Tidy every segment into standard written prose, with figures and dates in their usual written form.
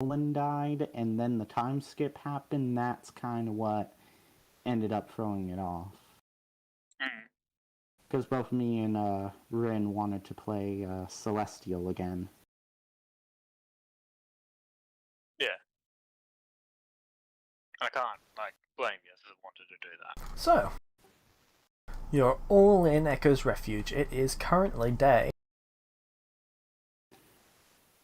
Nolan died, and then the time skip happened. That's kind of what ended up throwing it off. Because both me and Rin wanted to play Celestial again. Yeah. I can't, blame you if I wanted to do that. So, you're all in Echo's Refuge. It is currently day.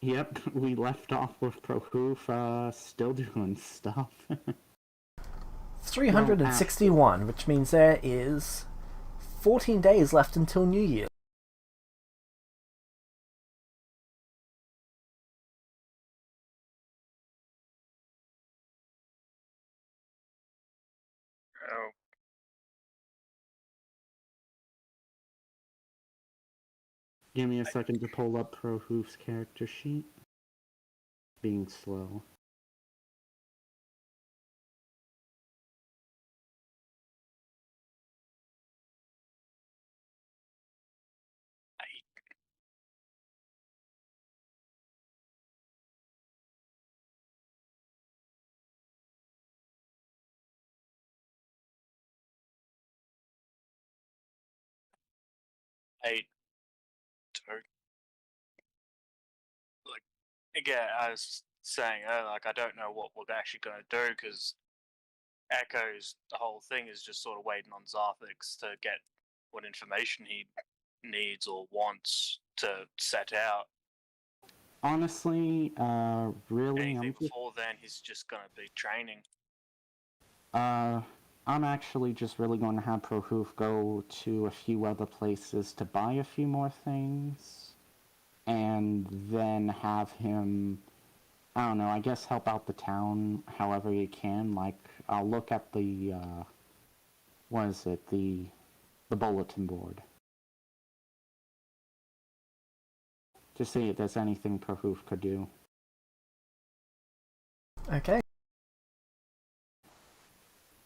Yep, we left off with Prohoof still doing stuff. 361, which means there is 14 days left until New Year. Oh. Give me a second to pull up Prohoof's character sheet. Being slow. Again, I was saying earlier, I don't know what we're actually going to do, because Echo's the whole thing is just sort of waiting on Zarthix to get what information he needs or wants to set out. Honestly, really, Anything before then, he's just going to be training. I'm actually just really going to have Prohoof go to a few other places to buy a few more things, and then have him, I don't know, I guess help out the town however he can. Like, I'll look at the, what is it, the bulletin board. To see if there's anything Prohoof could do. Okay.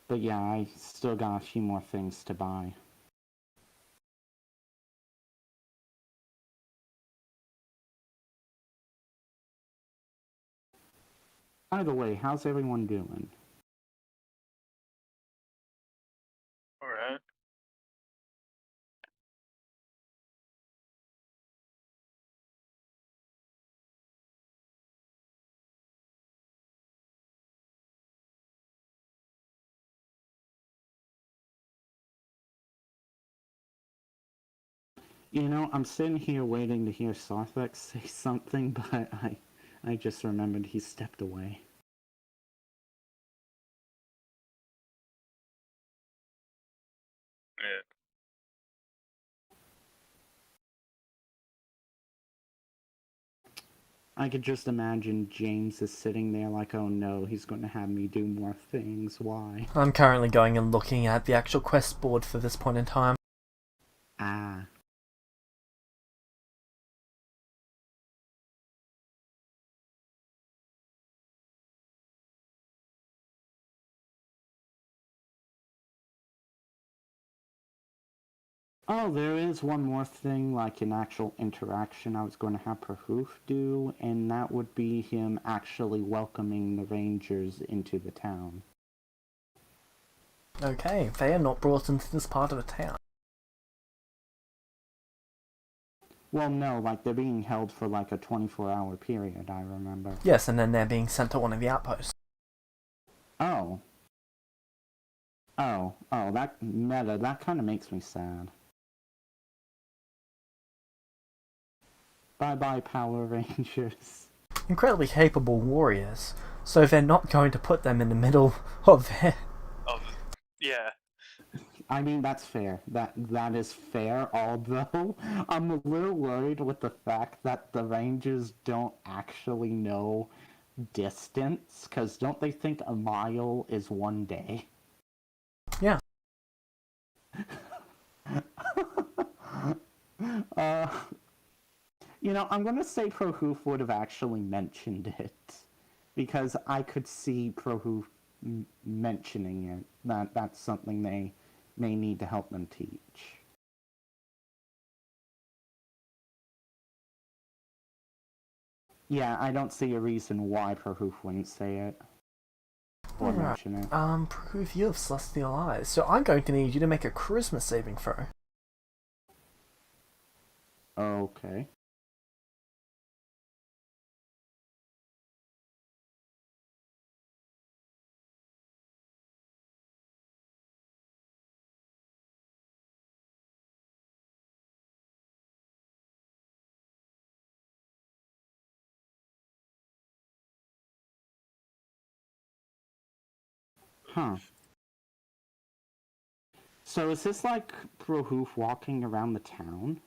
But yeah, I still got a few more things to buy. By the way, how's everyone doing? Alright. You know, I'm sitting here waiting to hear Sarthex say something, but I just remembered he stepped away. Yeah. I could just imagine James is sitting there like, oh no, he's going to have me do more things, why? I'm currently going and looking at the actual quest board for this point in time. Ah. Oh, there is one more thing, like an actual interaction I was going to have Prahoof do, and that would be him actually welcoming the Rangers into the town. Okay, they are not brought into this part of the town. Well, no, like, they're being held for like a 24-hour period, I remember. Yes, and then they're being sent to one of the outposts. Oh, that meta, that kind of makes me sad. Bye-bye, Power Rangers. Incredibly capable warriors, so they're not going to put them in the middle of their... Yeah. I mean, that's fair. That is fair, although I'm a little worried with the fact that the Rangers don't actually know distance, because don't they think a mile is 1 day? Yeah. You know, I'm gonna say Prohoof would have actually mentioned it, because I could see Prohoof mentioning it. That's something they may need to help them teach. Yeah, I don't see a reason why Prahoof wouldn't say it. Or Alright. mention it. Prove you have celestial eyes. So I'm going to need you to make a charisma saving throw. Okay. Huh. So is this like Prahoof walking around the town?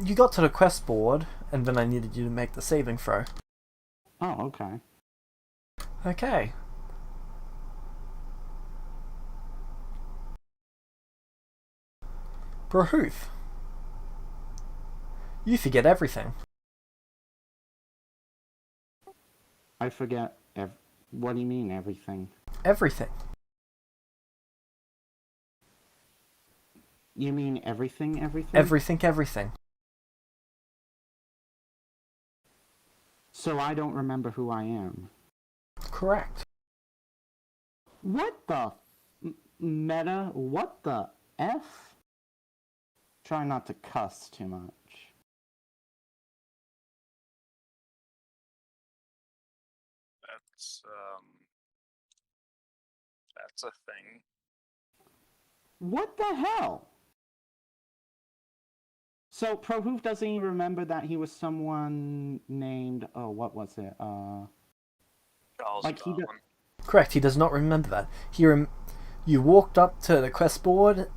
You got to the quest board, and then I needed you to make the saving throw. Oh, okay. Okay. Prahoof. You forget everything. I forget what do you mean, everything? Everything. You mean everything, everything? Everything. So I don't remember who I am. Correct. What the... Meta? What the F? Try not to cuss too much. That's a thing. What the hell? So Prahoof doesn't even remember that he was someone named... Oh, what was it? Charles Like he Darwin. Correct, he does not remember that. You walked up to the quest board,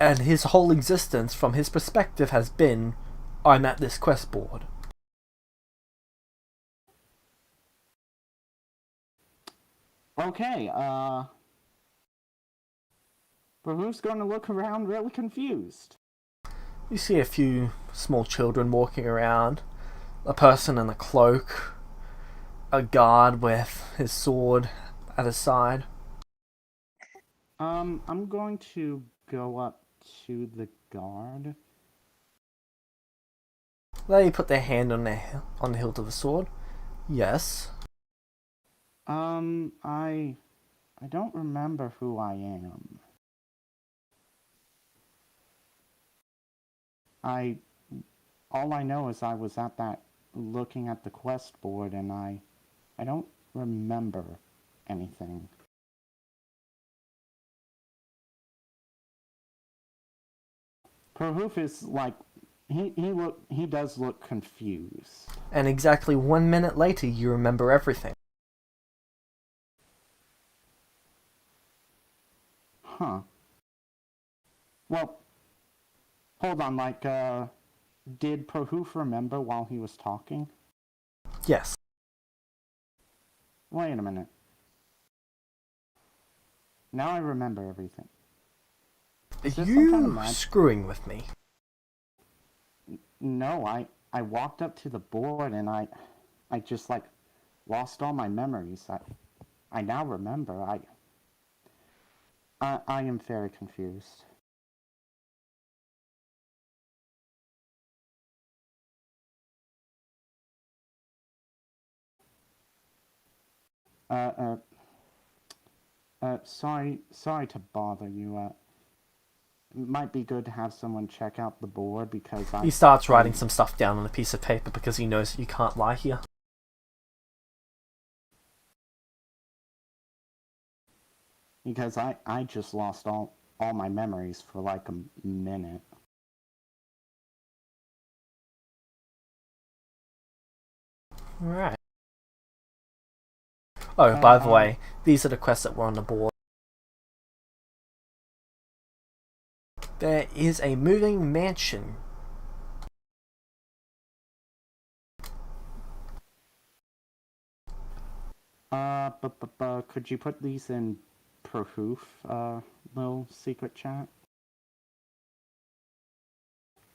and his whole existence, from his perspective, has been, I'm at this quest board. Okay, Prahoof's gonna look around really confused. You see a few small children walking around, a person in a cloak, a guard with his sword at his side. I'm going to go up to the guard. They put their hand on the hilt of the sword. Yes. I don't remember who I am. All I know is I was at that, looking at the quest board, and I don't remember anything. Prahoof is like, he does look confused. And exactly 1 minute later, you remember everything. Huh. Well, hold on, like, did Prahoof remember while he was talking? Yes. Wait a minute. Now I remember everything. Is Are this some kind of you magic? screwing with me? No, I walked up to the board and I just like lost all my memories. I now remember. I am very confused. Uh, sorry to bother you. It might be good to have someone check out the board because He starts writing some stuff down on a piece of paper because he knows you can't lie here. Because I just lost all my memories for like a minute. Alright. Oh, by the way, these are the quests that were on the board. There is a moving mansion. Could you put these in Prahoof, little secret chat?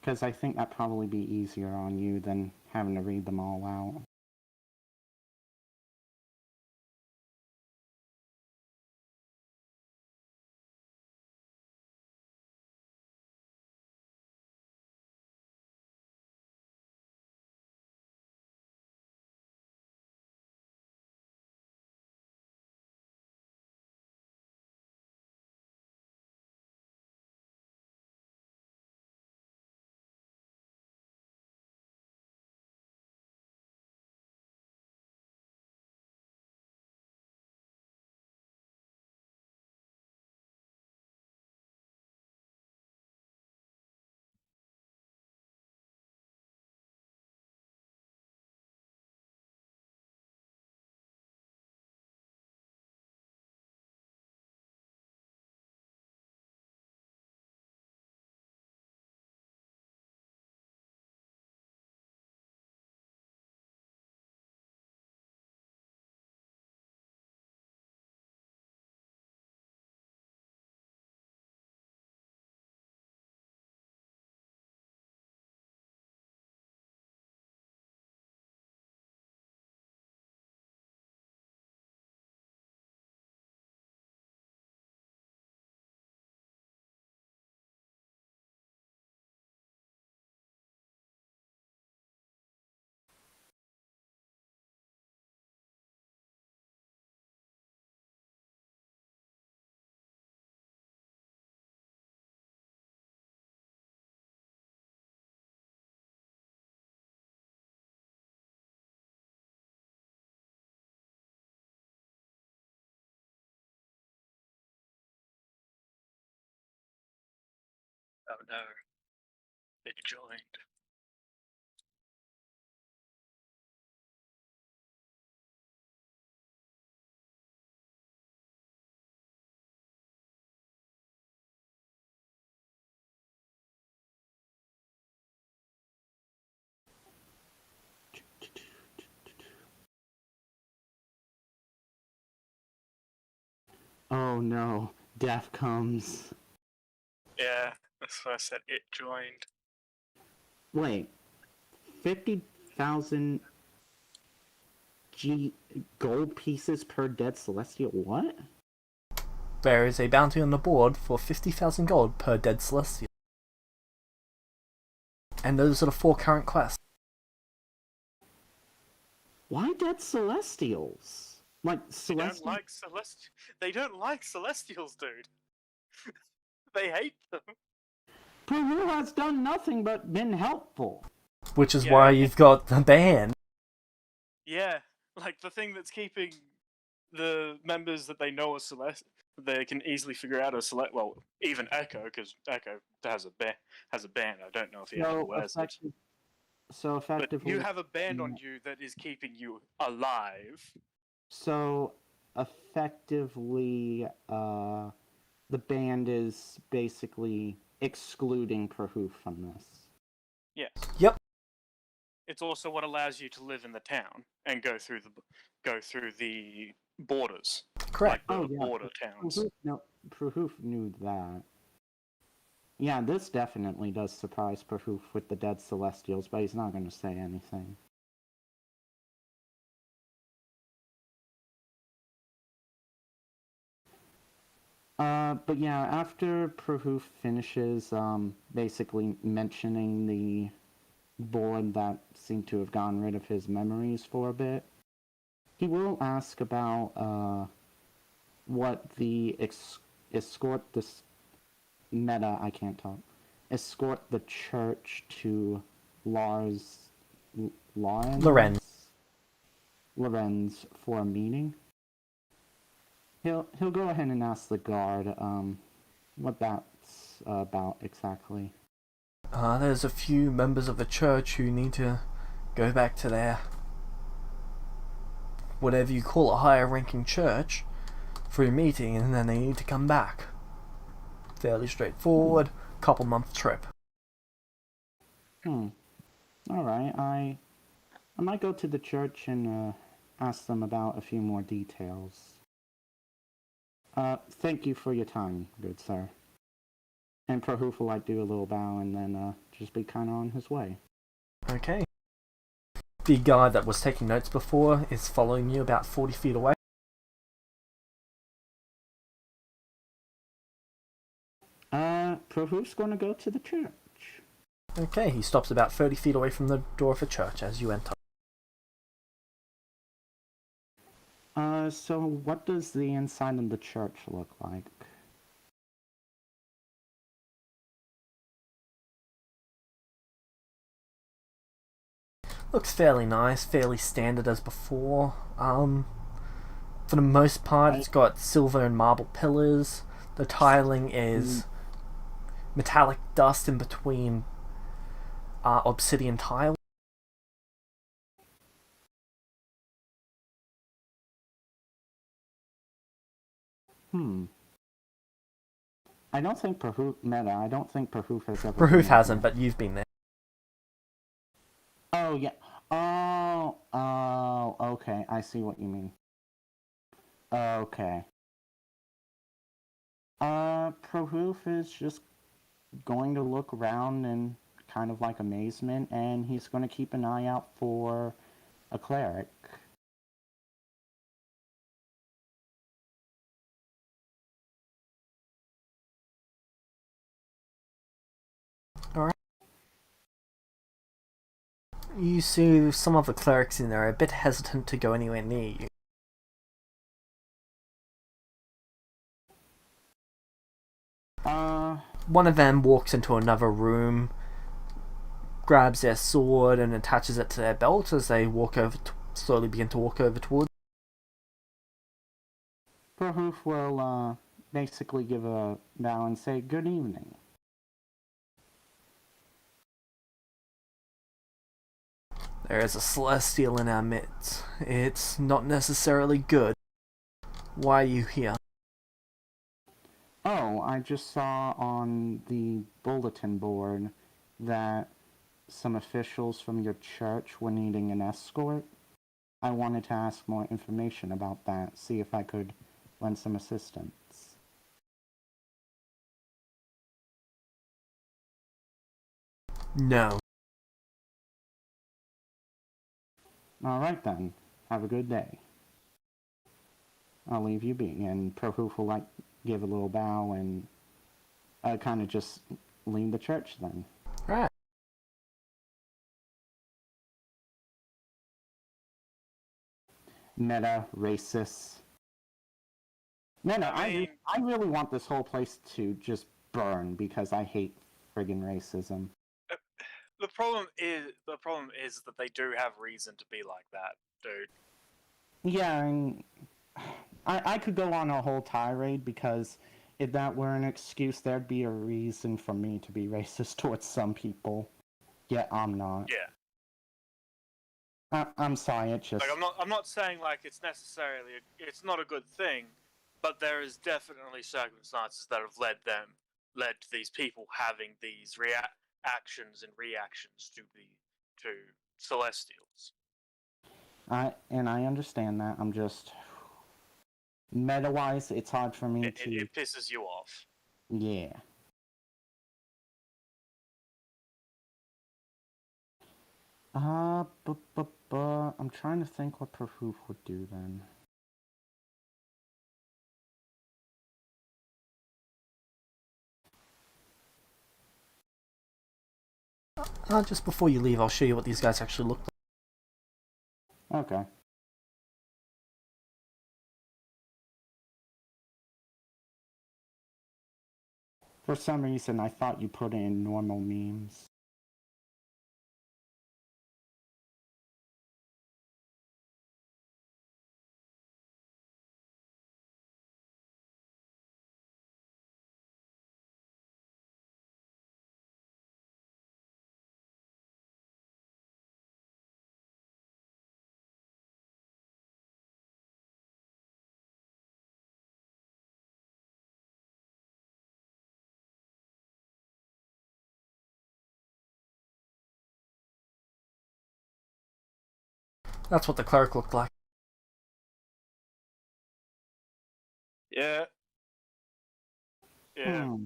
Because I think that'd probably be easier on you than having to read them all out. Oh no. It joined. Oh no, death comes. Yeah, that's why I said it joined. Wait, 50,000 gold pieces per dead Celestia? What? There is a bounty on the board for 50,000 gold per dead Celestia. And those are the 4 current quests. Why dead Celestials? Like, They don't Celestials? like They don't like Celestials, dude. They hate them. Peru has done nothing but been helpful. Which is Yeah. why you've got the ban. Yeah, like the thing that's keeping the members that they know are they can easily figure out well, even Echo, because Echo has a band. I don't know if he ever wears it. So But effectively... you have a band on you that is keeping you alive. So effectively, the band is basically excluding Perhoof from this. Yes. Yep. It's also what allows you to live in the town and go through the borders. Correct. Like the border towns. Perhoof knew that. Yeah, this definitely does surprise Perhoof with the dead Celestials, but he's not going to say anything. But yeah, after Perhoof finishes, basically mentioning the board that seemed to have gotten rid of his memories for a bit, he will ask about, what the escort this meta, I can't talk, escort the church to Lorenz for a meeting. He'll go ahead and ask the guard what that's about exactly. There's a few members of the church who need to go back to their whatever you call a higher ranking church for a meeting, and then they need to come back. Fairly straightforward, couple month trip. Alright, I might go to the church and ask them about a few more details. Thank you for your time, good sir. And Perhoof will do a little bow and then just be kinda on his way. Okay. The guy that was taking notes before is following you about 40 feet away. Perhoof's gonna go to the church. Okay, he stops about 30 feet away from the door of the church as you enter. So what does the inside of the church look like? Looks fairly nice, fairly standard as before. For the most part, it's got silver and marble pillars. The tiling is metallic dust in between obsidian tile. I don't think Perhoof has ever... Perhoof hasn't, but you've been there. Oh, yeah. Oh, okay. I see what you mean. Okay. Perhoof is just going to look around in kind of like amazement, and he's going to keep an eye out for a cleric. Alright. You see some of the clerics in there are a bit hesitant to go anywhere near you. One of them walks into another room, grabs their sword and attaches it to their belt as they slowly begin to walk over towards. Perhoof will basically give a bow and say good evening. There is a Celestial in our midst. It's not necessarily good. Why are you here? Oh, I just saw on the bulletin board that some officials from your church were needing an escort. I wanted to ask more information about that, see if I could lend some assistance. No. Alright then, have a good day. I'll leave you be, and Prohoof will give a little bow and kind of just leave the church then. Right. Meta, racist. Meta, I really want this whole place to just burn because I hate friggin' racism. The problem is that they do have reason to be like that, dude. Yeah, and I could go on a whole tirade because if that were an excuse, there'd be a reason for me to be racist towards some people. Yet I'm not. Yeah. I'm sorry, it just... Like, I'm not saying, like, it's not a good thing, but there is definitely circumstances that have led to these people having these actions and reactions to Celestials. I understand that, I'm just... Meta-wise, it's hard for me to... It pisses you off. Yeah. I'm trying to think what Prahoof would do then. Just before you leave, I'll show you what these guys actually look like. Okay. For some reason, I thought you put in normal memes. That's what the cleric looked like. Yeah. Yeah. Hmm.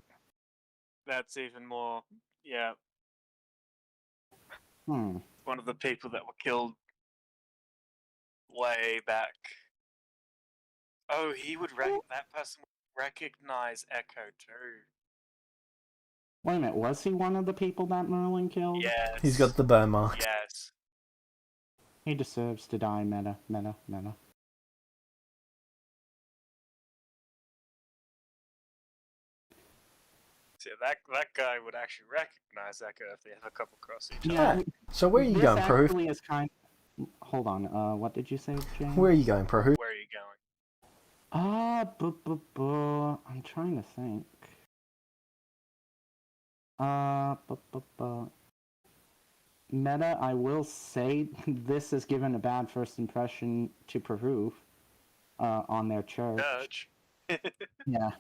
That's even more. Yeah. Hmm. One of the people that were killed way back. Oh, that person would recognize Echo too. Wait a minute, was he one of the people that Merlin killed? Yes. He's got the burn mark. Yes. He deserves to die, Meta. So that guy would actually recognize Echo if they ever come across each other. Yeah. So where are you going, Prahoof? Actually is kind... Hold on, what did you say, James? Where are you going, Prahoof? Where are you going? I'm trying to think. Meta, I will say this has given a bad first impression to Prahoof, on their church. Yeah.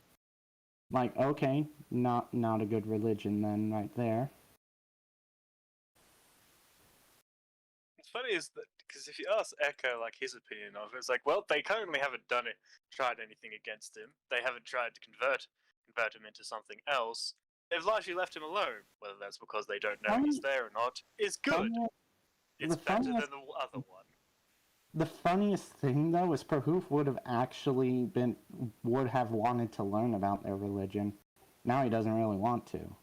Like, okay, not a good religion then, right there. What's funny is that, because if you ask Echo, like, his opinion of it, it's like, well, they currently haven't tried anything against him. They haven't tried to convert him into something else. They've largely left him alone. Whether that's because they don't know he's there or not is good. It's better than the other one. The funniest thing, though, is Prahoof would have wanted to learn about their religion. Now he doesn't really want to.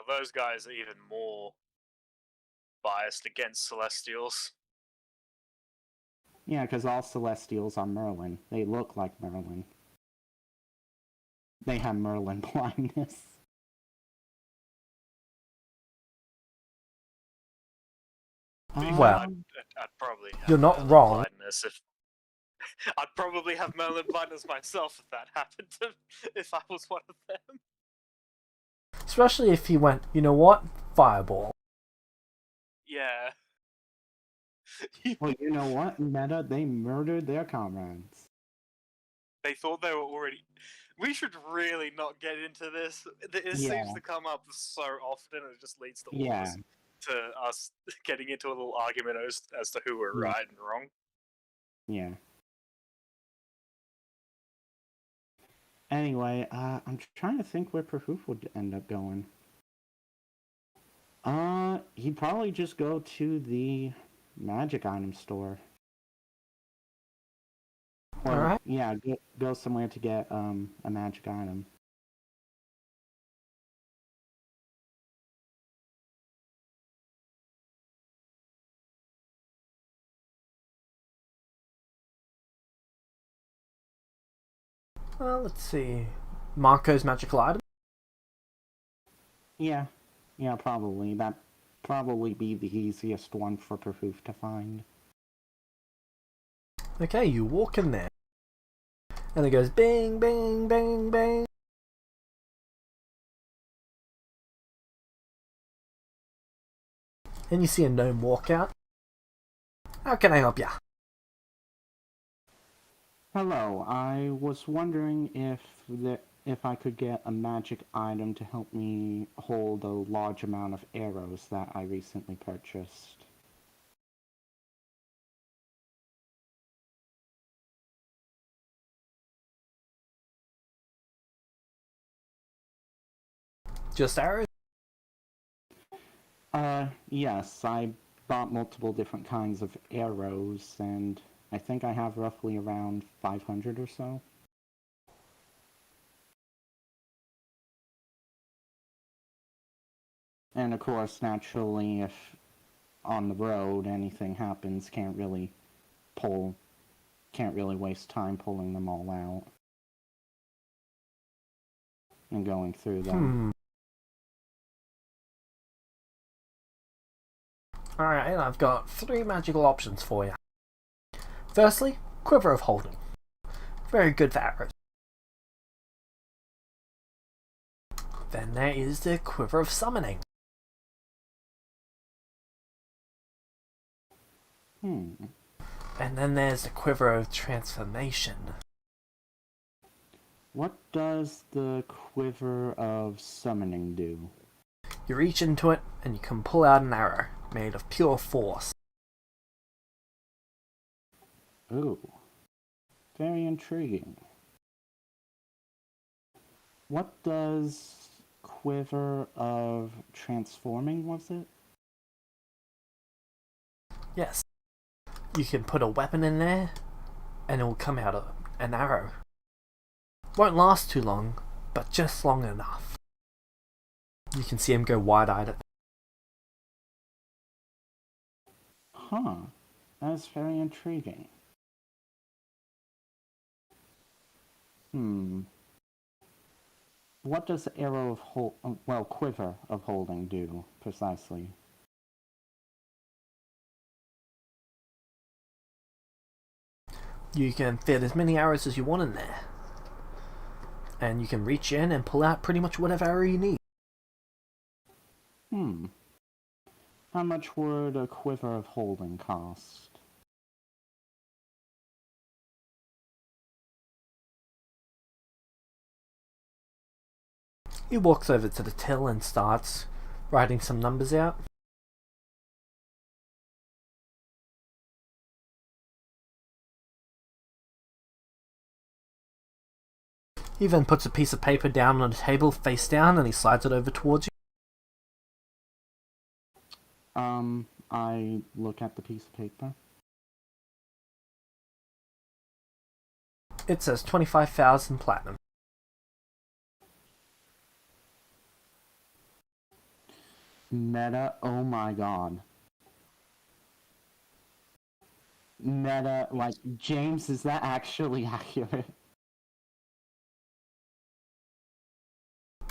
Those guys are even more biased against Celestials. Yeah, because all Celestials are Merlin. They look like Merlin. They have Merlin blindness. Well, I'd probably have you're not Merlin wrong. blindness I'd probably have Merlin blindness myself if that happened if I was one of them. Especially if he went, you know what? Fireball. Yeah. Well, you know what, Meta? They murdered their comrades. They thought they were already. We should really not get into this. It Yeah. seems to come up so often, and it just leads to Yeah. us getting into a little argument as to who were Yeah. right and wrong. Yeah. Anyway, I'm trying to think where Prahoof would end up going. He'd probably just go to the magic item store. Or, Alright. yeah, go somewhere to get a magic item. Let's see. Marco's magical item. Yeah, probably. That'd probably be the easiest one for Prahoof to find. Okay, you walk in there. And it goes bing, bing, bing, bing. And you see a gnome walk out. How can I help ya? Hello, I was wondering if I could get a magic item to help me hold a large amount of arrows that I recently purchased. Just arrows? Yes, I bought multiple different kinds of arrows, and I think I have roughly around 500 or so. And of course, naturally, if on the road anything happens, can't really waste time pulling them all out and going through them. Alright, I've got 3 magical options for you. Firstly, Quiver of Holding. Very good for arrows. Then there is the Quiver of Summoning. And then there's the Quiver of Transformation. What does the Quiver of Summoning do? You reach into it and you can pull out an arrow made of pure force. Ooh. Very intriguing. What does Quiver of Transforming, was it? Yes. You can put a weapon in there and it will come out an arrow. Won't last too long, but just long enough. You can see him go wide-eyed at. Huh. That's very intriguing. What does Arrow of Quiver of Holding do, precisely? You can fit as many arrows as you want in there. And you can reach in and pull out pretty much whatever arrow you need. How much would a Quiver of Holding cost? He walks over to the till and starts writing some numbers out. He then puts a piece of paper down on the table face down and he slides it over towards you. I look at the piece of paper. It says 25,000 platinum. Meta, oh my god. Meta, like, James, is that actually accurate?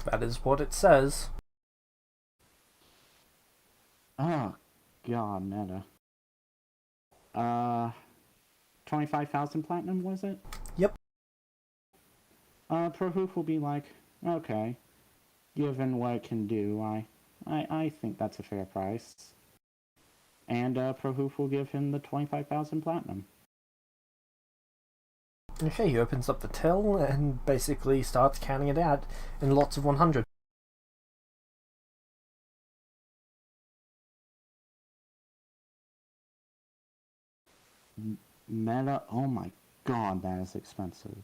That is what it says. Oh, god, Meta. 25,000 platinum, was it? Yep. Prahoof will be like, okay. given what it can do, I think that's a fair price. And Prohoof will give him the 25,000 platinum. Okay, he opens up the till and basically starts counting it out in lots of 100. Meta, oh my god, that is expensive.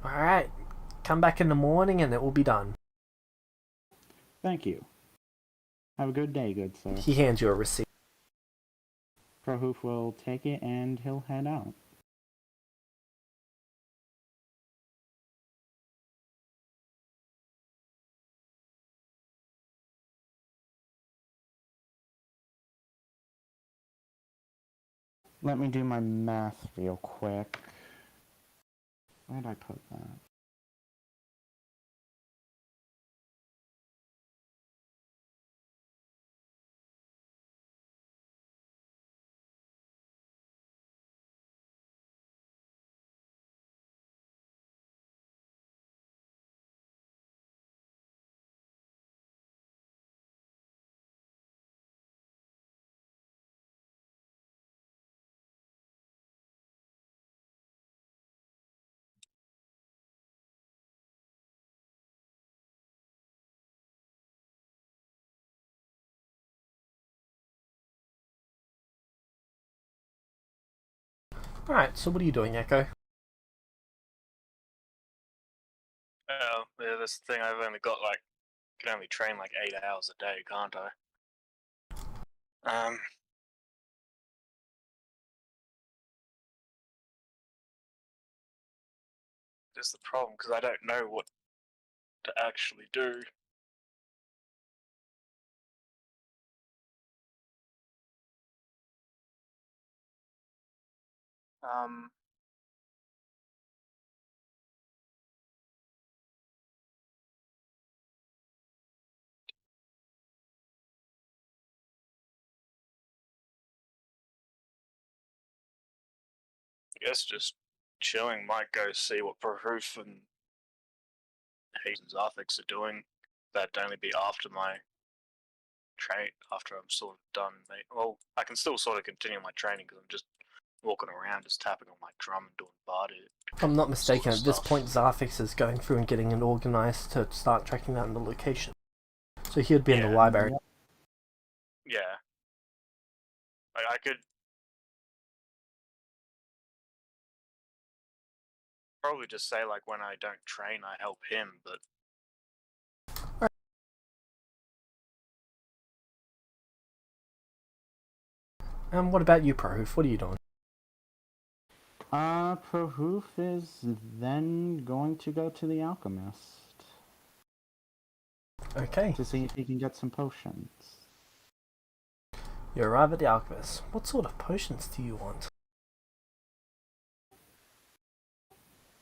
Alright, come back in the morning and it will be done. Thank you. Have a good day, good sir. He hands you a receipt. Prohoof will take it and he'll head out. Let me do my math real quick. Where'd I put that? Alright, so what are you doing, Echo? Yeah, this thing I've only got like, can only train like 8 hours a day, can't I? That's the problem, because I don't know what to actually do. I guess just chilling, might go see what Proof and Hayes and Zarthix are doing. That'd only be after my train, after I'm sort of done. Well, I can still sort of continue my training because I'm just walking around, just tapping on my drum and doing bardic. If I'm not mistaken, sort of at this stuff. point Zarthix is going through and getting it organised to start tracking down the location. So he'd be in the Yeah. library. Yeah. Like, I could probably just say, like, when I don't train, I help him, but And what about you, Prohoof? What are you doing? Prohoof is then going to go to the alchemist Okay, to see if he can get some potions. you arrive at the alchemist. What sort of potions do you want?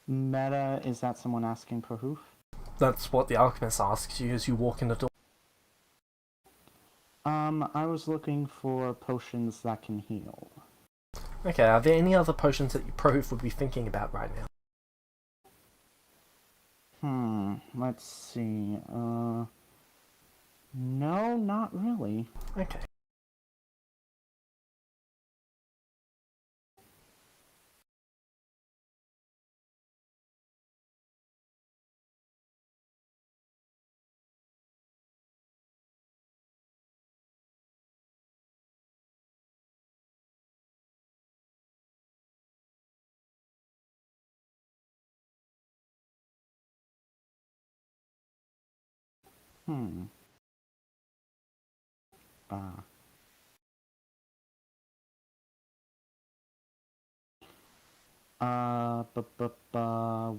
Meta, is that someone asking Prohoof? That's what the alchemist asks you as you walk in the door. I was looking for potions that can heal. Okay, are there any other potions that Prohoof would be thinking about right now? Let's see, no, not really. Okay. Hmm. Ah.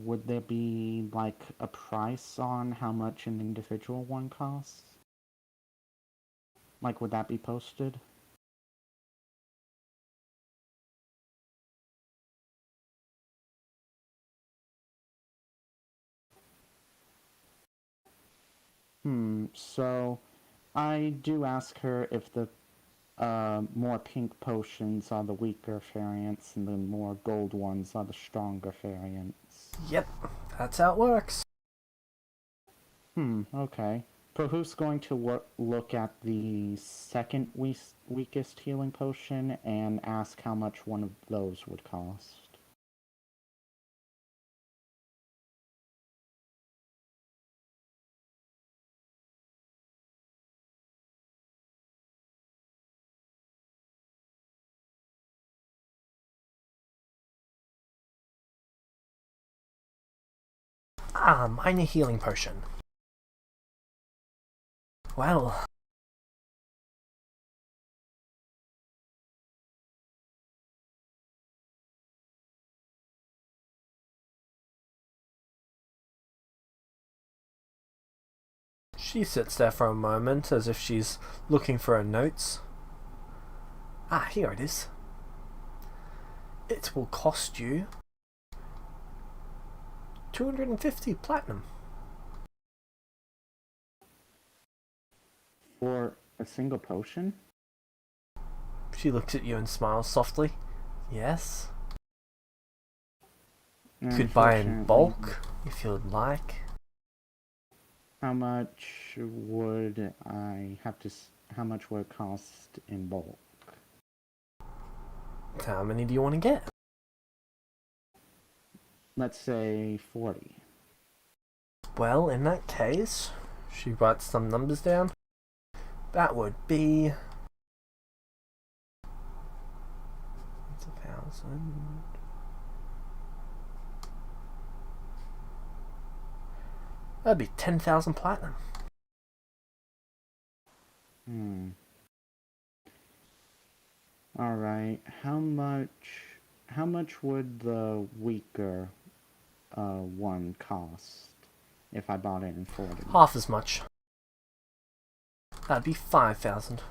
Would there be, like, a price on how much an individual one costs? Like, would that be posted? So I do ask her if the more pink potions are the weaker variants and the more gold ones are the stronger variants. Yep, that's how it works. Okay. Prohuf's going to look at the second weakest healing potion and ask how much one of those would cost. Ah, minor healing potion. Well, she sits there for a moment as if she's looking for her notes. Ah, here it is. It will cost you 250 platinum. For a single potion? She looks at you and smiles softly. Yes. Could buy in bulk if you'd like. How much would I have to? How much would it cost in bulk? How many do you want to get? Let's say 40. Well, in that case, she writes some numbers down. That would be 1,000. That'd be 10,000 platinum. Alright, how much would the weaker one cost if I bought it in 40? Half as much. That'd be 5,000.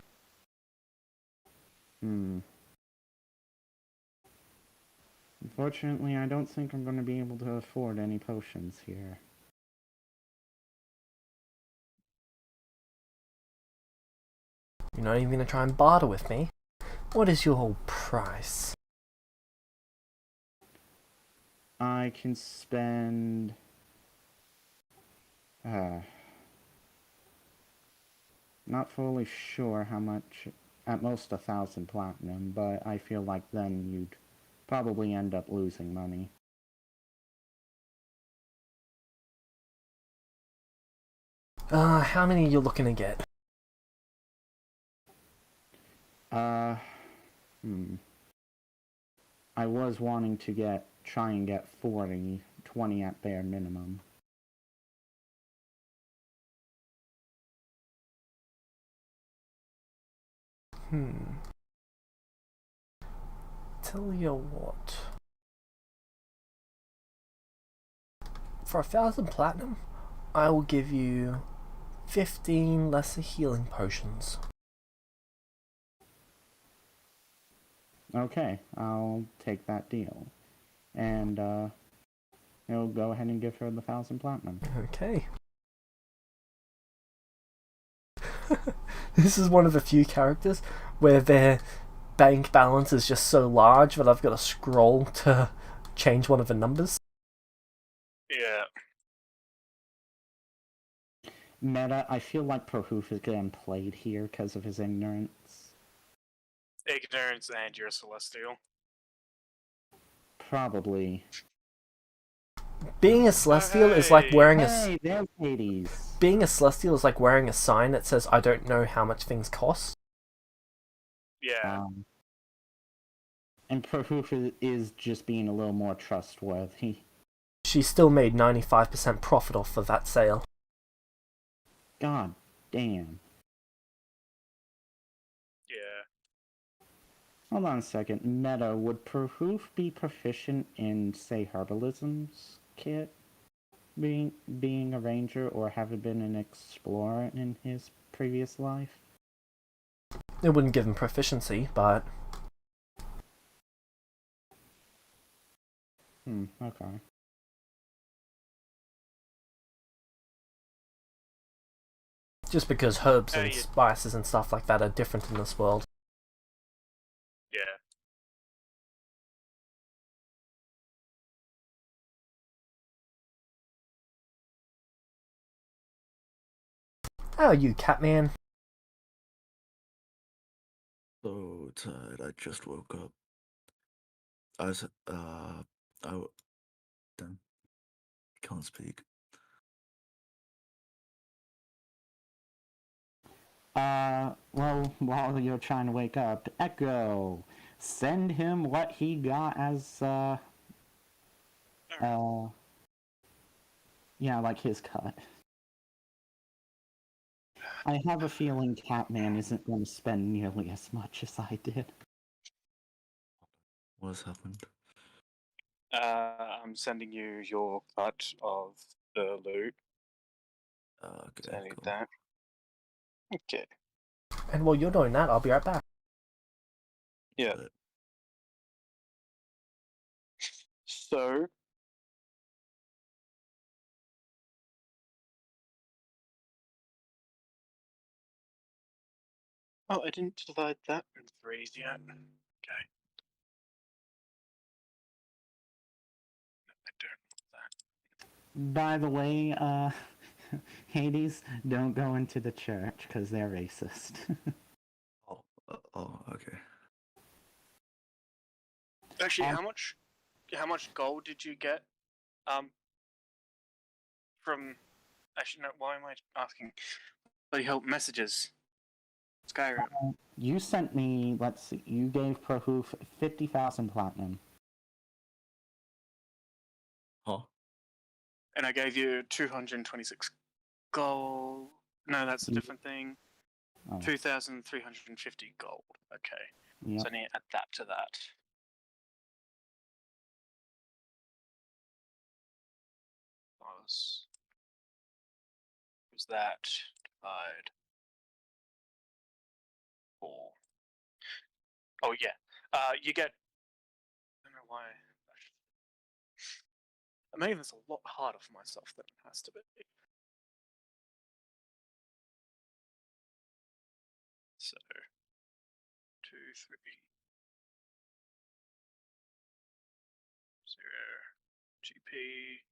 Unfortunately, I don't think I'm going to be able to afford any potions here. You're not even going to try and barter with me? What is your price? I can spend... not fully sure how much, at most 1,000 platinum, but I feel like then you'd probably end up losing money. How many are you looking to get? I was wanting to try and get 40, 20 at bare minimum. Tell you what. For 1,000 platinum, I will give you 15 lesser healing potions. Okay, I'll take that deal. And, I'll go ahead and give her the 1,000 platinum. Okay. This is one of the few characters where their bank balance is just so large that I've got to scroll to change one of the numbers. Yeah. Meta, I feel like Prohoof is getting played here because of his ignorance. Ignorance and you're celestial. Probably. Being a celestial is like wearing Hey, there's Hades. Being a celestial is like wearing a sign that says I don't know how much things cost. Yeah. And Prohoof is just being a little more trustworthy. She still made 95% profit off of that sale. God damn. Yeah. Hold on a second. Meta, would Prohoof be proficient in, say, herbalisms, Kit? Being a ranger or having been an explorer in his previous life? It wouldn't give him proficiency, but... Okay. Just because herbs and spices and stuff like that are different in this world. Yeah. How are you, Catman? So tired. I just woke up. I was, damn, can't speak. Well, while you're trying to wake up, Echo, send him what he got as, yeah, like his cut. I have a feeling Catman isn't going to spend nearly as much as I did. What's happened? I'm sending you your cut of the loot. Okay, So I need cool. that. Okay. And while you're doing that, I'll be right back. Yeah. But So. Oh, I didn't divide that in threes yet. Okay. I don't want that. By the way, Hades, don't go into the church, because they're racist. okay. Actually, how much gold did you get? From actually no. Why am I asking? Bloody help messages. Skyrim. You sent me, let's see, you gave Prohoof 50,000 platinum. Huh? And I gave you 226 gold. No, that's a different thing. Oh, 2,350 gold. Okay. yep. So I need to add that to that. Was that divide 4? Oh yeah. You get. I don't know why. I'm making this a lot harder for myself than it has to be. So 2, 3, 0, GP.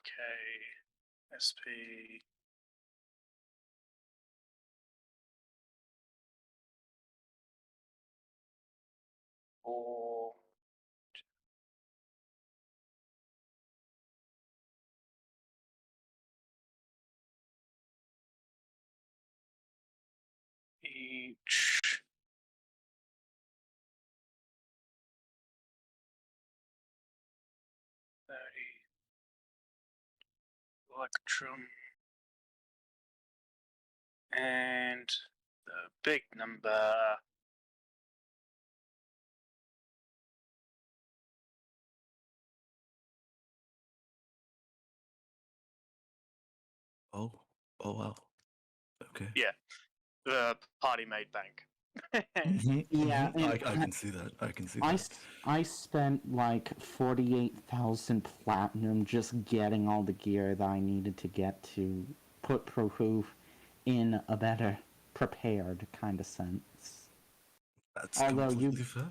K, SP. Or each. Electrum. And the big number. Oh wow. Okay. Yeah, the party made bank. Yeah, I can see that. I can see that. I spent like 48,000 platinum just getting all the gear that I needed to get to put Prohoof in a better prepared kind of sense. That's Although completely fair.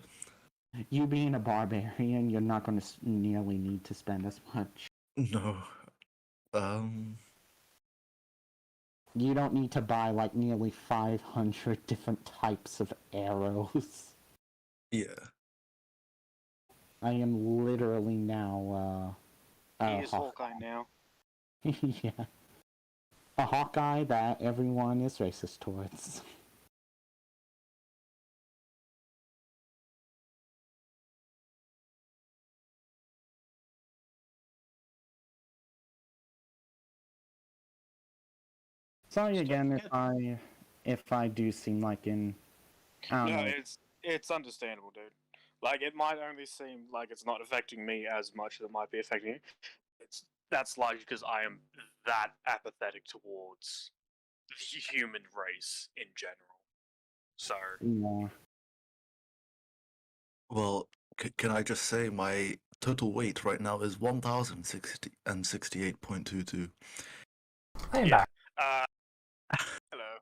you being a barbarian, you're not going to nearly need to spend as much. No. You don't need to buy like nearly 500 different types of arrows. Yeah. I am literally now, He is Hawkeye now. yeah. A Hawkeye that everyone is racist towards. Sorry again if I do seem like I don't know. It's understandable, dude. Like it might only seem like it's not affecting me as much as it might be affecting you. That's largely because I am that apathetic towards the human race in general. So Yeah. Well, can I just say my total weight right now is 1,068.22. I am yeah. back. Hello.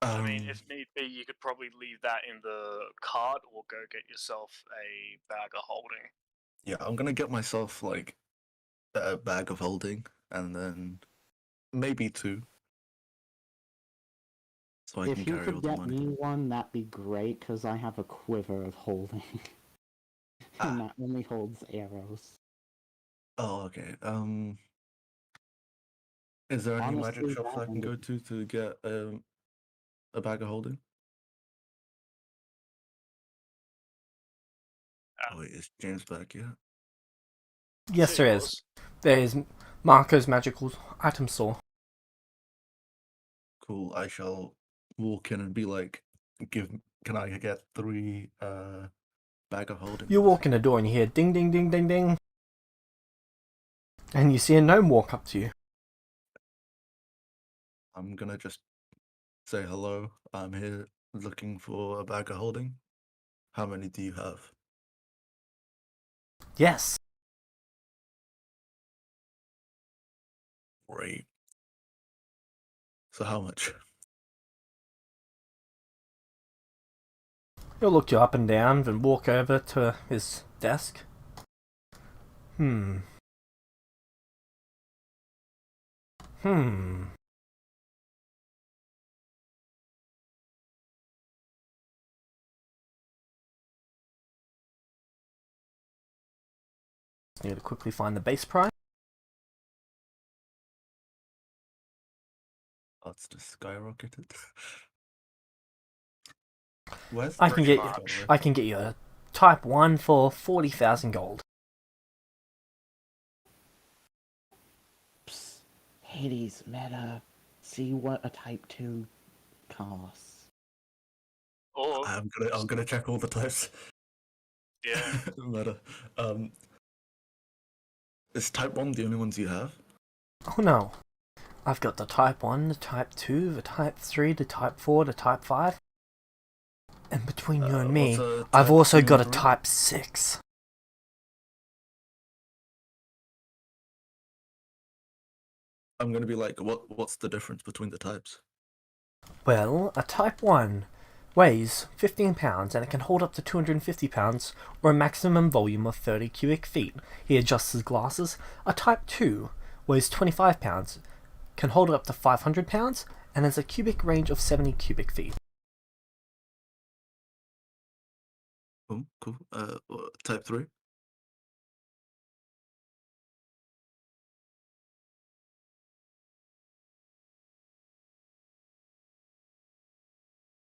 I mean, if need be, you could probably leave that in the cart or go get yourself a bag of holding. Yeah, I'm gonna get myself like a bag of holding, and then maybe two, so I can If you carry all could the get money. me one, that'd be great, because I have a quiver of holding. And that only holds arrows. Oh, okay. Is there any magic Honestly, shops that I can and go to get a bag of holding? Oh wait, is James back yet? Yes, there is. was. There is Marco's magical item store. Cool. I shall walk in and be like, can I get 3 bag of holding? You please?" walk in the door and you hear ding ding ding ding ding. And you see a gnome walk up to you. I'm gonna just say hello. I'm here looking for a bag of holding. How many do you have? Yes. Great. So how much? He'll look you up and down and walk over to his desk. Hmm. Need to quickly find the base price. That's just skyrocketed. Where's I the can Pretty get much. I can get you a type 1 for 40,000 gold. Psst, Hades, meta. See what a type 2 costs. Or I'm gonna check all the types. yeah, Meta. Is type 1 the only ones you have? Oh no. I've got the type 1, the type 2, the type 3, the type 4, the type 5. And between you and me, What's a I've type also 2 got a and 3? type 6. I'm gonna be like, what's the difference between the types? Well, a type 1 weighs 15 pounds and it can hold up to 250 pounds or a maximum volume of 30 cubic feet. He adjusts his glasses. A type 2 weighs 25 pounds, can hold up to 500 pounds, and has a cubic range of 70 cubic feet. Cool. Type 3?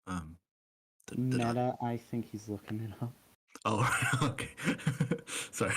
Um, did I? Meta, I think he's looking it up. Oh, okay. Sorry.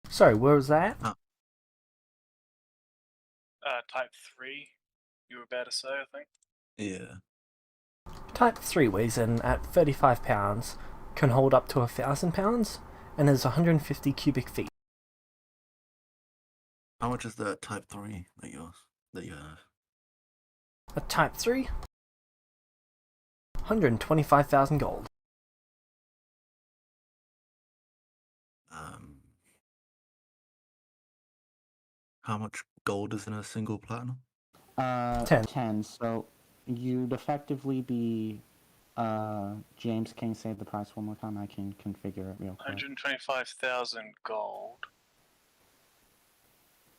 Sorry, where was that? type 3. You were about to say, I think. Yeah. Type 3 weighs in at 35 pounds, can hold up to 1,000 pounds, and is 150 cubic feet. How much is the type 3 that you have? A type 3? 125,000 gold. How much gold is in a single platinum? 10. So you'd effectively be James, can you say the price one more time? I can configure it real quick. 125,000 gold.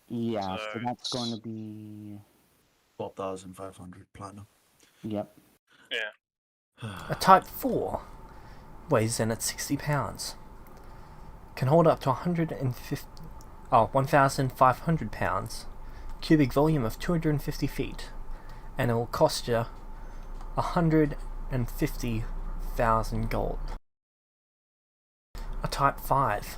Yeah, so So that's going to be 12,500 platinum. yep. Yeah. A type 4 weighs in at 60 pounds, can hold up to 1,500 pounds, cubic volume of 250 feet, and it will cost you 150,000 gold. A type 5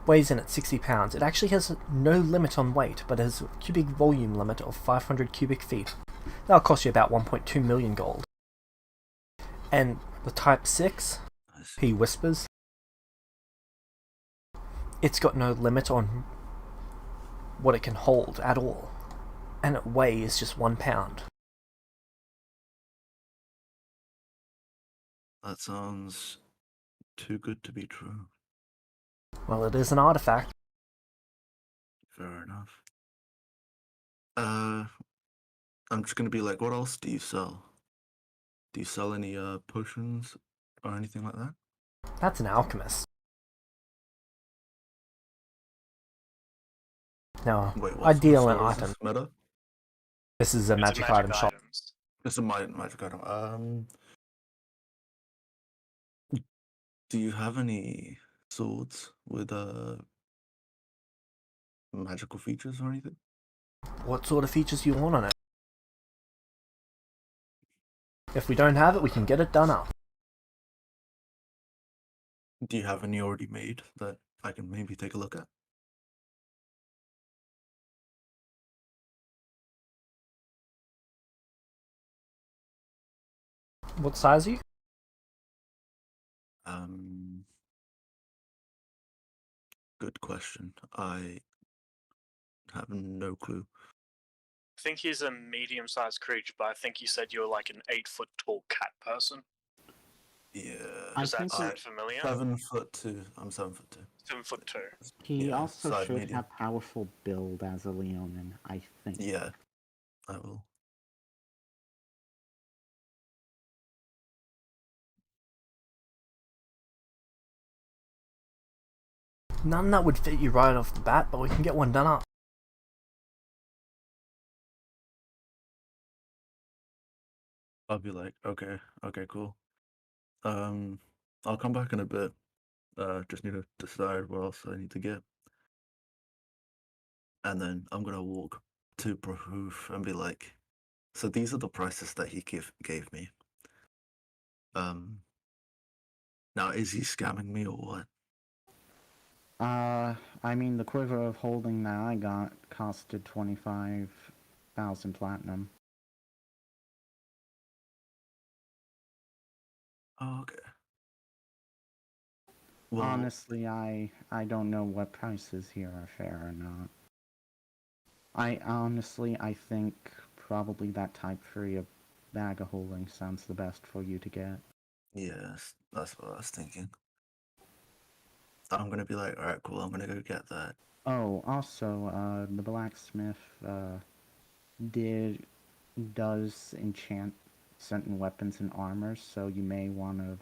weighs in at 60 pounds. It actually has no limit on weight, but has a cubic volume limit of 500 cubic feet. That'll cost you about 1.2 million gold. And the Type 6, he whispers, it's got no limit on what it can hold at all, and it weighs just 1 pound. That sounds too good to be true. Well, it is an artifact. Fair enough. I'm just gonna be like, what else do you sell? Do you sell any potions or anything like that? That's an alchemist. No, Wait, I deal in what is items. this, meta? This is a It's magic item shop. items. This is my magic item. Do you have any swords with magical features or anything? What sort of features do you want on it? If we don't have it, we can get it done up. Do you have any already made that I can maybe take a look at? What size are you? Good question. I have no clue. I think he's a medium-sized creature, but I think you said you're like an 8-foot tall cat person. Yeah. Does that think sound familiar? 7'2". I'm 7'2". 7'2". He Yeah, also size should medium. have powerful build as a Leonin, I think. Yeah, I will. None that would fit you right off the bat, but we can get one done up. I'll be like, okay, cool. I'll come back in a bit. Just need to decide what else I need to get. And then I'm gonna walk to Prahoof and be like, so these are the prices that he gave me. Now is he scamming me or what? I mean, the quiver of holding that I got costed 25,000 platinum. Oh, okay. Well, Honestly, I don't know what prices here are fair or not. I think probably that type 3 of bag of holding sounds the best for you to get. yes, that's what I was thinking. I'm gonna be like, alright, cool, I'm gonna go get that. Oh, also, the blacksmith, does enchant certain weapons and armors, so you may wanna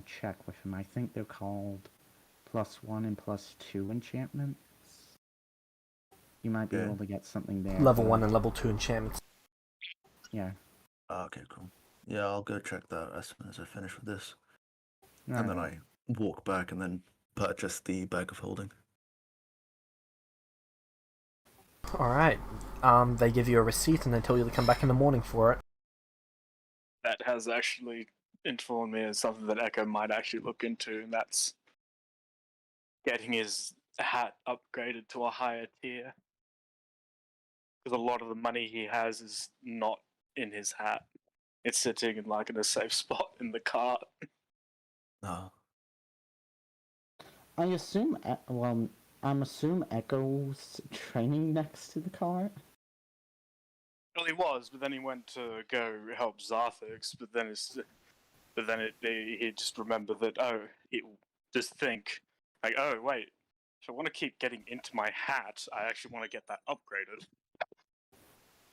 check with him. I think they're called +1 and +2 enchantments. You might be Okay. able to get something there. Level 1 and level 2 enchantments. Yeah. Okay, cool. Yeah, I'll go check that as soon as I finish with this. All And then right. I walk back and then purchase the bag of holding. Alright. They give you a receipt and they tell you to come back in the morning for it. That has actually informed me as something that Echo might actually look into, and that's getting his hat upgraded to a higher tier. Because a lot of the money he has is not in his hat. It's sitting in like in a safe spot in the cart. No. I assume, I'm assuming Echo's training next to the cart. Well, he was, but then he went to go help Zarthix. But then he just remembered that just think like, oh wait, if I want to keep getting into my hat, I actually want to get that upgraded.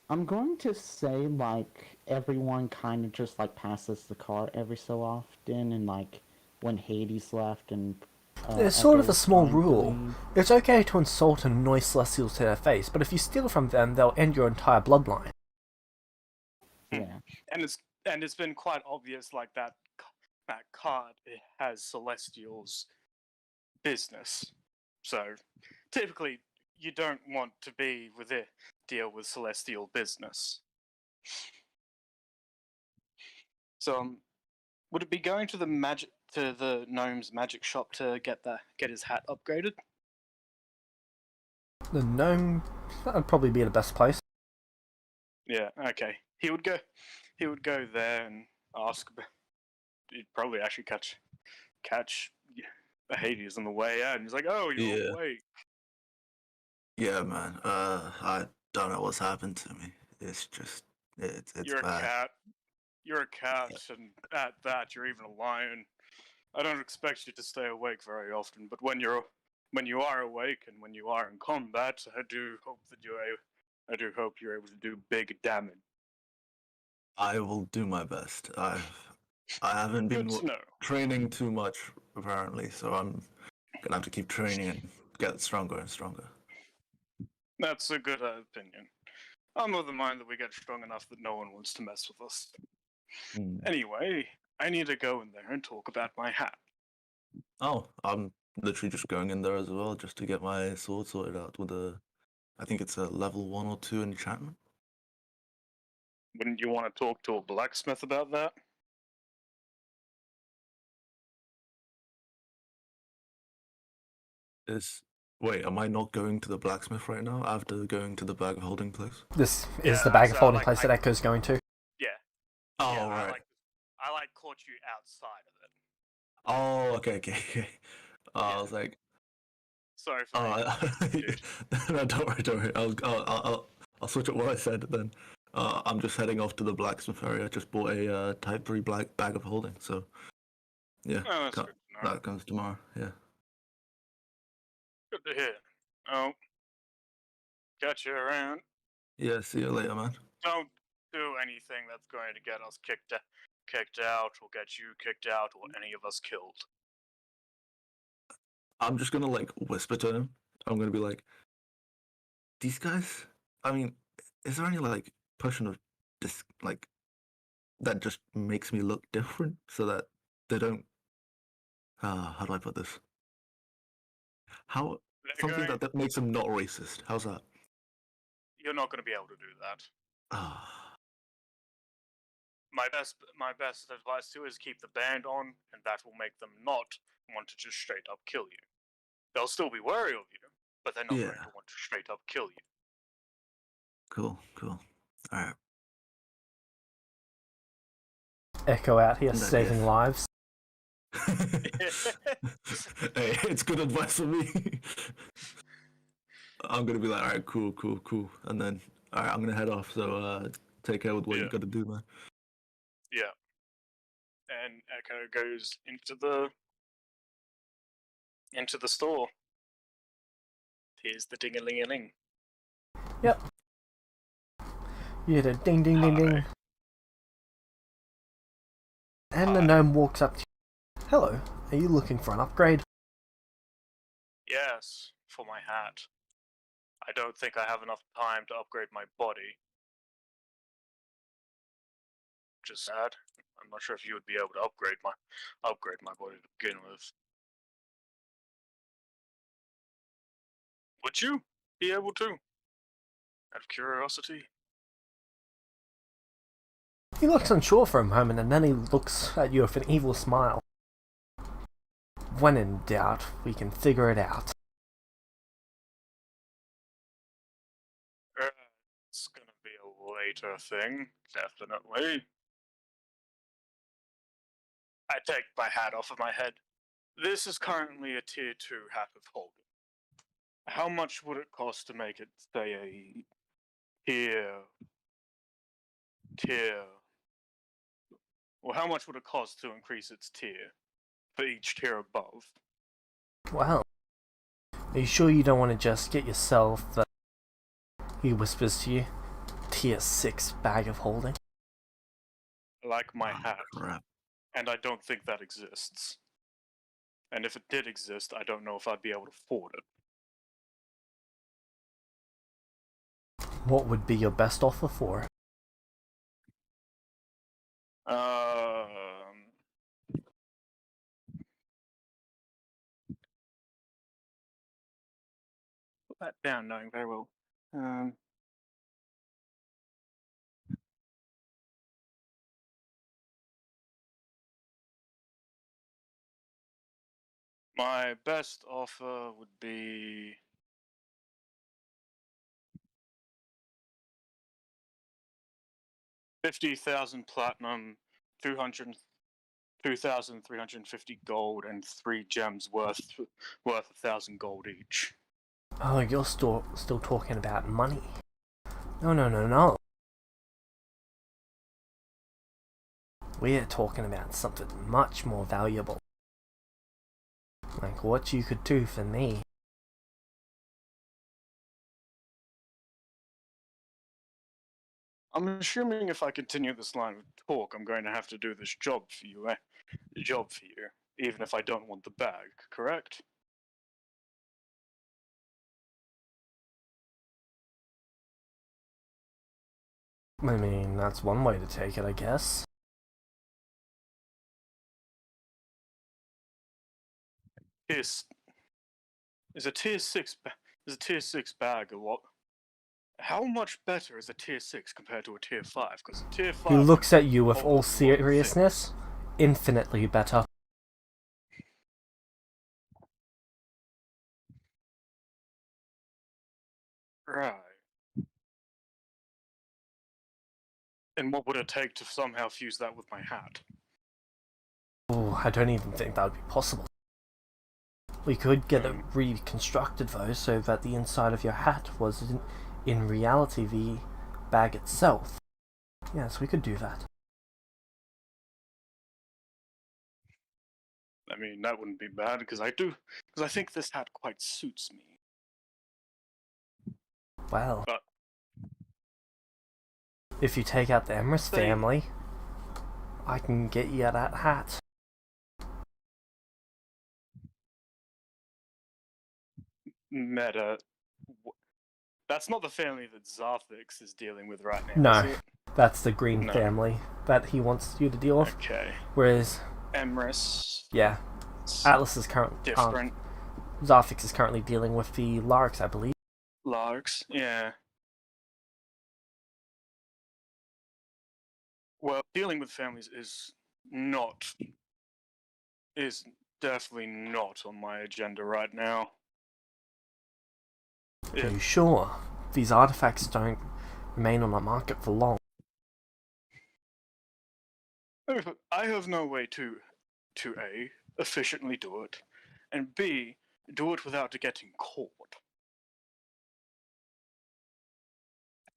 I'm going to say, like, everyone kind of just, like, passes the cart every so often, and, like, when Hades left and... There's sort of a Echo's small trying to rule. leave. It's okay to insult and annoy Celestials to their face, but if you steal from them, they'll end your entire bloodline. Yeah. And it's been quite obvious, like that card has Celestial's business. So typically, you don't want to deal with Celestial business. So, would it be going to the to the gnome's magic shop to get his hat upgraded? The gnome, that would probably be the best place. Yeah. Okay. He would go there and ask. He'd probably actually catch Hades on the way out. And he's like, "Oh, you're Yeah. awake." Yeah, man. I don't know what's happened to me. It's just, it's You're a bad. cat. You're a cat, and at that, you're even a lion. I don't expect you to stay awake very often, but when you are awake and when you are in combat, I do hope you're able to do big damage. I will do my best. I haven't been Good to know. training too much apparently, so I'm gonna have to keep training and get stronger and stronger. That's a good opinion. I'm of the mind that we get strong enough that no one wants to mess with us. Anyway, I need to go in there and talk about my hat. Oh, I'm literally just going in there as well, just to get my sword sorted out with I think it's a level 1 or 2 enchantment. Wouldn't you want to talk to a blacksmith about that? Wait, am I not going to the blacksmith right now after going to the bag of holding place? This is the bag of holding place that Echo's going to. Yeah. Oh, yeah, right. I caught you outside of it. Oh, okay. I was like, sorry for dude. no, don't worry. I'll switch up what I said then. I'm just heading off to the blacksmith area. I just bought a type 3 bag of holding, so yeah, Oh, that's good to know. that comes tomorrow. Yeah. Good to hear. Oh, catch you around. Yeah. See you later, man. Don't do anything that's going to get us kicked out, or get you kicked out, or any of us killed. I'm just gonna like whisper to him. I'm gonna be like, these guys. I mean, is there any like potion of this like that just makes me look different so that they don't? How do I put this? Something that makes them not racist. How's that? You're not going to be able to do that. Ah. My best advice to you is keep the band on, and that will make them not want to just straight up kill you. They'll still be wary of you, but they're not going to want to straight up kill you. Cool. All right. Echo out here saving lives. Hey, it's good advice for me. I'm gonna be like, all right, cool, and then, all right, I'm gonna head off. So, take care with what you gotta do, man. Yeah. And Echo goes into the store. Here's the ding-a-ling-a-ling. Yep. You hear the ding ding ding ding. And the gnome walks up to you. Hello, are you looking for an upgrade? Yes, for my hat. I don't think I have enough time to upgrade my body. Which is sad. I'm not sure if you would be able to upgrade my body to begin with. Would you be able to? Out of curiosity. He looks unsure for a moment and then he looks at you with an evil smile. When in doubt, we can figure it out. It's gonna be a later thing, definitely. I take my hat off of my head. This is currently a tier 2 hat of holding. How much would it cost to make it, say, a tier? Well, how much would it cost to increase its tier for each tier above? Well, are you sure you don't want to just get yourself the... He whispers to you, tier 6 bag of holding? Like my hat. Crap. And I don't think that exists. And if it did exist, I don't know if I'd be able to afford it. What would be your best offer for it? Put that down, knowing very well. My best offer would be 50,000 platinum, 2,350 gold, and 3 gems worth 1,000 gold each. Oh, you're still talking about money. No. We're talking about something much more valuable. Like what you could do for me. I'm assuming if I continue this line of talk, I'm going to have to do this job for you, even if I don't want the bag, correct? I mean, that's one way to take it, I guess. Is a tier 6 bag a lot? How much better is a tier 6 compared to a tier 5? Because a tier 5... He looks at you with all seriousness. Infinitely better. Right. And what would it take to somehow fuse that with my hat? Oh, I don't even think that would be possible. We could get it reconstructed though, so that the inside of your hat was in reality the bag itself. Yes, we could do that. I mean, that wouldn't be bad, because I think this hat quite suits me. Well, But if you take out the Emrys family, I can get you that hat. Meta, that's not the family that Zarthix is dealing with right now, No, is it? that's the green family that he wants you to deal with. Okay. Whereas, Emrys... yeah, Atlas is currently... different. Zarthix is currently dealing with the Larks, I believe. Larks, yeah. Well, dealing with families is definitely not on my agenda right now. Are you sure? These artifacts don't remain on the market for long. I have no way to A, efficiently do it, and B, do it without getting caught.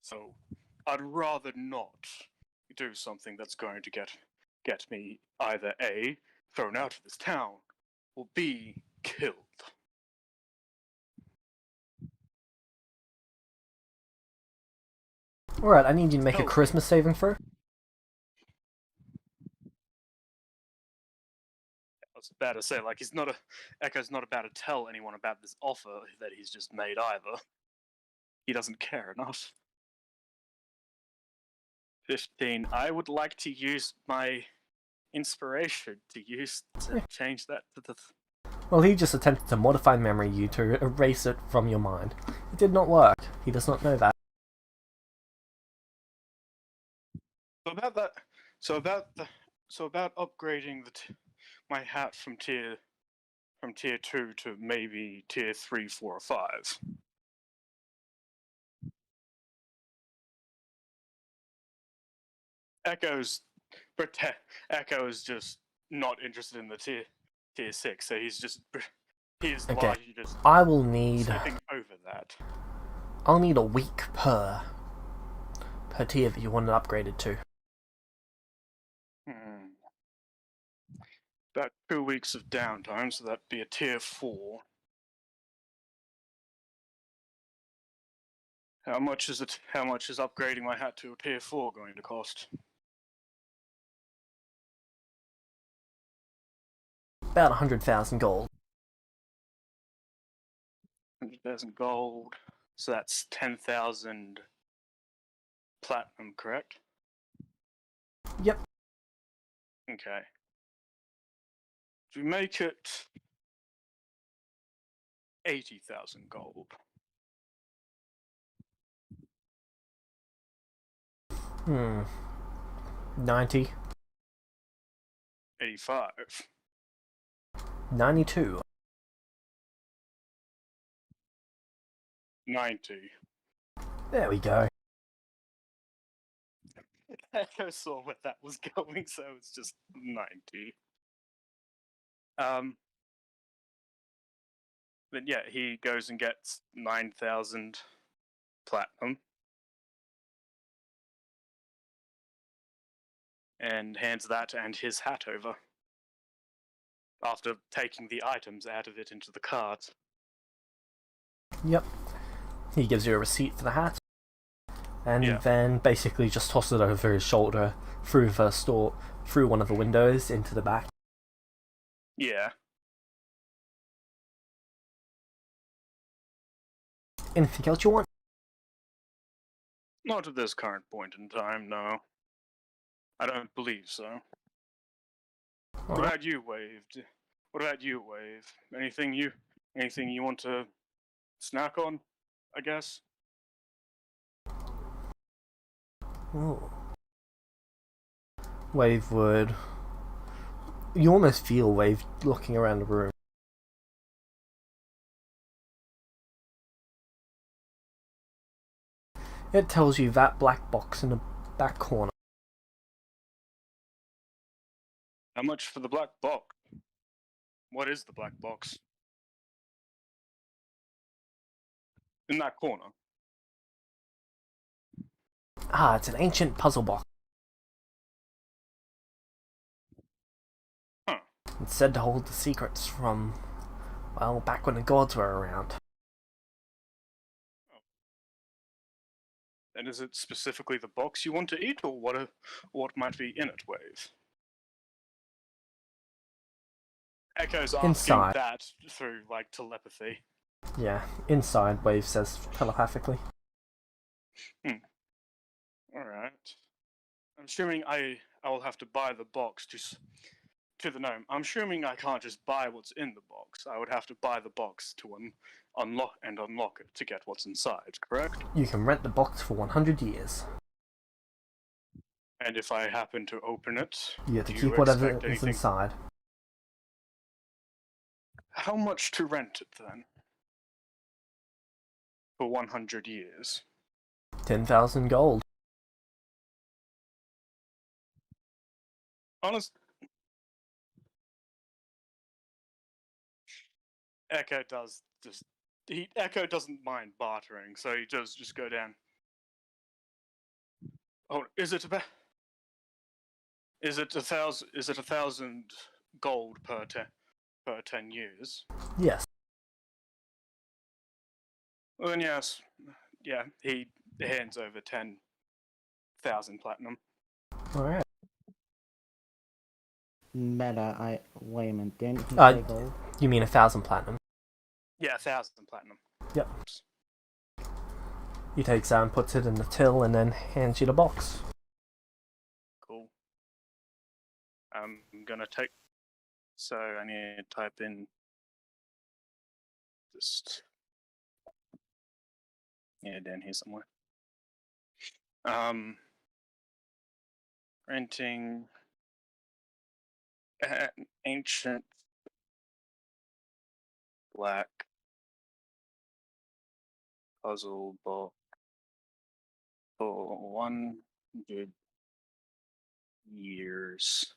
So, I'd rather not do something that's going to get me either A, thrown out of this town, or B, killed. Alright, I need you to make a charisma saving throw. I was about to say, like, Echo's not about to tell anyone about this offer that he's just made either. He doesn't care enough. 15. I would like to use my inspiration to change that to the... Well, he just attempted to modify memory you to erase it from your mind. It did not work. He does not know that. So about upgrading my hat from tier 2 to maybe tier 3, 4, or 5. Echo's just not interested in the tier 6, so he's Okay. largely just I will need... stepping over that. I'll need a week per tier that you want it upgraded to. About 2 weeks of downtime, so that'd be a tier 4. How much is upgrading my hat to a tier 4 going to cost? About 100,000 gold. 100,000 gold. So that's 10,000 platinum, correct? Yep. Okay. If we make it 80,000 gold. 90. 85. 92. 90. There we go. Echo saw where that was going, so it's just 90. Then yeah, he goes and gets 9,000 platinum and hands that and his hat over after taking the items out of it into the cart. Yep. He gives you a receipt for the hat, and Yeah. then basically just tosses it over his shoulder through the store, through one of the windows into the back. Yeah. Anything else you want? Not at this current point in time, no. I don't believe so. What Alright. about you, Wave? What about you, Wave? Anything you want to snack on, I guess? Oh. Wave would. You almost feel Wave looking around the room. It tells you that black box in the back corner. How much for the black box? What is the black box? In that corner. Ah, it's an ancient puzzle box. Huh. It's said to hold the secrets from, well, back when the gods were around. And is it specifically the box you want to eat, or what might be in it, Wave? Echo's asking Inside. that through, like, telepathy. Yeah, inside, Wave says telepathically. Alright. I'm assuming I will have to buy the box to the gnome. I'm assuming I can't just buy what's in the box. I would have to buy the box to unlock it to get what's inside, correct? You can rent the box for 100 years. And if I happen to open it, You have to do keep whatever expect is anything? inside. How much to rent it then? For 100 years. 10,000 gold. Honest. Echo doesn't mind bartering, so he does just go down. Oh, is it 1,000 gold per 10 years? Yes. Well then yes. Yeah, he hands over 10,000 platinum. Alright. Meta, wait a minute, didn't he Uh, say gold? You mean 1,000 platinum? Yeah, 1,000 platinum. Yep. He takes that and puts it in the till and then hands you the box. Cool. I'm gonna take. So I need to type in. Just. Yeah, down here somewhere. Renting. Ancient. Black. Puzzle box. For 100 years.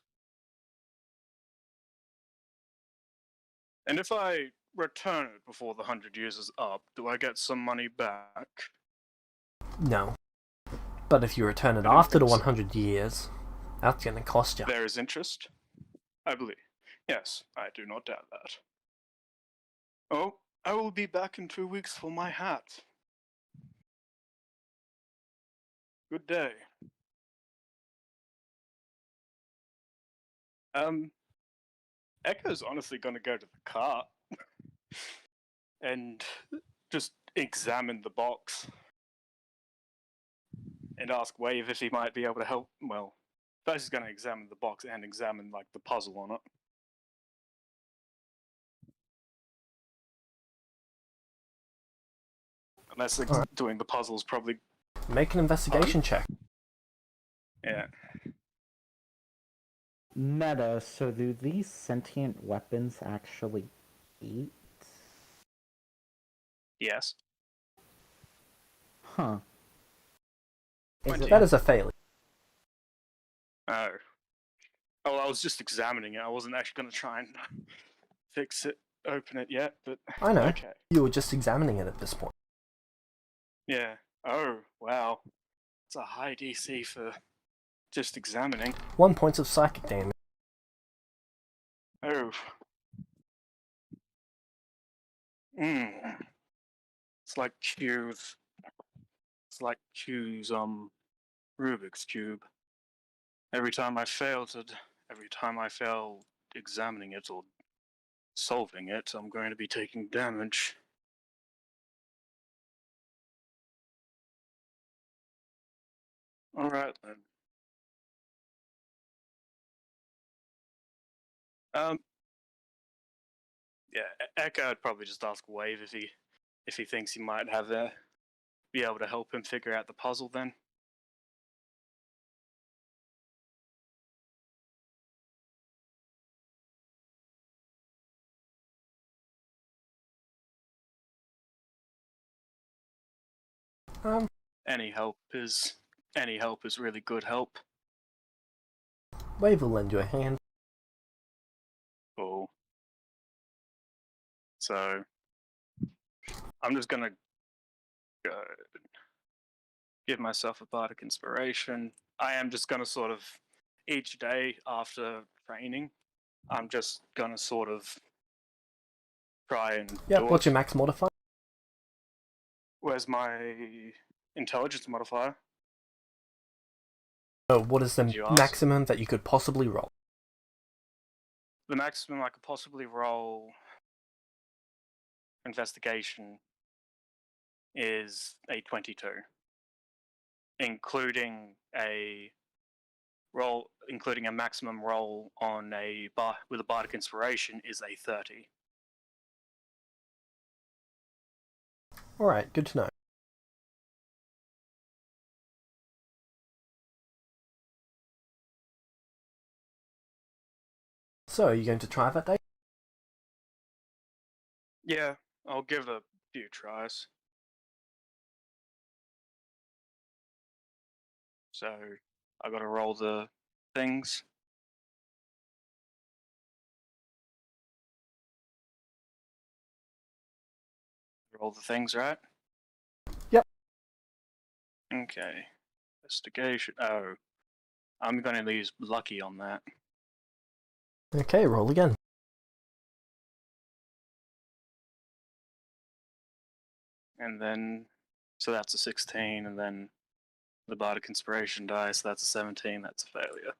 And if I return it before the 100 years is up, do I get some money back? No. But if you return it I don't after the think so. 100 years, that's going to cost you. There is interest, I believe. Yes, I do not doubt that. Oh, I will be back in 2 weeks for my hat. Good day. Echo's honestly gonna go to the cart and just examine the box and ask Wave if he might be able to help. Well, first he's gonna examine the box and examine like the puzzle on it. Unless doing the puzzle's probably Make an investigation check. yeah. Meta, so do these sentient weapons actually eat? Yes. Huh. Is 20. it That is a failure. Oh. Oh, I was just examining it. I wasn't actually going to try and fix it, open it yet, but I know. okay. You were just examining it at this point. Yeah. Oh, wow. It's a high DC for just examining. 1 point of psychic damage. Oh. It's like Q's. It's like Q's Rubik's cube. Every time I fail examining it or solving it, I'm going to be taking damage. All right then. Yeah, Echo would probably just ask Wave if he thinks he might have be able to help him figure out the puzzle then. Any help is really good help. Wave will lend you a hand. Cool. So I'm just gonna go give myself a bardic inspiration. I am just gonna sort of each day after training, I'm just gonna sort of try and Yep, do what's it. your max modifier? Where's my intelligence modifier? Oh, what is the Did you ask? maximum that you could possibly roll? The maximum I could possibly roll investigation is a 22, including a maximum roll on with a bardic inspiration is a 30. Alright, good to know. So, are you going to try that day? Yeah, I'll give it a few tries. So I gotta roll the things. Roll the things, right? Yep. Okay. Investigation. Oh, I'm gonna use lucky on that. Okay, roll again. And then, so that's a 16, and then the bardic inspiration die, so that's a 17. That's a failure.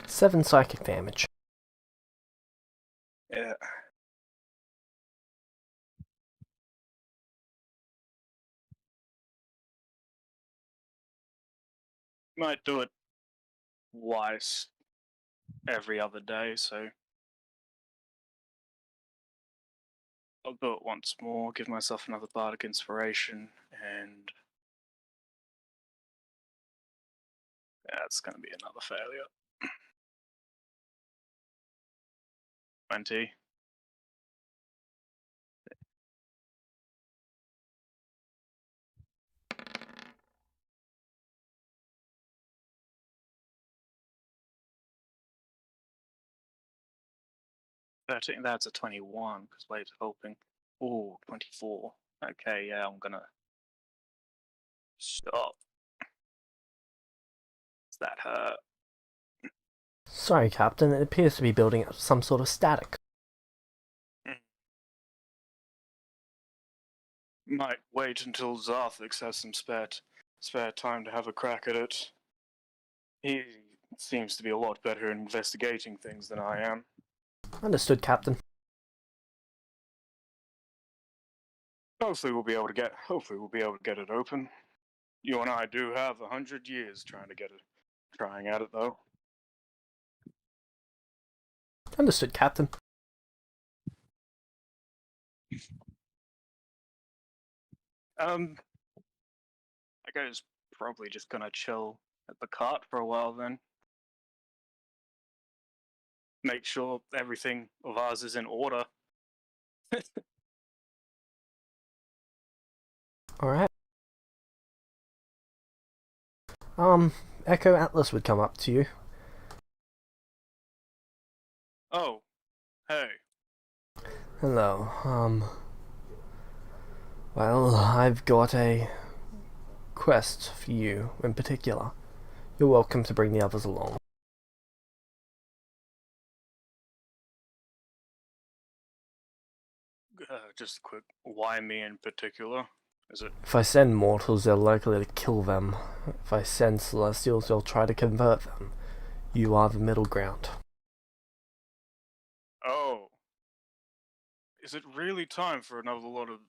Seven psychic damage. Yeah. Might do it twice every other day, so I'll do it once more, give myself another bardic inspiration, and yeah, it's gonna be another failure. 20. That's a 21 because Wave's helping. Ooh, 24. Okay, yeah, I'm gonna stop. Does that hurt? Sorry, Captain, it appears to be building up some sort of static. Might wait until Zarthix has some spare time to have a crack at it. He seems to be a lot better at investigating things than I am. Understood, Captain. Hopefully we'll be able to get it open. You and I do have 100 years trying at it though. Understood, Captain. I guess probably just gonna chill at the cart for a while then. make sure everything of ours is in order. Alright. Echo Atlas would come up to you. Oh, hey. Hello, well, I've got a quest for you in particular. You're welcome to bring the others along. Just a quick, why me in particular? Is it? If I send mortals, they're likely to kill them. If I send celestials, they'll try to convert them. You are the middle ground. Oh. Is it really time for another lot of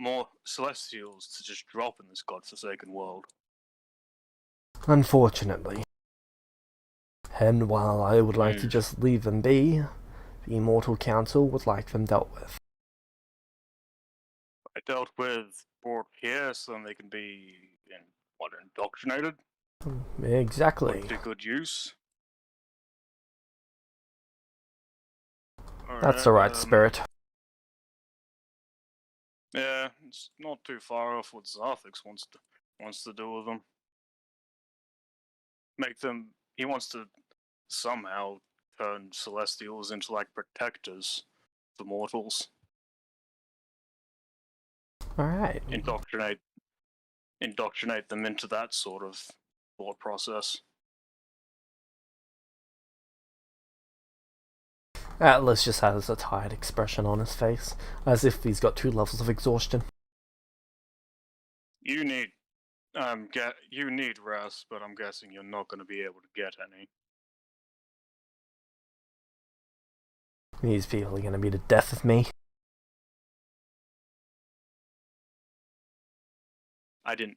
more Celestials to just drop in this godforsaken world? Unfortunately. And while I would like to Yes. just leave them be, the Immortal Council would like them dealt with. I dealt with brought here so then they can be indoctrinated? Exactly. Put to good use. That's the right spirit. Yeah, it's not too far off what Zarthix wants to do with them. He wants to somehow turn Celestials into like protectors for mortals. Alright. Indoctrinate them into that sort of thought process. Atlas just has a tired expression on his face, as if he's got 2 levels of exhaustion. You need rest, but I'm guessing you're not going to be able to get any. These people are going to be the death of me. I didn't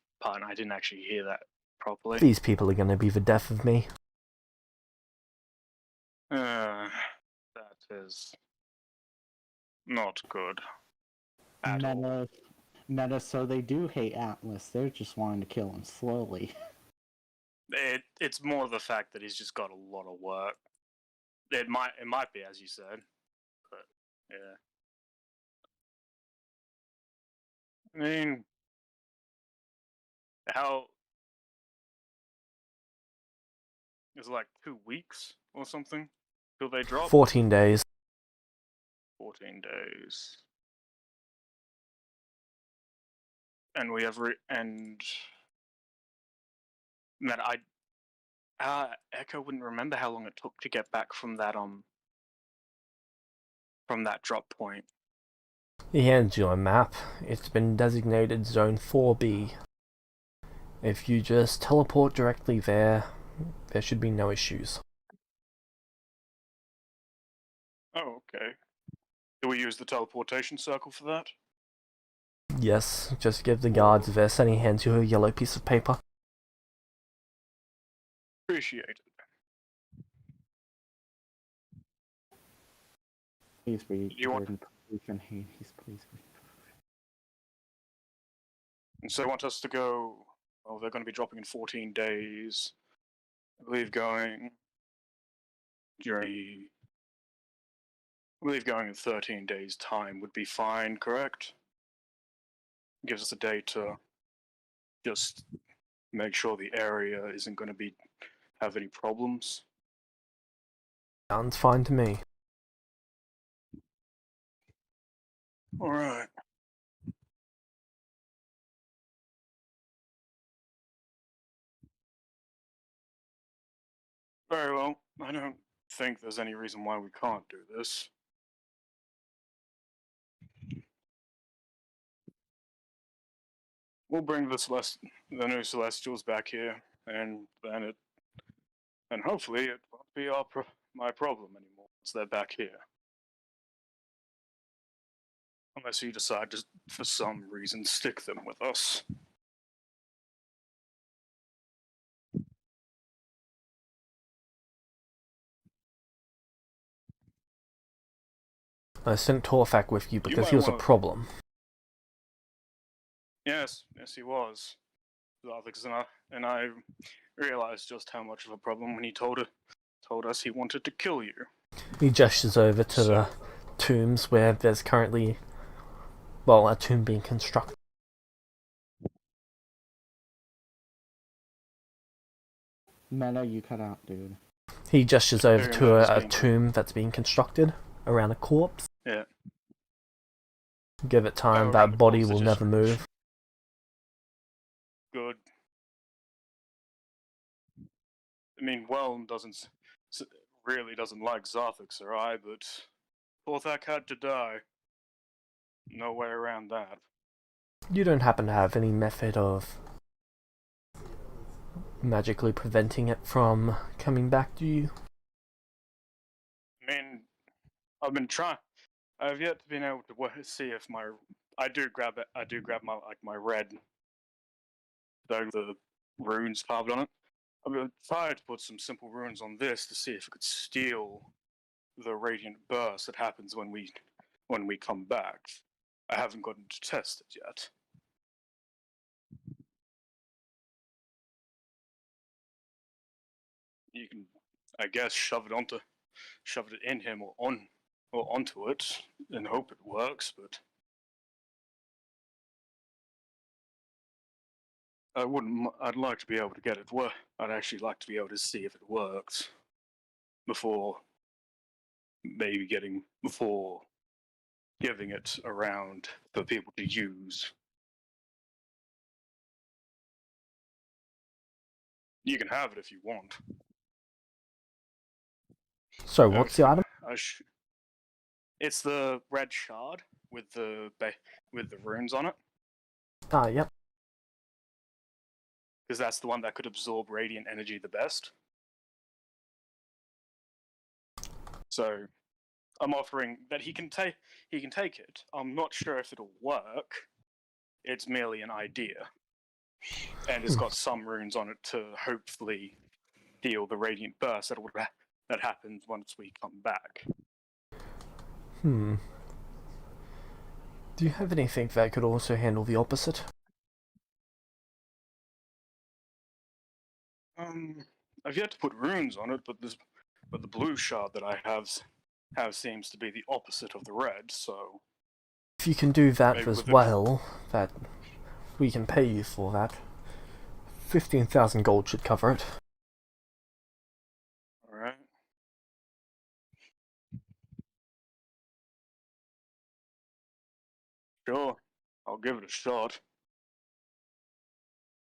actually hear that properly. These people are going to be the death of me. That is not good. At all. Meta, so they do hate Atlas. They're just wanting to kill him slowly. It's more the fact that he's just got a lot of work. It might be as you said, but yeah. I mean, how is it like 2 weeks or something till they drop? 14 days. 14 days. And we have man, Echo wouldn't remember how long it took to get back from that drop point. He hands you a map. It's been designated Zone 4B. If you just teleport directly there, there should be no issues. Oh, okay. Do we use the teleportation circle for that? Yes, just give the guards this and he hands you a yellow piece of paper. Appreciate it. Please read. Do you want- Please read. And so they want us to go. Oh, they're going to be dropping in 14 days. I believe going in 13 days' time would be fine, correct? Gives us a day to just make sure the area isn't going to have any problems. Sounds fine to me. Alright. Very well. I don't think there's any reason why we can't do this. We'll bring the new Celestials back here, and hopefully it won't be my problem anymore once they're back here. Unless you decide to, for some reason, stick them with us. I sent Torfak with you because might he was a wanna- problem. Yes, he was. And I realized just how much of a problem when he told told us he wanted to kill you. He gestures over to the tombs where there's currently, well, a tomb being constructed. Meta, you cut out, dude. He gestures over Very to nervous a being- tomb that's being constructed around a corpse. Yeah. Give it time, around that the body corpse, will it just- never move. Good. I mean, Whelm really doesn't like Zarthix or I, but Porthak had to die. No way around that. You don't happen to have any method of magically preventing it from coming back to you? I mean, I've been trying. I've yet to been able to see if I do grab my my red. Though the runes carved on it. I'm gonna try to put some simple runes on this to see if it could steal the radiant burst that happens when we come back. I haven't gotten to test it yet. You can, I guess, shove it in him or onto it and hope it works, but I'd like to be able to get it work. I'd actually like to be able to see if it works before giving it around for people to use. You can have it if you want. So, what's the item? It's the red shard with the runes on it, Ah, yep. because that's the one that could absorb radiant energy the best. So, I'm offering that he can take it. I'm not sure if it'll work. It's merely an idea, and it's got some runes on it to hopefully deal the radiant burst that happens once we come back. Do you have anything that could also handle the opposite? I've yet to put runes on it, but the blue shard that I have seems to be the opposite of the red. So If you can do that Maybe as with the- well, that we can pay you for that. 15,000 gold should cover it. all right. Sure, I'll give it a shot.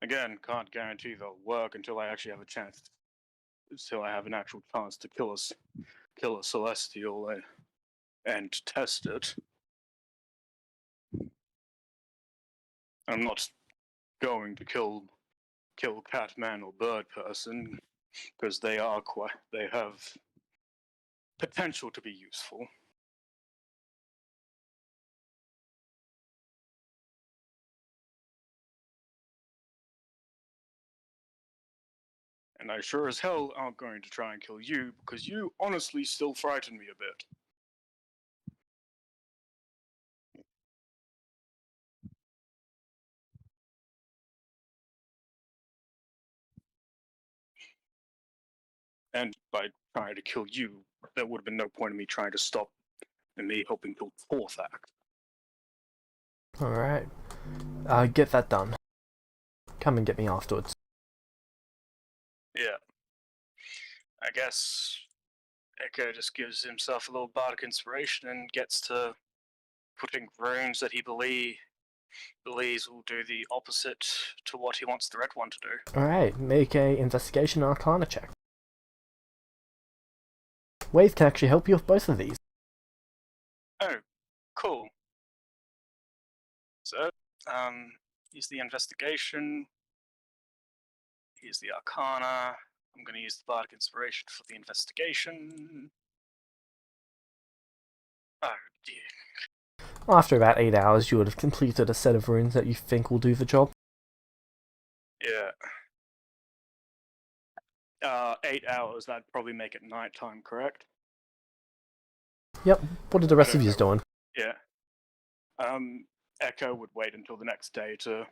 Again, can't guarantee they'll work until I actually have a chance. Until I have an actual chance to kill a celestial and test it. I'm not going to kill cat, man, or bird person because they have potential to be useful. And I sure as hell aren't going to try and kill you, because you honestly still frighten me a bit. And by trying to kill you, there would have been no point in me trying to stop and me helping kill Porthak. Alright. Get that done. Come and get me afterwards. Yeah. I guess Echo just gives himself a little bardic inspiration and gets to putting runes that he believes will do the opposite to what he wants the red one to do. Alright, make a investigation arcana check. Wave can actually help you with both of these. Oh, cool. So, use the investigation. Use the arcana. I'm going to use the bardic inspiration for the investigation. Oh dear. After about 8 hours, you would have completed a set of runes that you think will do the job. Yeah. 8 hours, that'd probably make it nighttime, correct? Yep. What are the rest of you doing? Yeah. Echo would wait until the next day to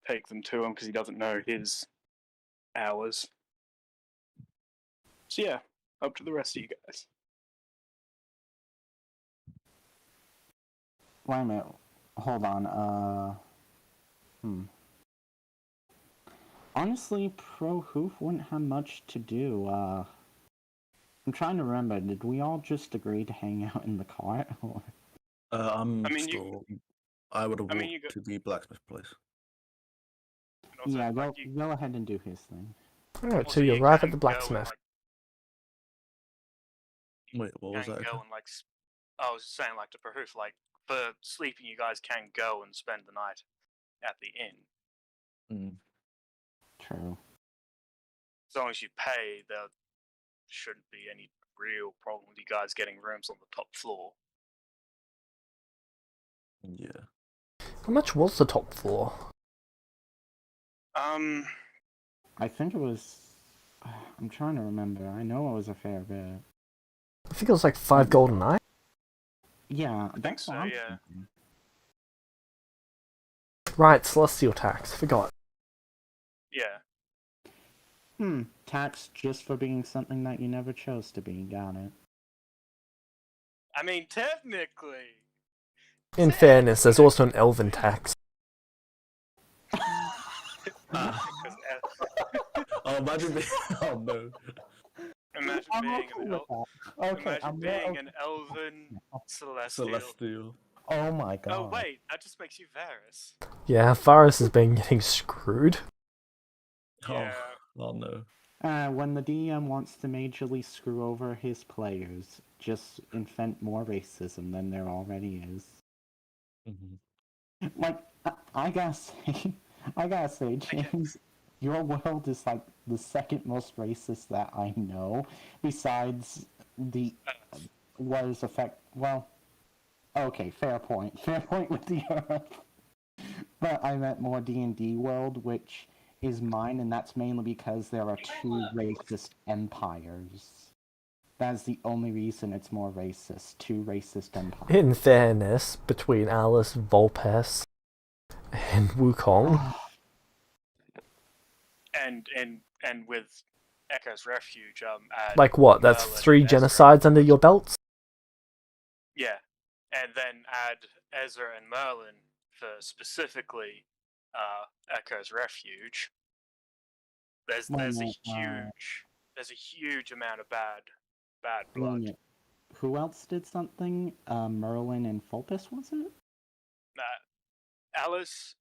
take them to him because he doesn't know his hours. So yeah, Up to the rest of you guys. Wait a minute. Hold on. Honestly, Pro Hoof wouldn't have much to do. I'm trying to remember. Did we all just agree to hang out in the cart? Or... I'm I mean, still. I would have I walked mean, you go- to the blacksmith place. and also, Yeah, like, you, go ahead and do his thing. Alright, also so you you arrive can at the go and, blacksmith. like, Wait, what was can that? go and like. I was just saying, like, to Pro Hoof, like, for sleeping, you guys can go and spend the night at the inn. Mm. True. As long as you pay, there shouldn't be any real problem with you guys getting rooms on the top floor. Yeah. How much was the top floor? I think it was. I'm trying to remember. I know it was a fair bit. I think it was like 5 gold a night. Yeah, think that's so, what I'm yeah. thinking. Right, celestial tax. Forgot. Yeah. Tax just for being something that you never chose to be. Got it. I mean, technically. In fairness, there's also an elven tax. Because Oh, imagine me. Oh no. imagine I'm being okay an with that. Okay, imagine I'm being okay. an elven celestial. Celestial. Oh my god. Oh wait, that just makes you Varus. Yeah, Varus has been getting screwed. Yeah. Oh no. When the DM wants to majorly screw over his players, just invent more racism than there already is. Mm-hmm. Like, I gotta say, James, your world is like the second most racist that I know, besides the what is effect. Well, okay, fair point with the Earth. But I meant more D&D world, which is mine, and that's mainly because there are two racist empires. That's the only reason it's more racist. Two racist empires. In fairness, between Alice, Volpes, and Wukong. And with Echo's Refuge, add Like what? That's Merlin 3 and Ezra. genocides under your belts? Yeah, and then add Ezra and Merlin for specifically Echo's Refuge. There's a huge amount of bad blood. Who else did something? Merlin and Fulpus, was it? Alice,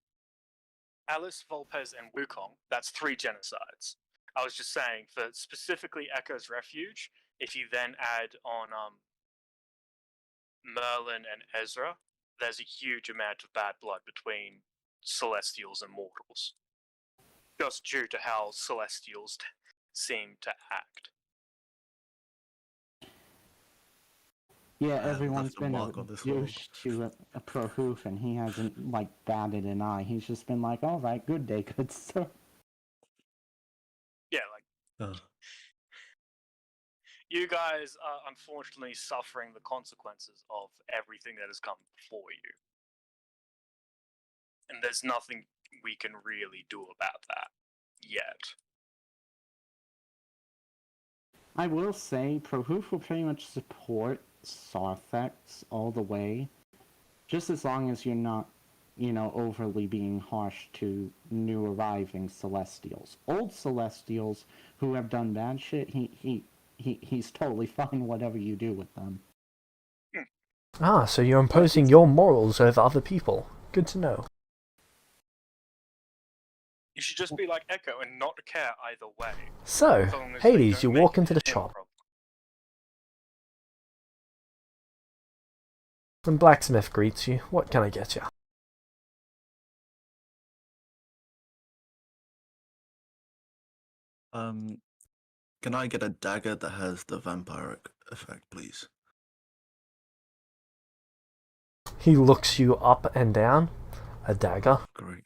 Volpes, and Wukong. That's 3 genocides. I was just saying, for specifically Echo's Refuge, if you then add on Merlin and Ezra, there's a huge amount of bad blood between Celestials and Mortals. Just due to how Celestials seem to act. Yeah, I everyone's left a been mark on this world. douche to a pro hoof, and he hasn't, like, batted an eye. He's just been like, alright, good day, good sir. Yeah, like, you guys are unfortunately suffering the consequences of everything that has come before you. And there's nothing we can really do about that yet. I will say, Pro Hoof will pretty much support Sarthex all the way, just as long as you're not, overly being harsh to new arriving Celestials. Old Celestials who have done bad shit, he's totally fine whatever you do with them. Ah, so you're imposing your morals over other people. Good to know. You should just be like Echo and not care either way. So, as long as they Hades, don't you make walk into the it a shop. problem. And blacksmith greets you. What can I get you? Can I get a dagger that has the vampiric effect, please? He looks you up and down. A dagger. Great.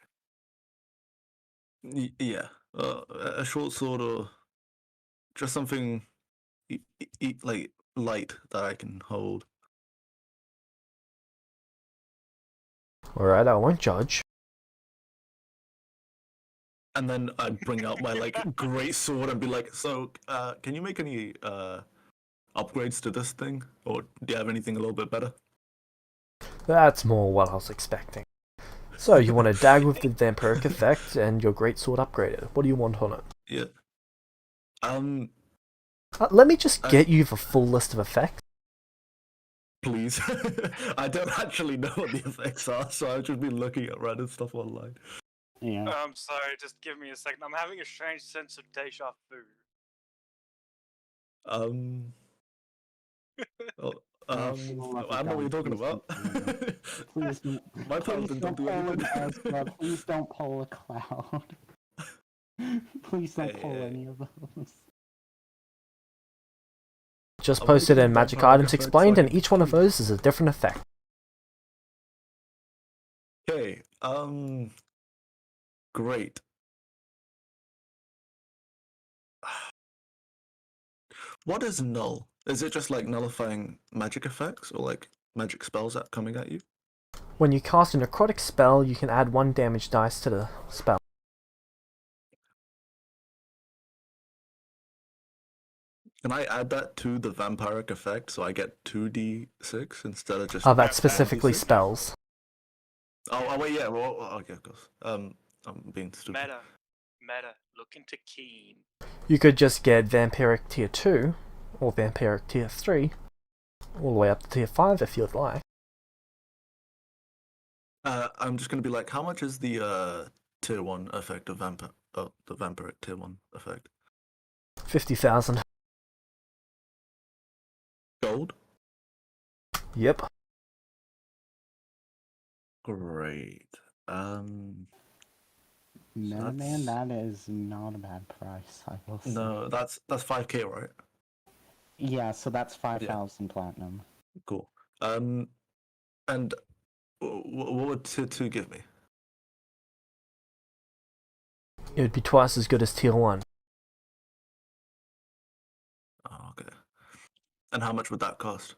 Yeah, a short sword or just something like light that I can hold. Alright, I won't judge. And then I'd bring out my like great sword and be like, so can you make any upgrades to this thing, or do you have anything a little bit better? That's more what I was expecting. So, you want a dagger with the vampiric effect and your greatsword upgraded. What do you want on it? Yeah. Let me just get you the full list of effects. Please. I don't actually know what the effects are, so I've just been looking at random stuff online. Yeah. I'm sorry, just give me a second. I'm having a strange sense of deja vu. Oh, Oh, I know what you're talking please about. Please, My please paladin don't do pull an anything. Ezra. Please don't pull a cloud. Please don't pull Hey. any of those. Just I wanna posted do in Magic vampiric Items effects Explained, like and each one of Druid. those is a different effect. Okay, great. What is null? Is it just like nullifying magic effects or like magic spells that coming at you? When you cast a necrotic spell, you can add 1 damage dice to the spell. Can I add that to the vampiric effect so I get 2d6 instead of just That's specifically 1d6? spells. Oh wait, yeah. Well, okay, of course. I'm being stupid. Meta, look into Keen. You could just get Vampiric Tier 2, or Vampiric Tier 3, all the way up to Tier 5 if you'd like. I'm just gonna be like, how much is the tier 1 effect of the vampiric tier 1 effect? 50,000. Gold? Yep. Great. No, man, that is not a bad price, I will say. No, that's 5k, right? Yeah, so that's 5,000 platinum. Cool. And what would tier 2 give me? It would be twice as good as Tier 1. Oh, okay. And how much would that cost?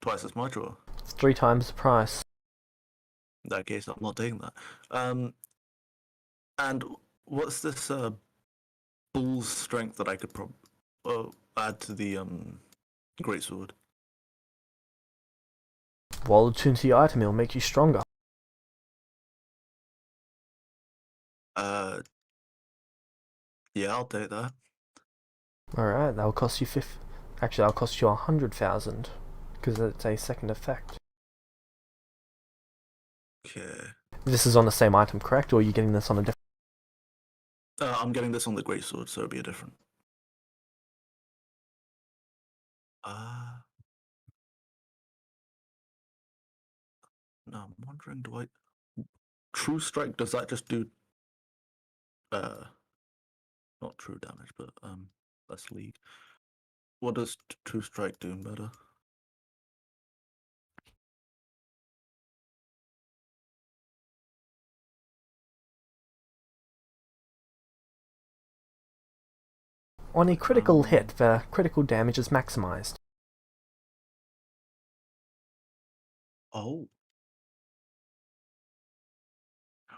Twice as much, or 3 times the price. in that case, I'm not taking that. And what's this bull's strength that I could add to the greatsword? While attuned to your item, it'll make you stronger. Yeah, I'll take that. Alright, that'll cost you Actually, that'll cost you 100,000, because it's a second effect. Okay. This is on the same item, correct? Or are you getting this on a different... I'm getting this on the greatsword, so it'll be a different. No, I'm wondering, True Strike, does that just do not true damage, but less lead? What does True Strike do better? On a critical hit, the critical damage is maximized. Oh.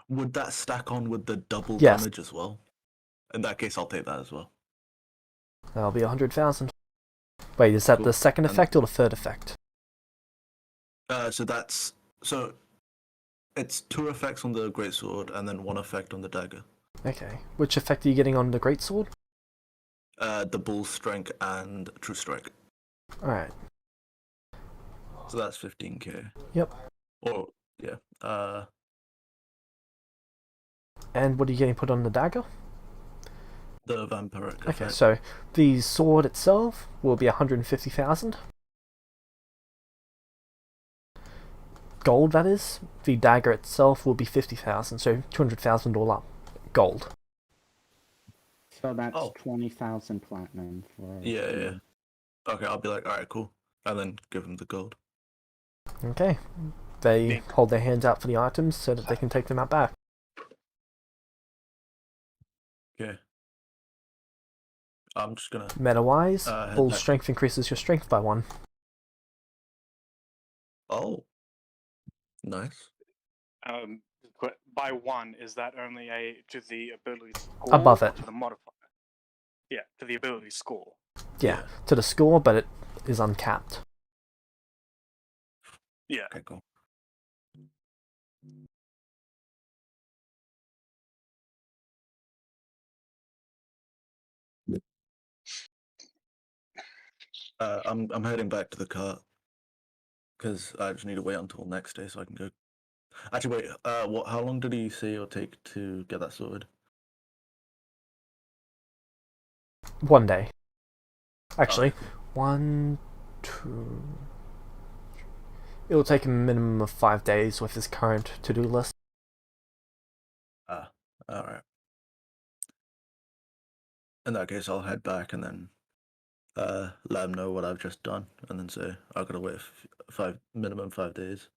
Would that stack on with the double Yes. damage as well? In that case, I'll take that as well. That'll be 100,000. Wait, is that Cool. the second effect or the third effect? So it's 2 effects on the greatsword and then 1 effect on the dagger. Okay. Which effect are you getting on the greatsword? The bull's strength and True Strike. Alright. So that's 15k. Yep. Or yeah. And what are you getting put on the dagger? The vampiric Okay, effect. so the sword itself will be 150,000. Gold, that is. The dagger itself will be 50,000, so 200,000 all up. Gold. So that's 20,000 platinum for... Yeah. Okay, I'll be like, alright, cool. And then give him the gold. Okay. They hold their hands out for the items so that they can take them out back. Okay. I'm just gonna... Meta-wise, head bull back. strength increases your strength by 1. Oh. Nice. By 1, is that only to the ability score? Above or it. to the modifier? Yeah, to the ability score. Yeah, to the score, but it is uncapped. Yeah. Okay, cool. I'm heading back to the cart because I just need to wait until next day so I can go. Actually, wait. What? How long did he say it'll take to get that sorted? 1 day. Actually, Okay, cool. 1, 2. It'll take a minimum of 5 days with his current to-do list. All right. In that case, I'll head back and then let him know what I've just done, and then say I've got to wait minimum 5 days.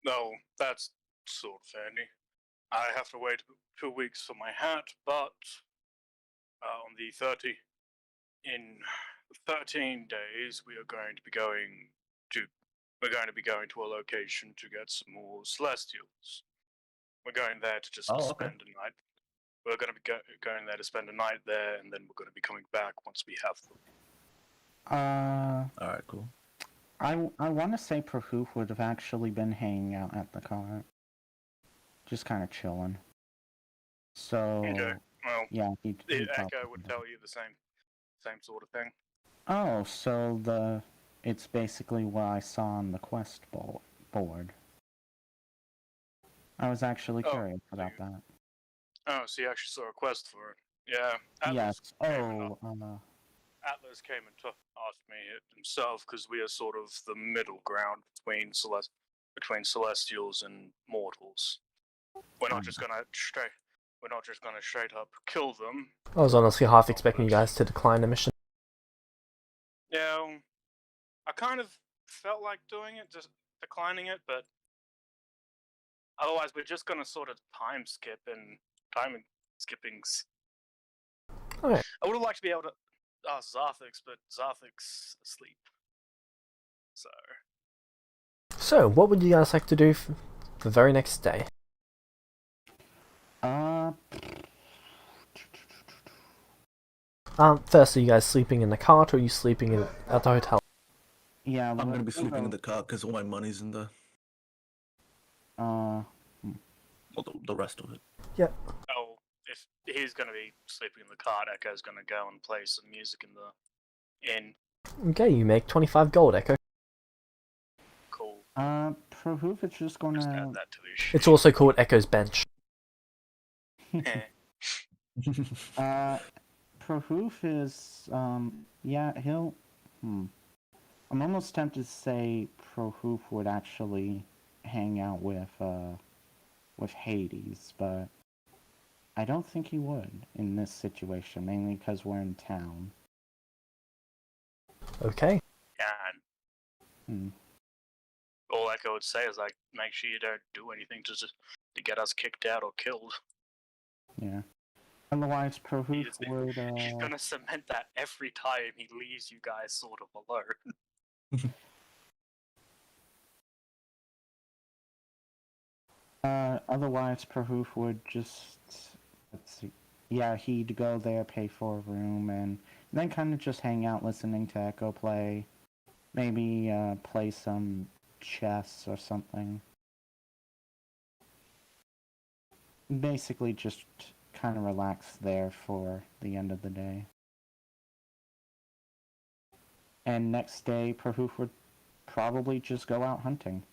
No, that's sort of handy. I have to wait 2 weeks for my hat, but on the 30, in 13 days, we are going to be going to a location to get some more Celestials. We're going there to just Oh, okay. spend a night. We're going to be going there to spend a night there, and then we're going to be coming back once we have them. All right, cool. I want to say Prahoof would have actually been hanging out at the cart. Just kind of chilling. So, Okay, well, yeah, he'd Echo probably would do tell you the same sort of thing. Oh, so it's basically what I saw on the quest board. I was actually curious about that. Oh, so you actually saw a quest for it. Yeah, Yes. Atlas came and asked me it himself because we are sort of the middle ground between Celestials and mortals. We're not just gonna straight up kill them. I was honestly half expecting you guys to decline the mission. Yeah, I kind of felt like doing it, just declining it, but otherwise we're just gonna sort of time skippings. Alright. I would have liked to be able to ask Zarthix, but Zarthix asleep. So, what would you guys like to do the very next day? First, are you guys sleeping in the cart or are you sleeping at the hotel? Yeah, I'm gonna be sleeping in the car because all my money's in there. Uh, Well, the rest of it. Yep. Oh, if he's gonna be sleeping in the cart, Echo's gonna go and play some music in the inn. Okay, you make 25 gold, Echo. Cool. Prahoof is just gonna... Just add that to his It's also called Echo's Bench. Prahoof is, yeah, he'll... I'm almost tempted to say Prahoof would actually hang out with Hades, but I don't think he would in this situation, mainly because we're in town. Okay. And all Echo would say is like, make sure you don't do anything to get us kicked out or killed. Yeah. Otherwise, Prahoof would... He's gonna cement that every time he leaves you guys sort of alone. Otherwise, Prahoof would just... Let's see. Yeah, he'd go there, pay for a room, and then kind of just hang out listening to Echo play. Maybe play some chess or something. Basically just kind of relax there for the end of the day. And next day, Prahoof would probably just go out hunting.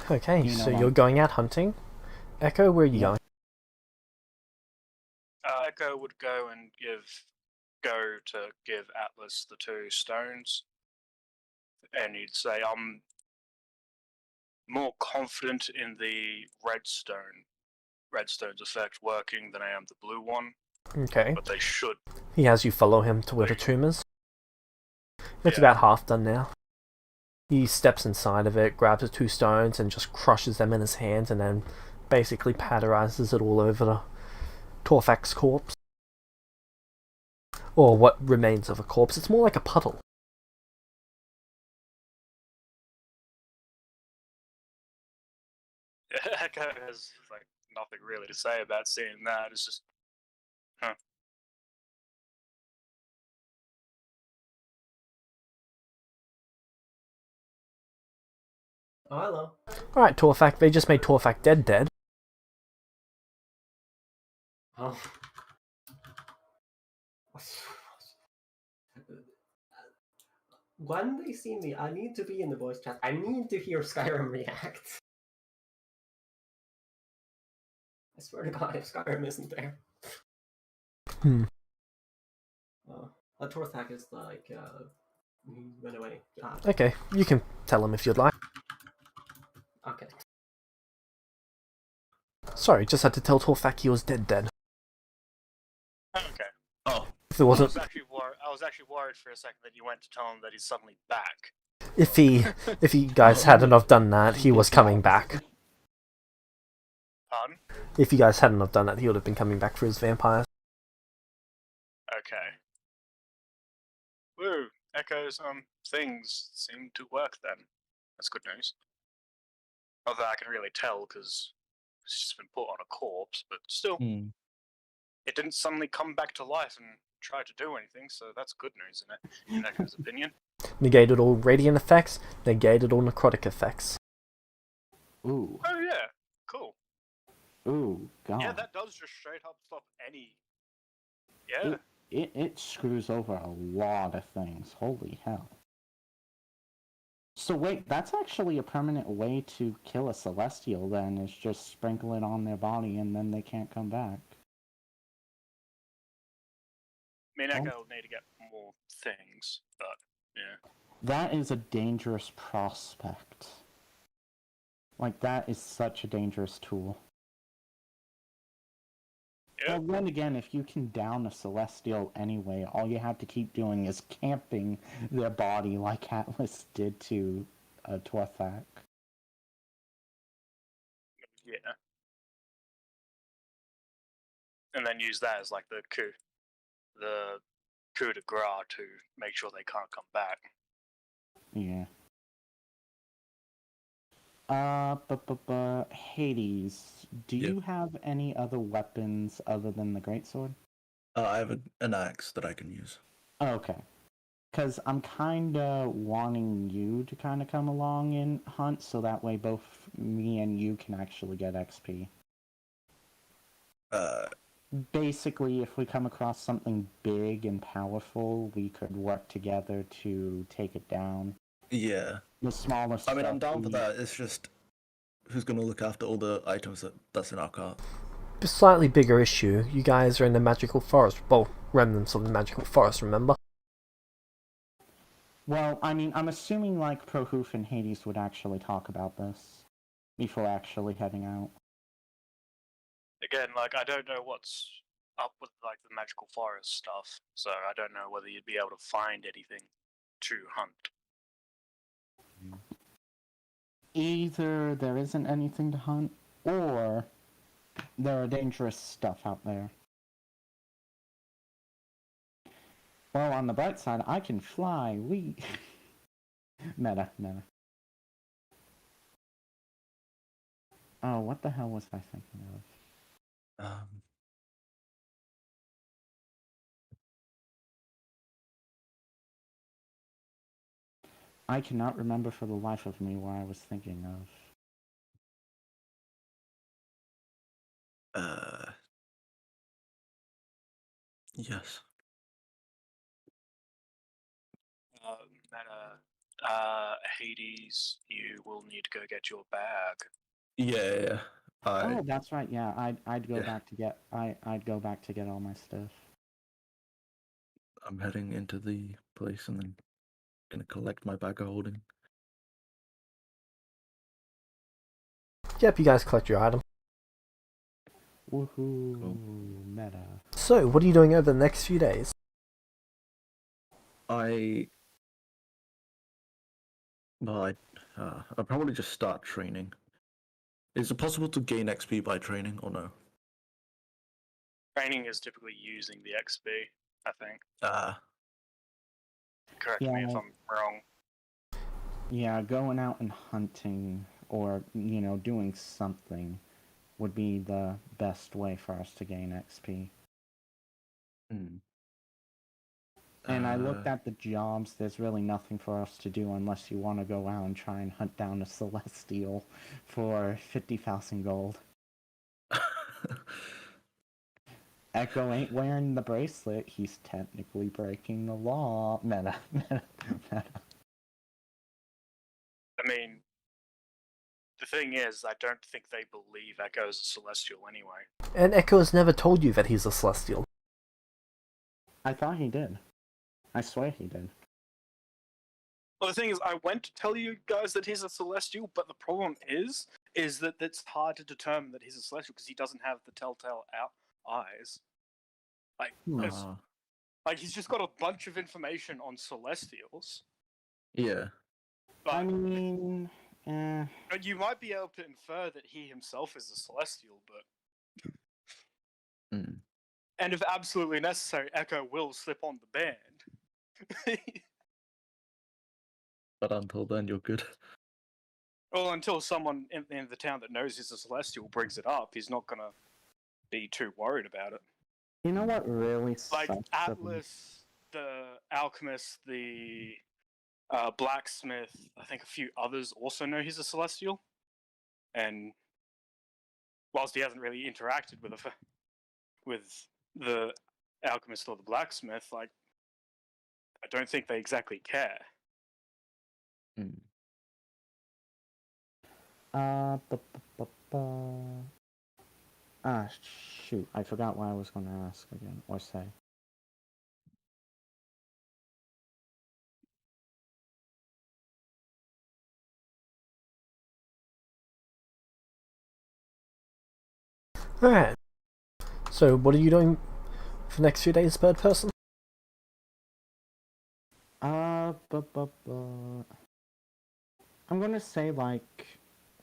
Okay, so you're going out hunting. Echo, where are you going? Echo would go and give Atlas the 2 stones. And he'd say, I'm more confident in the redstone's effect working than I am the blue one. Okay. But they should. He has you follow him to where the tomb is. It's about half done now. He steps inside of it, grabs the 2 stones, and just crushes them in his hands, and then basically patterizes it all over the Torfak's corpse. Or what remains of a corpse. It's more like a puddle. Echo has like nothing really to say about seeing that. It's just, Oh, hello. Alright, Torfak, they just made Torfak dead. Oh. When they see me, I need to be in the voice chat. I need to hear Skyrim react. I swear to God, if Skyrim isn't there. Torthak is like, he went away. Okay, you can tell him if you'd like. Okay. Sorry, just had to tell Torfak he was dead. Okay. Oh, If there I wasn't, was actually worried for a second that you went to tell him that he's suddenly back. if you guys hadn't have done that, he was coming back. Pardon? If you guys hadn't have done that, he would have been coming back for his vampires. Okay. Woo! Echo's things seem to work then. That's good news. Not that I can really tell because it's just been put on a corpse, but still, it didn't suddenly come back to life and try to do anything, so that's good news in Echo's opinion. Negated all radiant effects, negated all necrotic effects. Ooh. Oh yeah, cool. Ooh, God. Yeah, that does just straight up stop any. Yeah. It screws over a lot of things. Holy hell. So wait, that's actually a permanent way to kill a Celestial then, is just sprinkle it on their body and then they can't come back. I mean, Echo will need to get more things, but yeah. That is a dangerous prospect. Like, that is such a dangerous tool. Yeah. Well, then again, if you can down a Celestial anyway, all you have to keep doing is camping their body like Atlas did to Torthak. Yeah. And then use that as like the coup de grace to make sure they can't come back. Yeah. Hades, do you have any other weapons other than the greatsword? I have an axe that I can use. Okay. Because I'm kinda wanting you to kinda come along and hunt, so that way both me and you can actually get XP. Basically, if we come across something big and powerful, we could work together to take it down. Yeah. The smallest I mean, I'm stuff down for that. It's just who's gonna look after all the items that's in our cart. A slightly bigger issue, you guys are in the magical forest. Well, remnants of the magical forest, remember? Well, I mean, I'm assuming like Prohoof and Hades would actually talk about this before actually heading out. Again, like I don't know what's up with like the magical forest stuff, so I don't know whether you'd be able to find anything to hunt. Either there isn't anything to hunt, or there are dangerous stuff out there. Well, on the bright side, I can fly. We meta. Oh, what the hell was I thinking of? I cannot remember for the life of me what I was thinking of. Yes. Hades, you will need to go get your bag. Yeah. Oh, that's right. Yeah, I'd go Yeah. back to get I'd go back to get all my stuff. I'm heading into the place and then gonna collect my bag of holding. Yep, you guys collect your item. Woohoo! Cool. Meta. So, what are you doing over the next few days? I'll probably just start training. Is it possible to gain XP by training or no? Training is typically using the XP, I think. Correct me if I'm wrong. Yeah, going out and hunting or, doing something would be the best way for us to gain XP. And I looked at the jobs. There's really nothing for us to do unless you want to go out and try and hunt down a Celestial for 50,000 gold. Echo ain't wearing the bracelet. He's technically breaking the law. Meta. I mean, the thing is, I don't think they believe Echo's a Celestial anyway. And Echo has never told you that he's a Celestial. I thought he did. I swear he did. Well, the thing is, I went to tell you guys that he's a Celestial, but the problem is that it's hard to determine that he's a Celestial because he doesn't have the telltale eyes. Like, like he's just got a bunch of information on Celestials. Yeah. But I mean, you might be able to infer that he himself is a Celestial, but and if absolutely necessary, Echo will slip on the band. But until then, you're good. Well, until someone in the town that knows he's a Celestial brings it up, he's not gonna be too worried about it. you know what really Like sucks? Atlas, the alchemist, the blacksmith, I think a few others also know he's a Celestial. And whilst he hasn't really interacted with the alchemist or the blacksmith, like I don't think they exactly care. Shoot, I forgot what I was going to ask again, or say. Alright. So, what are you doing for the next few days, Bird Person? I'm gonna say, like,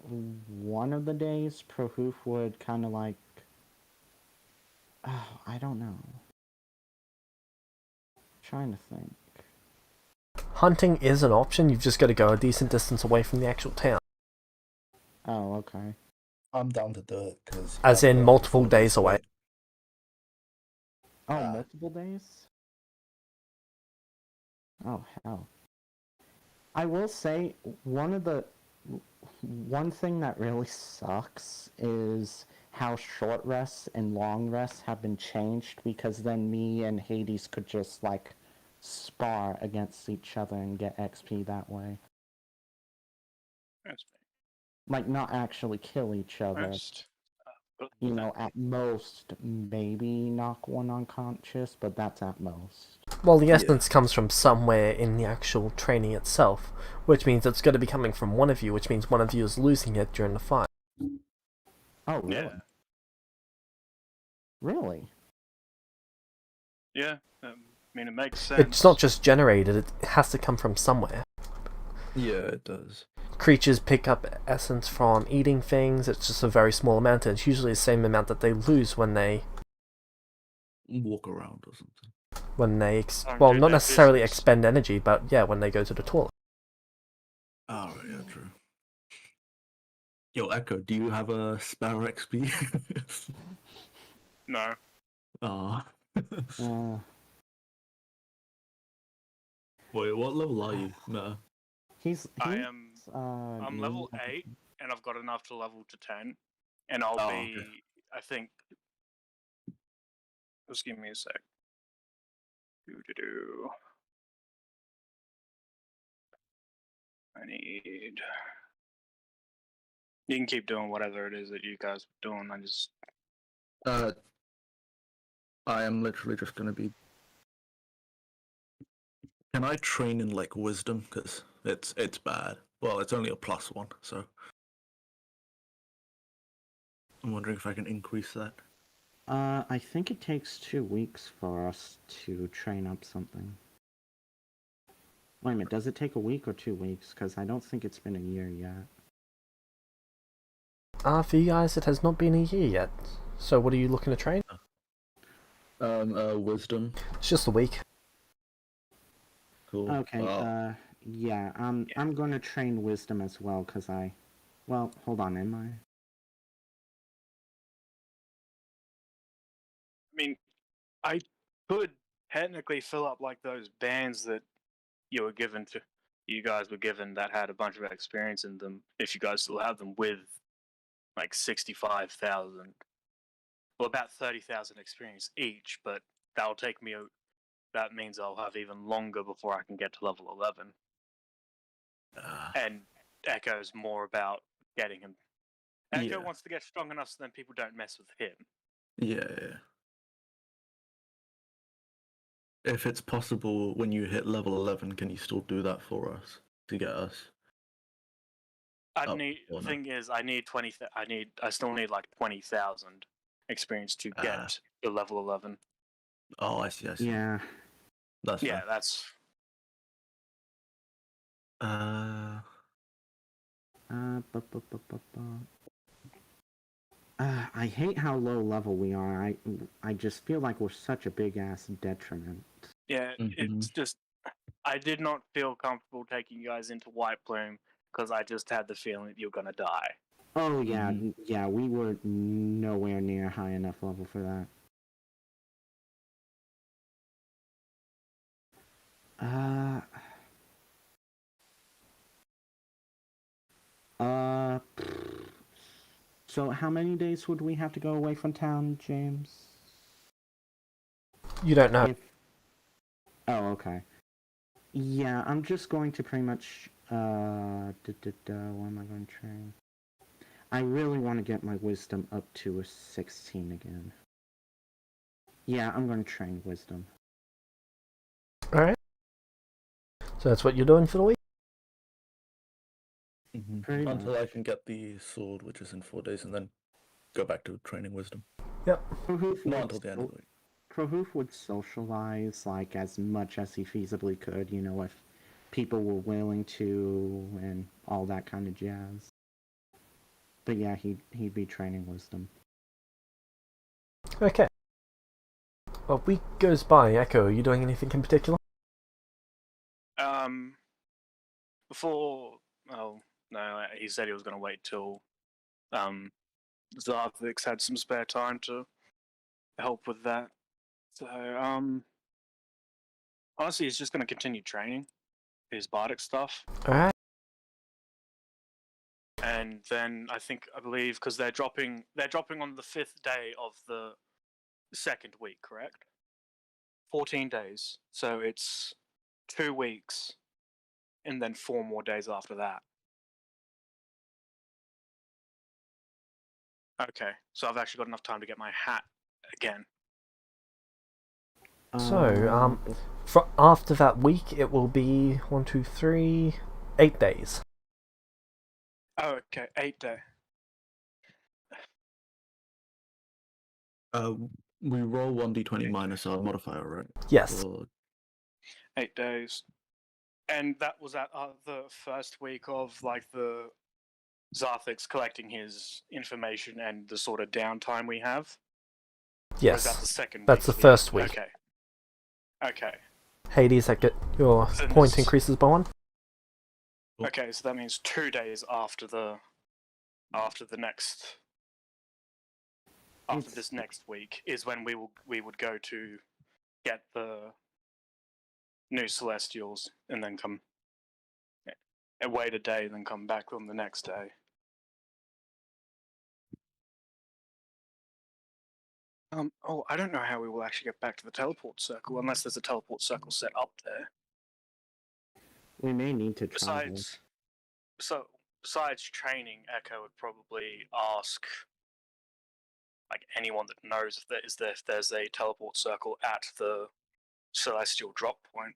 one of the days, Prohoof would kind of like... I don't know. Trying to think. Hunting is an option, you've just got to go a decent distance away from the actual town. Oh, okay. I'm down to do it, because... As in multiple days away. Oh, multiple days? Oh, hell. I will say, one thing that really sucks is how short rests and long rests have been changed, because then me and Hades could just, like, spar against each other and get XP that way. Like, not actually kill each other. You know, at most, maybe knock one unconscious, but that's at most. Well, the essence comes from somewhere in the actual training itself, which means it's got to be coming from one of you, which means one of you is losing it during the fight. Oh, really? Yeah. Really? Yeah, I mean, it makes sense. It's not just generated, it has to come from somewhere. Yeah, it does. Creatures pick up essence from eating things, it's just a very small amount, and it's usually the same amount that they lose when they... walk around or something. When they... well, not necessarily expend energy, but yeah, when they go to the toilet. Oh, yeah, true. Yo, Echo, do you have a spare XP? No. Ah. Wait, what level are you? No. I'm level 8, and I've got enough to level to 10. And I'll be, okay. I think... Just give me a sec. I need... You can keep doing whatever it is that you guys are doing. I am literally just gonna be... Can I train in, like, wisdom? Because it's bad. Well, it's only a +1, so... I'm wondering if I can increase that. I think it takes 2 weeks for us to train up something. Wait a minute, does it take a week or 2 weeks? Because I don't think it's been a year yet. For you guys, it has not been a year yet. So what are you looking to train? Wisdom. It's just a week. Cool. Okay, yeah, I'm gonna train wisdom as well, because well, hold on, am I? I mean, I could technically fill up like those bands that you guys were given that had a bunch of experience in them. If you guys still have them with like 65,000, well, about 30,000 experience each, but that'll take me. That means I'll have even longer before I can get to level 11. And Echo's more about getting him. Echo wants to get strong enough so then people don't mess with him. Yeah. If it's possible, when you hit level 11, can you still do that for us to get us? The thing is, I need 20. I still need like 20,000 experience to get to level 11. Oh, I see. Yeah. That's Yeah, fair. that's. I hate how low level we are. I just feel like we're such a big ass detriment. Yeah, it's just. I did not feel comfortable taking you guys into White Plume because I just had the feeling that you're gonna die. Oh yeah, yeah. We were nowhere near high enough level for that. So how many days would we have to go away from town, James? You don't know. Oh, okay. Yeah, I'm just going to pretty much, what am I going to train? I really want to get my wisdom up to a 16 again. Yeah, I'm going to train wisdom. Alright. So that's what you're doing for the week? Pretty Until much. I can get the sword, which is in 4 days, and then go back to training wisdom. Yep. Not until the end of the week. Prohoof would socialize, like, as much as he feasibly could, you know, if people were willing to, and all that kind of jazz. But yeah, he'd be training wisdom. Okay. Well, week goes by. Echo, are you doing anything in particular? Before. Oh, no, he said he was going to wait till Zarvix had some spare time to help with that. So, honestly, he's just going to continue training his bardic stuff. Alright. And then I believe, because they're dropping on the 5th day of the second week, correct? 14 days. So it's 2 weeks, and then 4 more days after that. Okay, so I've actually got enough time to get my hat again. So, after that week, it will be 1, 2, 3, 8 days. Oh, okay, 8 days. We roll 1d20 minus our modifier, right? Yes. Or... 8 days. And that was at the first week of, like, the Zarthix collecting his information and the sort of downtime we have? Yes. Or is that the second That's week? the first week. Okay. Okay. Hades, your point increases by 1. Okay, so that means 2 days after this next week is when we would go to get the new Celestials and then come and wait a day and then come back on the next day. I don't know how we will actually get back to the teleport circle unless there's a teleport circle set up there. We may need to travel. Besides training, Echo would probably ask like anyone that knows if there's a teleport circle at the Celestial drop point.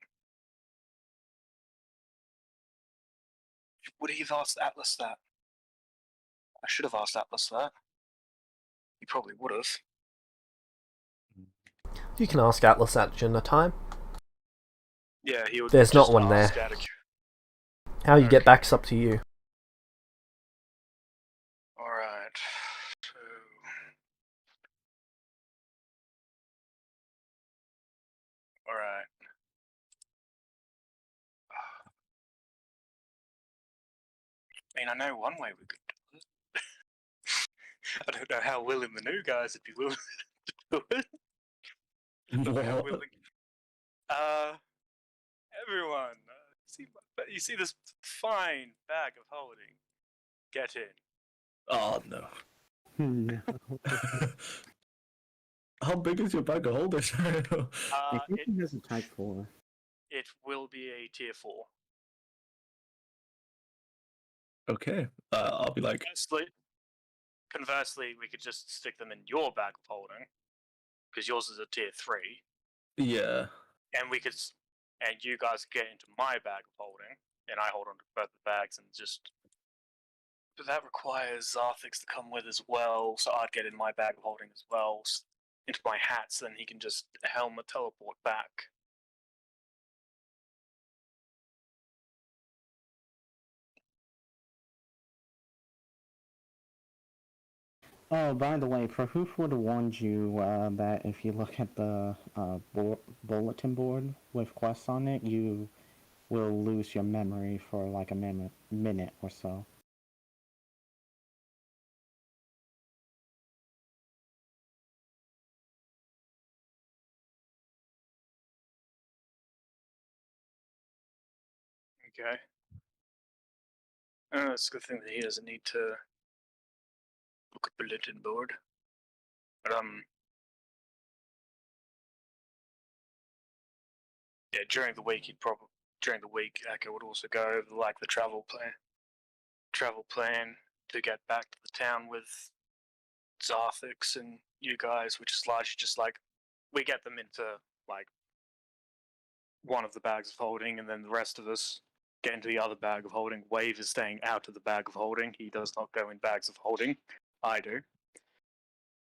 Would he have asked Atlas that? I should have asked Atlas that. He probably would have. You can ask Atlas that during the time. Yeah, he would. There's not just one ask there. out of How you get back's up to you. Alright. So... Alright. I mean, I know one way we could do it. I don't know how willing the new guys would be willing to do it. Everyone, you see this fine bag of holding? Get in. Oh no. No. How big is your bag of holders? I think he has a type 4. It will be a tier 4. Okay. I'll be like, Conversely, we could just stick them in your bag of holding, because yours is a tier 3, yeah. and and you guys get into my bag of holding, and I hold on to both the bags, and just. But that requires Zarthix to come with as well, so I'd get in my bag of holding as well, into my hat, so then he can just helmet teleport back. Oh, by the way, Prahoof would have warned you that if you look at the bulletin board with quests on it, you will lose your memory for like a minute or so. Okay. It's a good thing that he doesn't need to look at the bulletin board. But yeah, during the week Echo would also go over like the travel plan to get back to the town with Zarthix and you guys, which is largely just like we get them into like one of the bags of holding, and then the rest of us get into the other bag of holding. Wave is staying out of the bag of holding. He does not go in bags of holding. I do.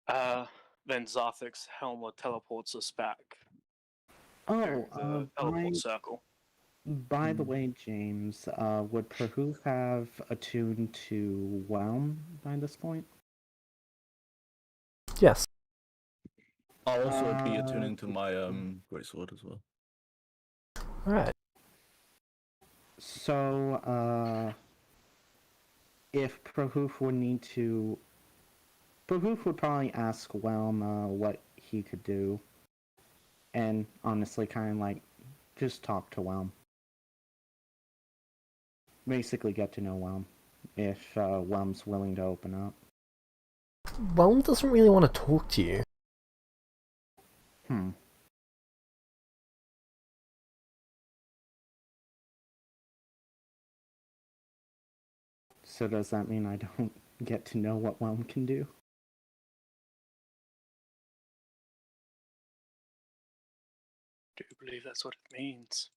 Then Zarthix Helmer teleports us back to the teleport circle. By the way, James, would Prahoof have attuned to Whelm by this point? Yes. I'll also be attuning to my greatsword as well. Alright. So, if Prahoof would need to... Prahoof would probably ask Whelm what he could do. And honestly, kind of like, just talk to Whelm. Basically get to know Whelm, if Whelm's willing to open up. Whelm doesn't really want to talk to you. So does that mean I don't get to know what Whelm can do? Do you believe that's what it means?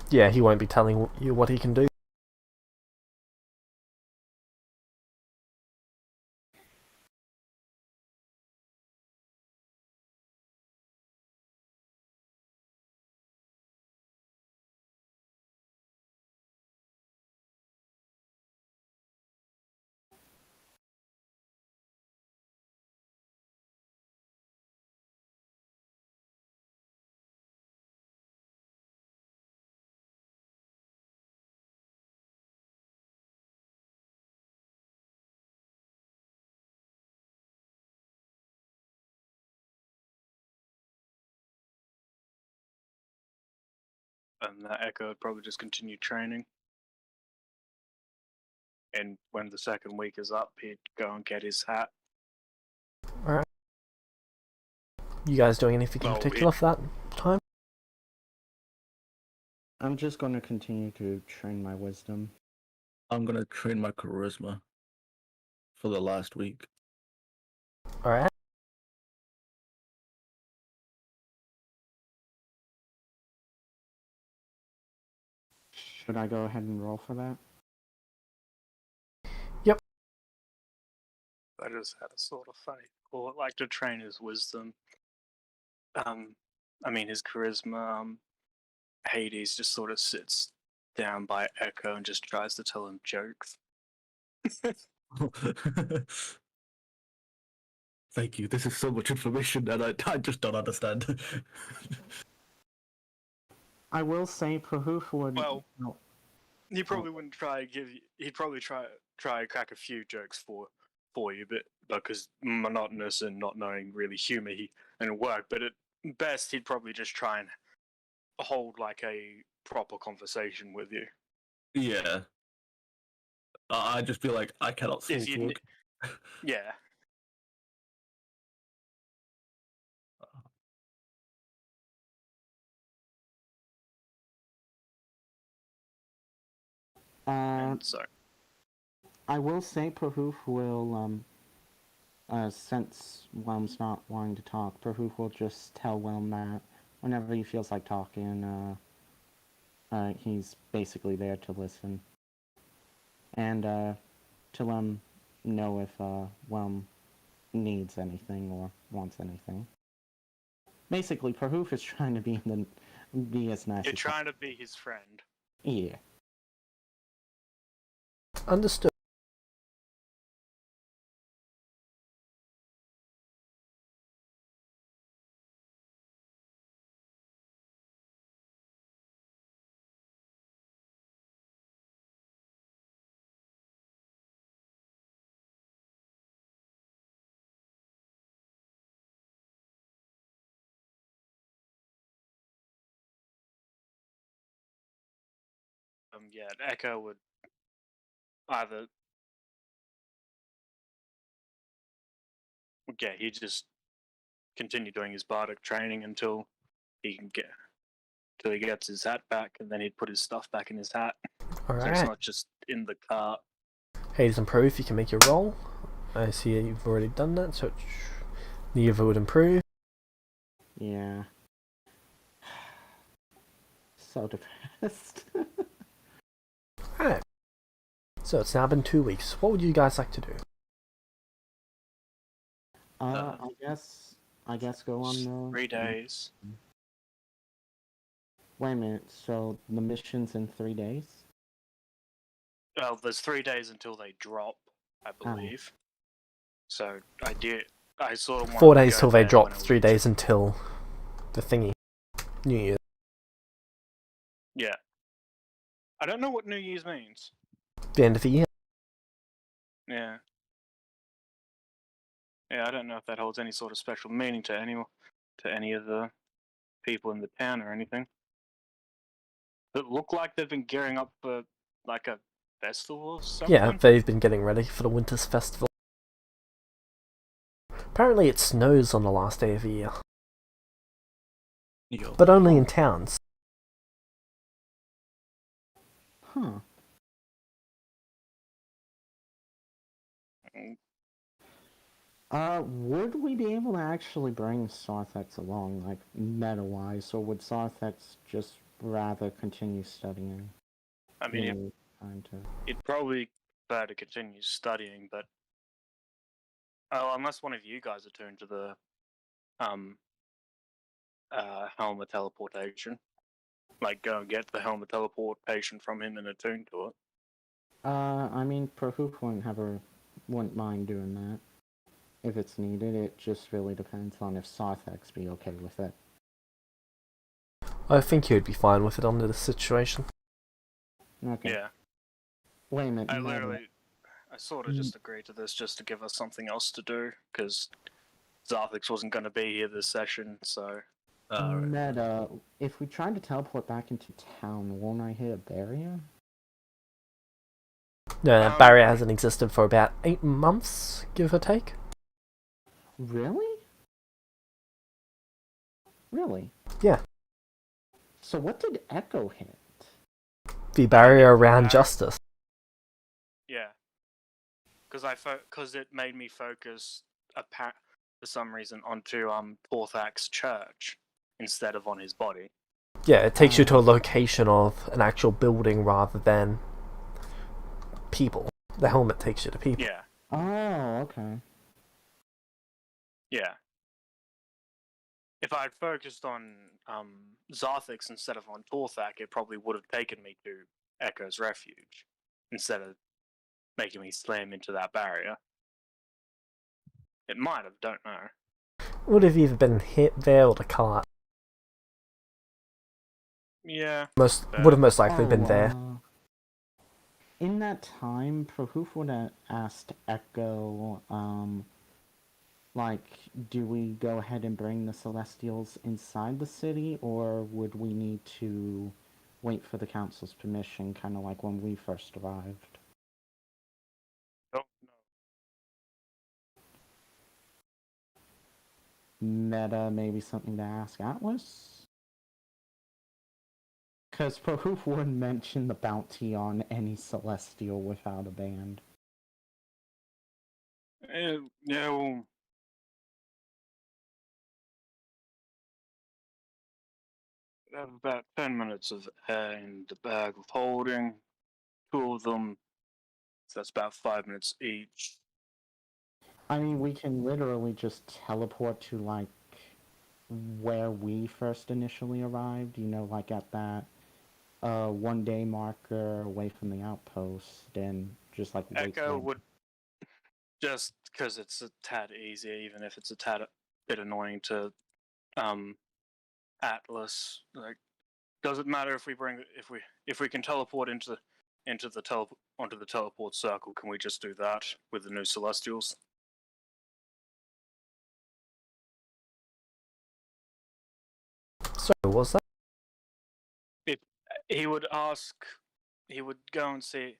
Yeah, he won't be telling you what he can do. And that Echo would probably just continue training. And when the second week is up, he'd go and get his hat. Alright. You guys doing anything in particular for that time? I'm just going to continue to train my wisdom. I'm gonna train my charisma for the last week. Alright. Should I go ahead and roll for that? Yep. I just had a sort of funny thought, like to train his wisdom. I mean his charisma. Hades just sort of sits down by Echo and just tries to tell him jokes. Thank you. This is so much information that I just don't understand. I will say Prahoof would... Well, he probably wouldn't try and give you... He'd probably try crack a few jokes for for you, but because monotonous and not knowing really humor and work. But at best, he'd probably just try and hold like a proper conversation with you. Yeah. I just feel like I cannot If small you, talk. yeah. And so I will say Prahoof will, since Whelm's not wanting to talk, Prahoof will just tell Whelm that whenever he feels like talking, he's basically there to listen. And, to let him know if, Whelm needs anything or wants anything. Basically, Prahoof is trying to be as nice you're as trying to be his friend. Yeah. Understood. Yeah, Echo would either. Yeah, he'd just continue doing his bardic training until he gets his hat back, and then he'd put his stuff back in his hat. So it's Alright. not just in the cart. Hades improve, you can make your roll. I see you've already done that, so neither would improve. Yeah. So depressed. Alright. So it's now been 2 weeks. What would you guys like to do? I guess go on the... 3 days. Wait a minute, so the mission's in 3 days? Well, there's 3 days until they drop, I believe. So I sort of 4 days till they drop, 3 days until the thingy. New Year. Yeah. I don't know what New Year's means. The end of the year. Yeah. Yeah, I don't know if that holds any sort of special meaning to any of the people in the town or anything. It look like they've been gearing up for like a festival or something. Yeah, they've been getting ready for the Winter's Festival. Apparently it snows on the last day of the year. Yo. But only in towns. Huh. Would we be able to actually bring Sarthex along, like, meta-wise, or would Sarthex just rather continue studying? I mean, he'd probably prefer to continue studying, but unless one of you guys attuned to the helmet teleportation, like go and get the helmet teleportation from him and attune to it. I mean, Prahoof wouldn't mind doing that. If it's needed, it just really depends on if Sarthex be okay with it. I think he would be fine with it under the situation. Okay. Yeah. Wait a minute. I sort of just agreed to this just to give us something else to do, because Zarthix wasn't going to be here this session, so... Meta, if we tried to teleport back into town, won't I hit a barrier? No, that barrier hasn't existed for about 8 months, give or take. Really? Really? Yeah. So what did Echo hit? The barrier around justice. Yeah. Because it made me focus, for some reason, onto Porthak's church instead of on his body. Yeah, it takes you to a location of an actual building rather than people. The helmet takes you to people. Yeah. Oh, okay. Yeah. If I had focused on Zarthix instead of on Torthak, it probably would have taken me to Echo's Refuge instead of making me slam into that barrier. It might have, don't know. Would have either been hit there or the cart. Yeah. Would have most likely been there. in that time, Prohoof would have asked Echo, like, do we go ahead and bring the Celestials inside the city, or would we need to wait for the Council's permission, kind of like when we first arrived? Oh, no. Meta, maybe something to ask Atlas? Because Prohoof wouldn't mention the bounty on any Celestial without a band. Yeah, well, we have about 10 minutes of air in the bag of holding. 2 of them, so that's about 5 minutes each. I mean, we can literally just teleport to, like, where we first initially arrived, you know, like at that 1 day marker away from the outpost, and just, like, wait Echo there. would, just because it's a tad easier, even if it's a tad bit annoying to Atlas. Like, does it matter if we can teleport onto the teleport circle? Can we just do that with the new Celestials? So, what's that? He would ask, he would go and see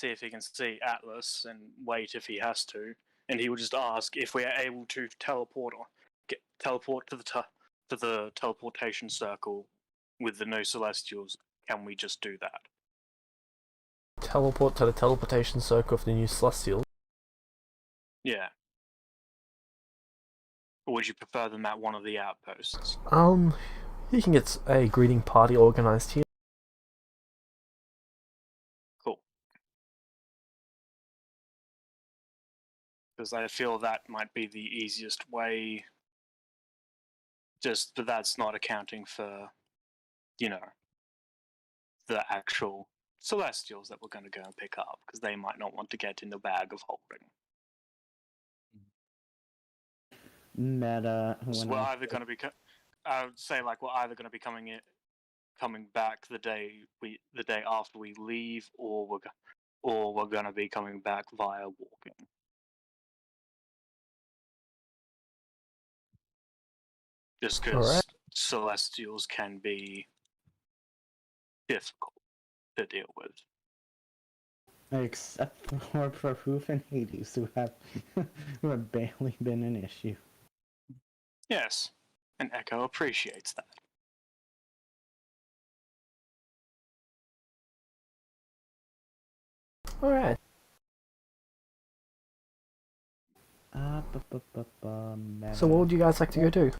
if he can see Atlas and wait if he has to, and he would just ask if we are able to teleport to the teleportation circle with the new Celestials. Can we just do that? Teleport to the teleportation circle of the new Celestial. Yeah. Or would you prefer them at one of the outposts? You can get a greeting party organized here. Cool. Because I feel that might be the easiest way. But that's not accounting for, the actual Celestials that we're going to go and pick up, because they might not want to get in the bag of holding. Meta. So we're either going to be, I would say, like, we're either going to be coming back the day after we leave, or we're going to be coming back via walking. Just because Alright. Celestials can be difficult to deal with. Except for Prohoof and Hades, who have barely been an issue. Yes, and Echo appreciates that. Alright. Meta. So, what would you guys like to go do?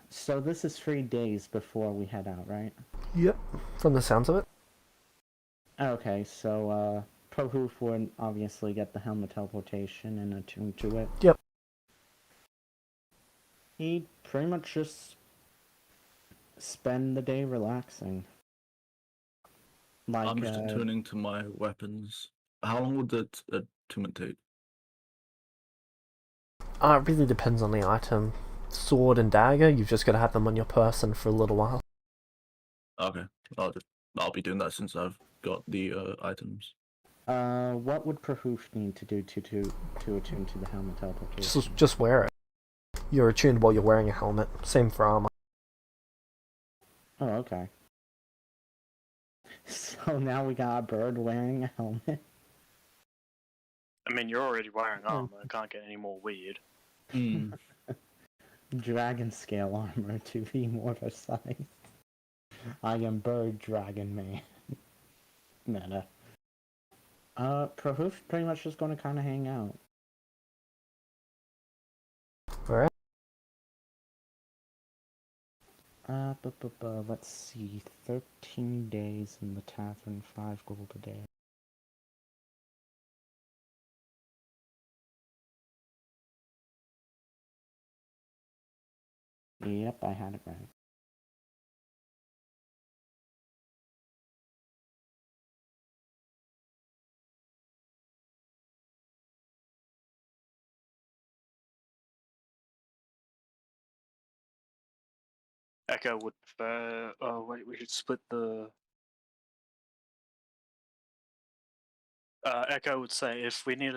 So this is 3 days before we head out, right? Yep. From the sounds of it. Okay, so, Prohoof would obviously get the helmet teleportation and attune to it. Yep. He'd pretty much just spend the day relaxing. Like, I'm just attuning to my weapons. How long would the attunement take? It really depends on the item. Sword and dagger, you've just got to have them on your person for a little while. Okay, I'll be doing that since I've got the items. what would Prohoof need to do to attune to the helmet teleportation? Just wear it. You're attuned while you're wearing a helmet. Same for armor. Oh, okay. So now we got a bird wearing a helmet. I mean, you're already wearing armor. It can't get any more weird. Dragon scale armor, to be more precise. I am Bird Dragon Man. Meta. Prohoof's pretty much just gonna kinda hang out. Alright. Let's see. 13 days in the tavern, 5 gold a day. Yep, I had it right. Echo would prefer. Oh wait, we should split the. Echo would say if we need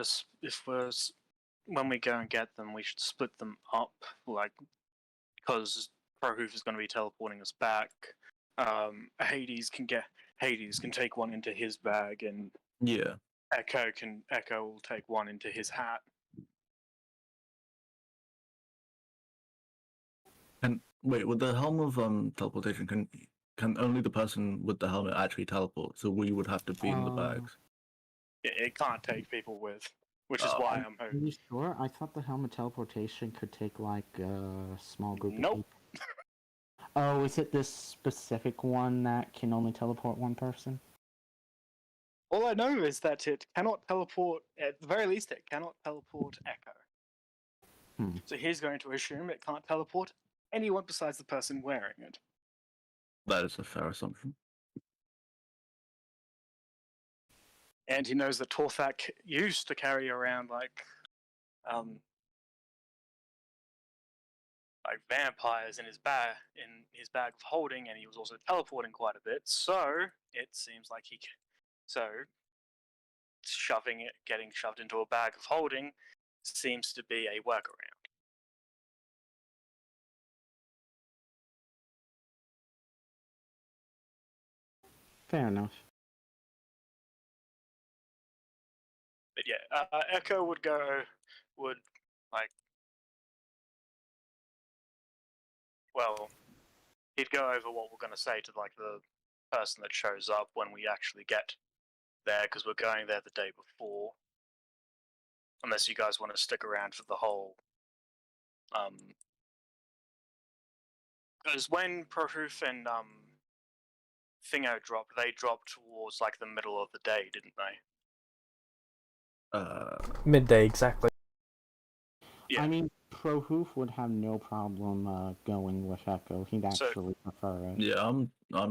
when we go and get them, we should split them up, like because Prohoof is going to be teleporting us back. Hades can take one into his bag, and Yeah. Echo will take one into his hat. And wait, with the helm of teleportation, can only the person with the helmet actually teleport? So we would have to be in the bags. It can't take people with, which is why I'm Are hoping. you sure? I thought the helmet teleportation could take like a small group of Nope. people. Oh, is it this specific one that can only teleport one person? All I know is that it cannot teleport. At the very least, it cannot teleport Echo. So he's going to assume it can't teleport anyone besides the person wearing it. That is a fair assumption. And he knows that Torthak used to carry around like vampires in his bag of holding, and he was also teleporting quite a bit. So it seems like getting shoved into a bag of holding seems to be a workaround. Fair enough. But yeah, Echo would he'd go over what we're going to say to like the person that shows up when we actually get there, because we're going there the day before. Unless you guys want to stick around for the whole. Because when Prohoof and Thingo dropped, they dropped towards like the middle of the day, didn't they? Midday, exactly. Yeah. I mean, Prohoof would have no problem going with Echo. He'd actually prefer it. Yeah, I'm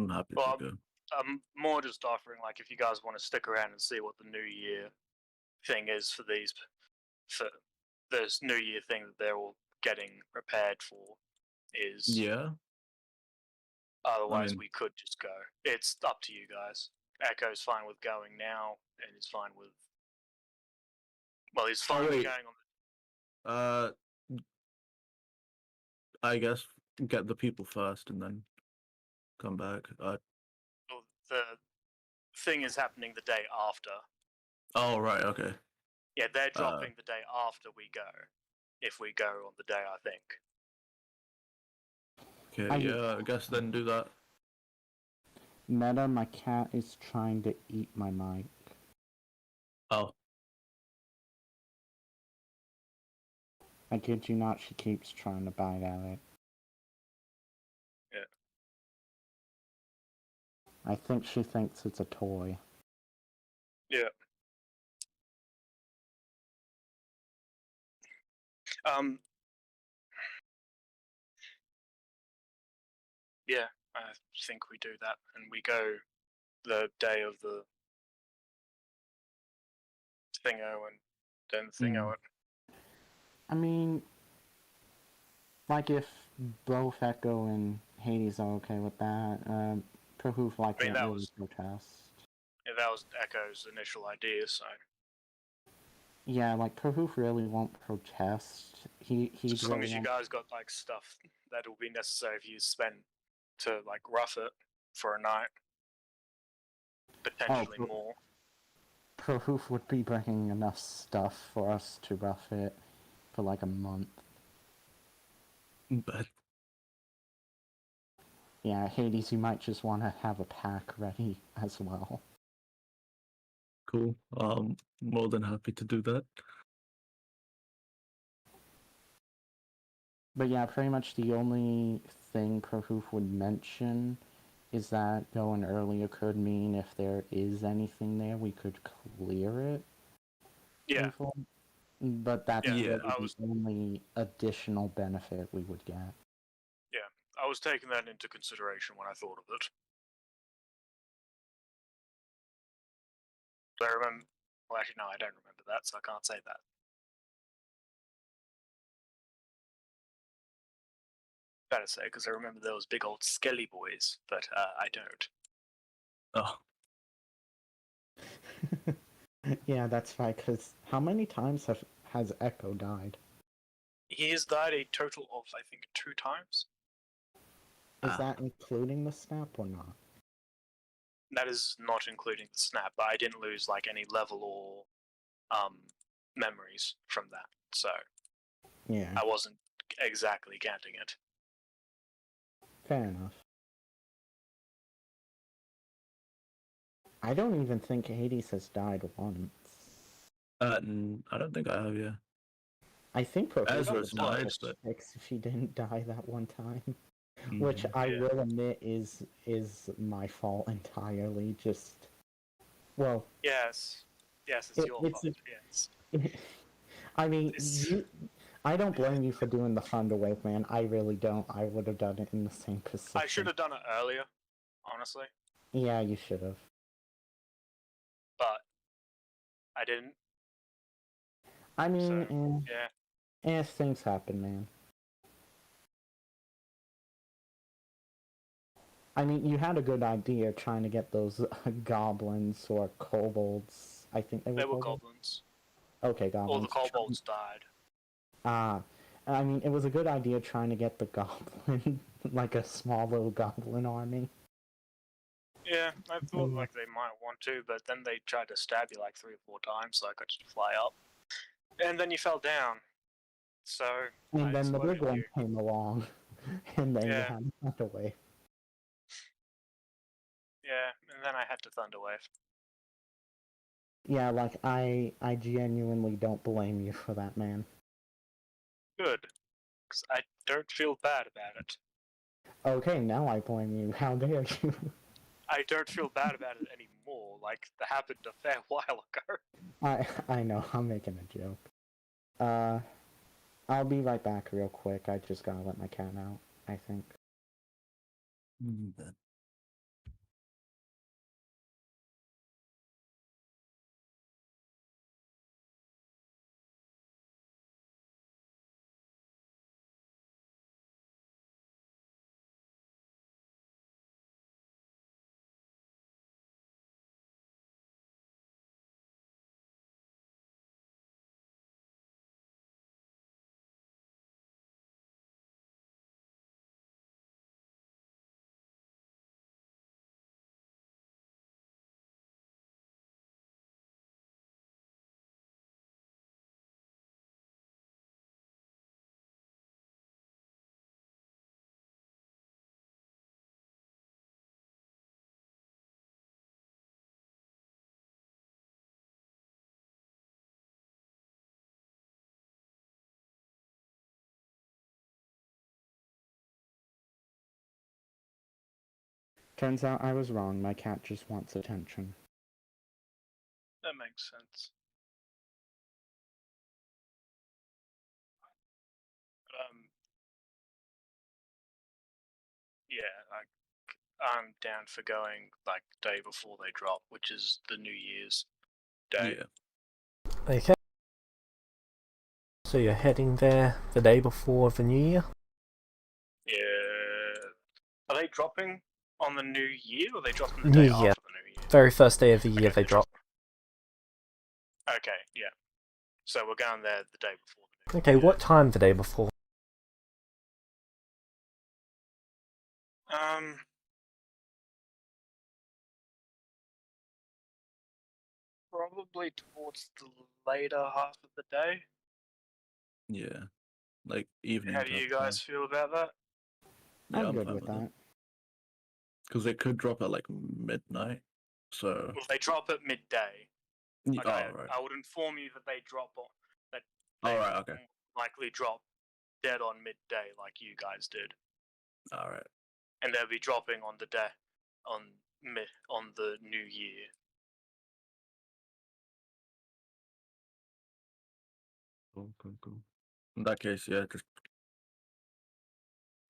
happy to go. I'm more just offering, like, if you guys want to stick around and see what the New Year thing is for this New Year thing that they're all getting prepared for is. Yeah. Otherwise, we could just go. It's up to you guys. Echo's fine with going now, and he's fine with. Well, he's fine with going on. I guess get the people first and then come back. The thing is happening the day after. Oh, right, okay. Yeah, they're dropping the day after we go. If we go on the day, I think. Okay, I guess then do that. Meta, my cat is trying to eat my mic. Oh. I kid you not, she keeps trying to bite at it. Yeah. I think she thinks it's a toy. Yeah. Yeah, I think we do that, and we go the day of the thingo, and then thingo it. I mean, like if both Echo and Hades are okay with that, Prohoof likely that really was protest. Yeah, that was Echo's initial idea, so. Yeah, like Prohoof really won't protest. He as long as you guys got like stuff that will be necessary for you to spend to like rough it for a night, potentially more. Prohoof would be bringing enough stuff for us to rough it for like a month. But yeah, Hades, you might just want to have a pack ready as well. Cool. More than happy to do that. But yeah, pretty much the only thing Prohoof would mention is that going earlier could mean if there is anything there, we could clear it. Yeah. But that's the only additional benefit we would get. Yeah, I was taking that into consideration when I thought of it. I remember. Well, actually, no, I don't remember that, so I can't say that. Better say, because I remember those big old skelly boys, but I don't. Oh, Yeah, that's right. Because how many times has Echo died? He has died a total of, I think, 2 times. Is Ah. that including the snap or not? That is not including the snap, but I didn't lose like any level or memories from that, so Yeah, I wasn't exactly counting it. fair enough. I don't even think Hades has died once. I don't think I have. Yeah. I think Prohibus Ezra's would have died, just but fixed if she didn't die that one time. Which I Yeah. will admit is my fault entirely. Just well, Yes, it's your it's fault. Yes, I mean, It's- I don't blame you for doing the thunder wave, man. I really don't. I would have done it in the same position. I should have done it earlier, honestly, Yeah, you should have. but I didn't. I mean, So yeah, things happen, man. I mean, you had a good idea trying to get those goblins or kobolds. I think they they were kobolds? goblins. Okay, All the goblins. kobolds died. Ah, I mean, it was a good idea trying to get the goblin, like a small little goblin army. Yeah, I thought like they might want to, but then they tried to stab you like 3 or 4 times, so I could just fly up, and then you fell down. So And I then the big exploded one you. came along, and then you Yeah. had to run away. Yeah, and then I had to Thunderwave. Yeah, like, I genuinely don't blame you for that, man. Good, because I don't feel bad about it. Okay, now I blame you. How dare you? I don't feel bad about it anymore. Like, that happened a fair while ago. I know, I'm making a joke. I'll be right back real quick. I just gotta let my cat out, I think. then. Turns out I was wrong. My cat just wants attention. That makes sense. Yeah, like, I'm down for going, like, the day before they drop, which is the New Year's Day. Yeah. Okay. So you're heading there the day before the New Year? Yeah. Are they dropping on the New Year, or are they dropping the New day Year. after the New Year? Very first day of the year Okay, they drop. Okay, yeah. So we're going there the day before the New Okay, Year. what time the day before? Probably towards the later half of the day. Yeah. Like evening. How do you guys feel about that? Yeah, I'm good fine with that. Because they could drop at like midnight. So. Well, they drop at midday. Like, Oh, right. I would inform you that they drop on that. They All right. Okay. likely drop dead on midday, like you guys did, All right. and they'll be dropping on the day on the New Year. Cool. In that case, yeah, just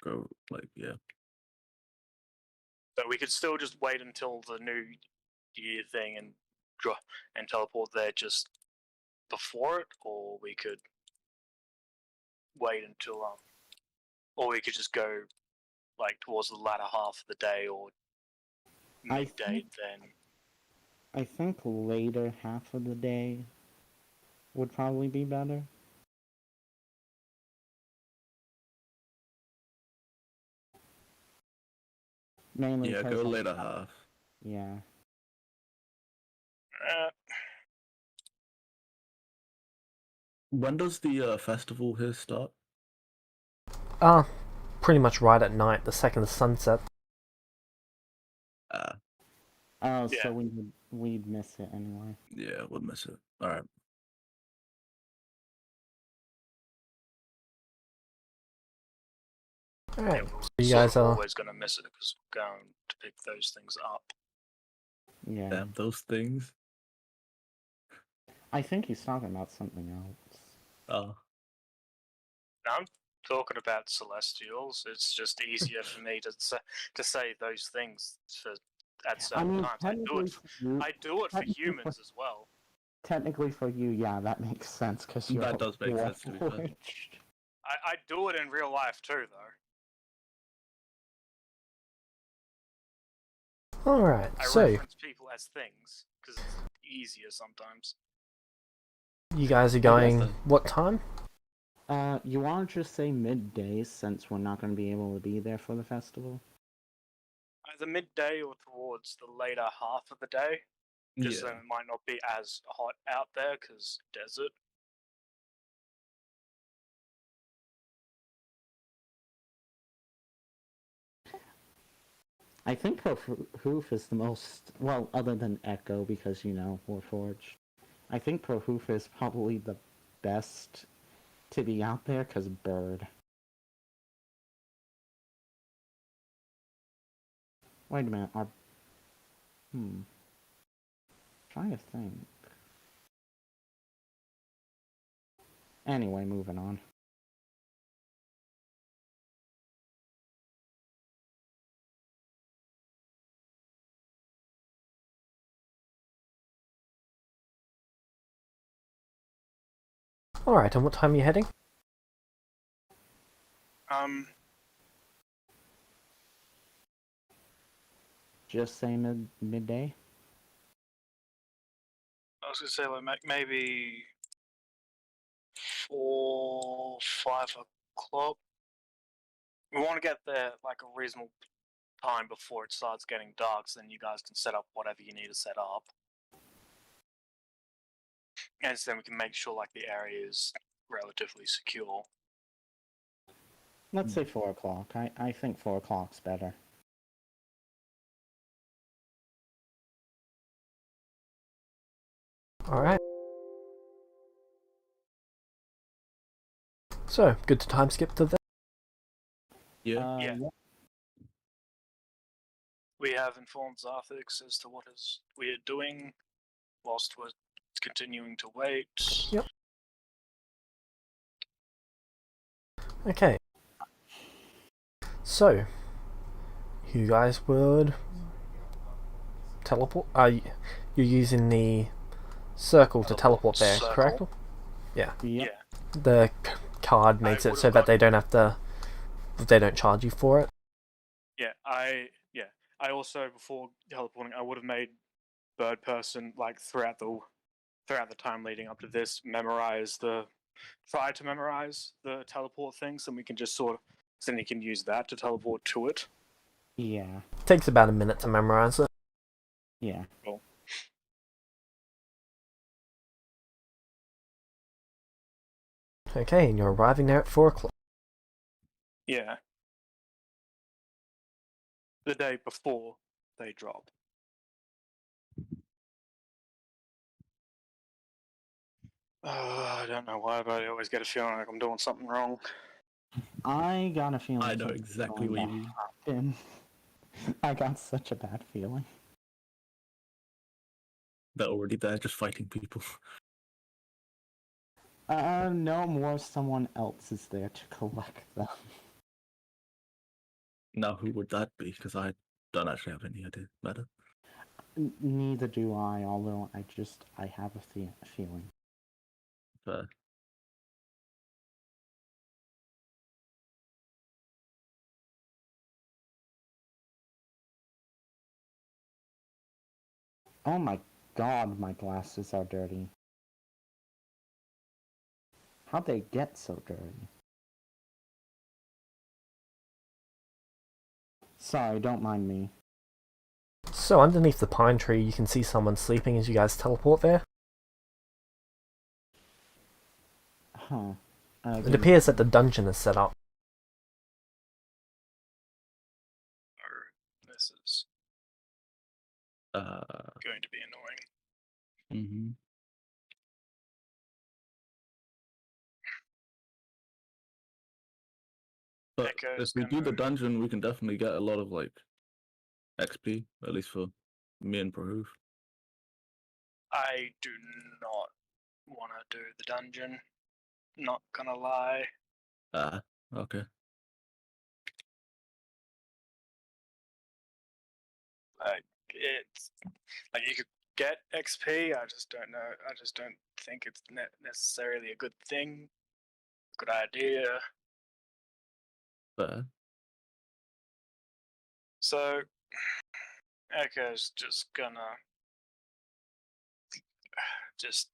go like yeah. So we could still just wait until the New Year thing and teleport there just before it, or we could wait until or we could just go like towards the latter half of the day or I midday. think- Then I think later half of the day would probably be better. Mainly Yeah, because go later half. yeah. When does the festival here start? Pretty much right at night, the second the sun sets. Uh, Oh, Yeah. so we'd miss it anyway. yeah, we'll miss it. Alright. Alright, we're so you sort guys of are... always going to miss it because we're going to pick those things up. Yeah. Damn those things. I think he's talking about something else. Oh. Now I'm talking about celestials. It's just easier for me to say those things at I certain mean, times. technically for you, I do it for technically humans as well. technically for you, yeah, that makes sense because you're That does make sense, to be fair. Warforged. I do it in real life too, though. Alright, I so reference people as things because it's easier sometimes. you guys are going what time? You want to just say midday since we're not going to be able to be there for the festival? Either midday or towards the later half of the day, just so Yeah. it might not be as hot out there because desert. I think Proof is the most, well, other than Echo because, you know, Warforged. I think Proof is probably the best to be out there because Bird. Wait a minute, trying to think. Anyway, moving on. Alright, and what time are you heading? Just say midday? I was gonna say like maybe 4, 5 o'clock. We want to get there like a reasonable time before it starts getting dark, so then you guys can set up whatever you need to set up, and so then we can make sure like the area is relatively secure. Let's say 4 o'clock. I think 4 o'clock's better. Alright. So, good to time skip to that. Yeah. Yeah. We have informed Zarthix as to what we are doing, whilst we're continuing to wait. Yep. Okay. So, you guys would teleport. You're using the circle to teleport there, Circle. correct? Yeah. Yep. Yeah. The card makes it so that they don't have to. They don't charge you for it. Yeah. I also, before teleporting, I would have made Bird Person like throughout the time leading up to this try to memorize the teleport thing, so we can just so then you can use that to teleport to it. Yeah. Takes about a minute to memorize it. Yeah. Cool. Okay, and you're arriving there at 4 o'clock. Yeah. The day before they drop. I don't know why, but I always get a feeling like I'm doing something wrong. I got a feeling I know something's exactly going what to you mean. happen. I got such a bad feeling. They're already there, just fighting people. No more someone else is there to collect them. Now, who would that be? Because I don't actually have any idea. Matter. Neither do I, although I have a feeling. Fair. Oh my god, my glasses are dirty. How'd they get so dirty? Sorry, don't mind me. So underneath the pine tree, you can see someone sleeping as you guys teleport there. Huh. It appears that the dungeon is set up. This is going to be annoying. Mm-hmm. But Echo's if we do the gonna- dungeon, we can definitely get a lot of like XP, at least for me and Prahoof. I do not want to do the dungeon. Not gonna lie. Ah, okay. Like it's like you could get XP. I just don't know. I just don't think it's necessarily a good thing. Good idea. Fair. So Echo's just gonna just.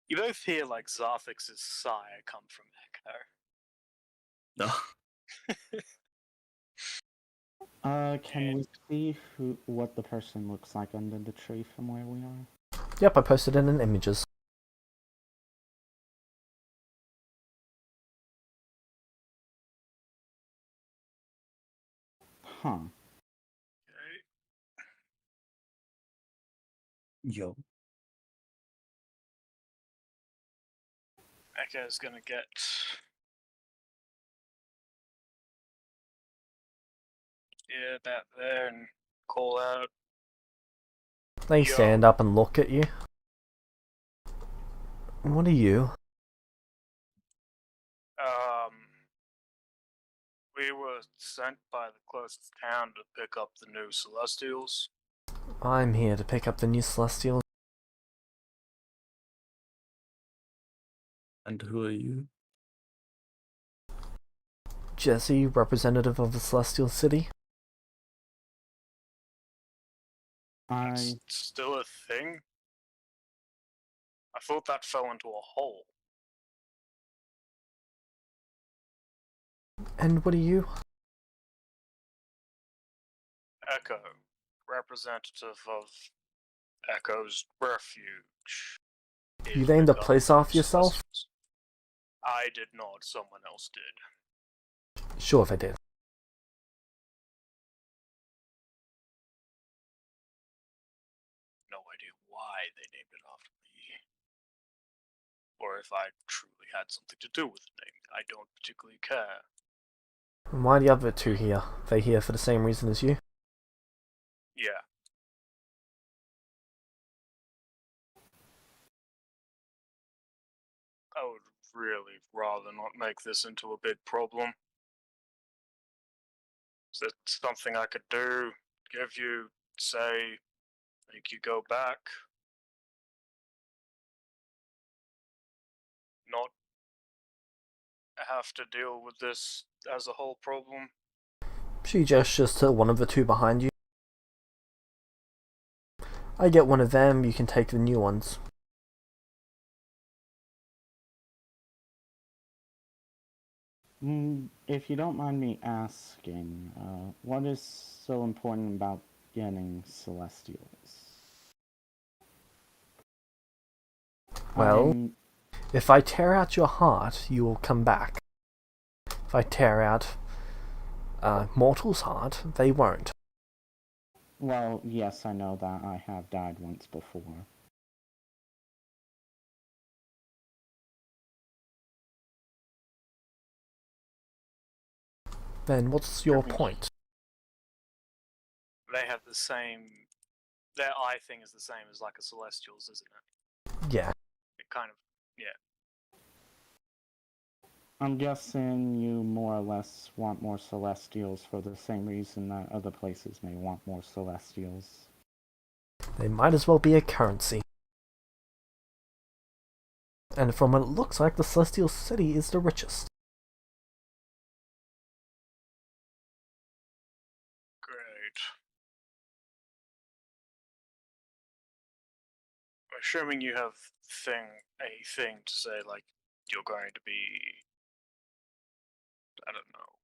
You both hear like Zarthix's sigh come from Echo. No. Can we see what the person looks like under the tree from where we are? Yep, I posted it in images. Huh. Okay. Yo. Echo's gonna get. Yeah, that there and call out. They Yo. stand up and look at you. What are you? We were sent by the closest town to pick up the new Celestials. I'm here to pick up the new Celestial. And who are you? Jesse, representative of the Celestial City. It's still a thing? I thought that fell into a hole. And what are you? Echo, representative of Echo's Refuge. You is named a pick up place the off yourself? Celestials. I did not, someone else did. Sure, if I did. No idea why they named it after me. Or if I truly had something to do with the name. I don't particularly care. And why are the other two here? They here for the same reason as you? Yeah. I would really rather not make this into a big problem. Is that something I could do? Give you, say, make you go back? Not have to deal with this as a whole problem? She gestures to one of the two behind you. I get one of them, you can take the new ones. If you don't mind me asking, what is so important about getting Celestials? Well, if I tear out your heart, you will come back. If I tear out mortal's heart, they won't. Well, yes, I know that I have died once before. Then what's your point? They have the same. Their eye thing is the same as like a Celestial's, isn't it? Yeah. It kind of. Yeah. I'm guessing you more or less want more Celestials for the same reason that other places may want more Celestials. They might as well be a currency. And from what it looks like, the Celestial City is the richest. Great. assuming you have a thing to say, like you're going to be, I don't know.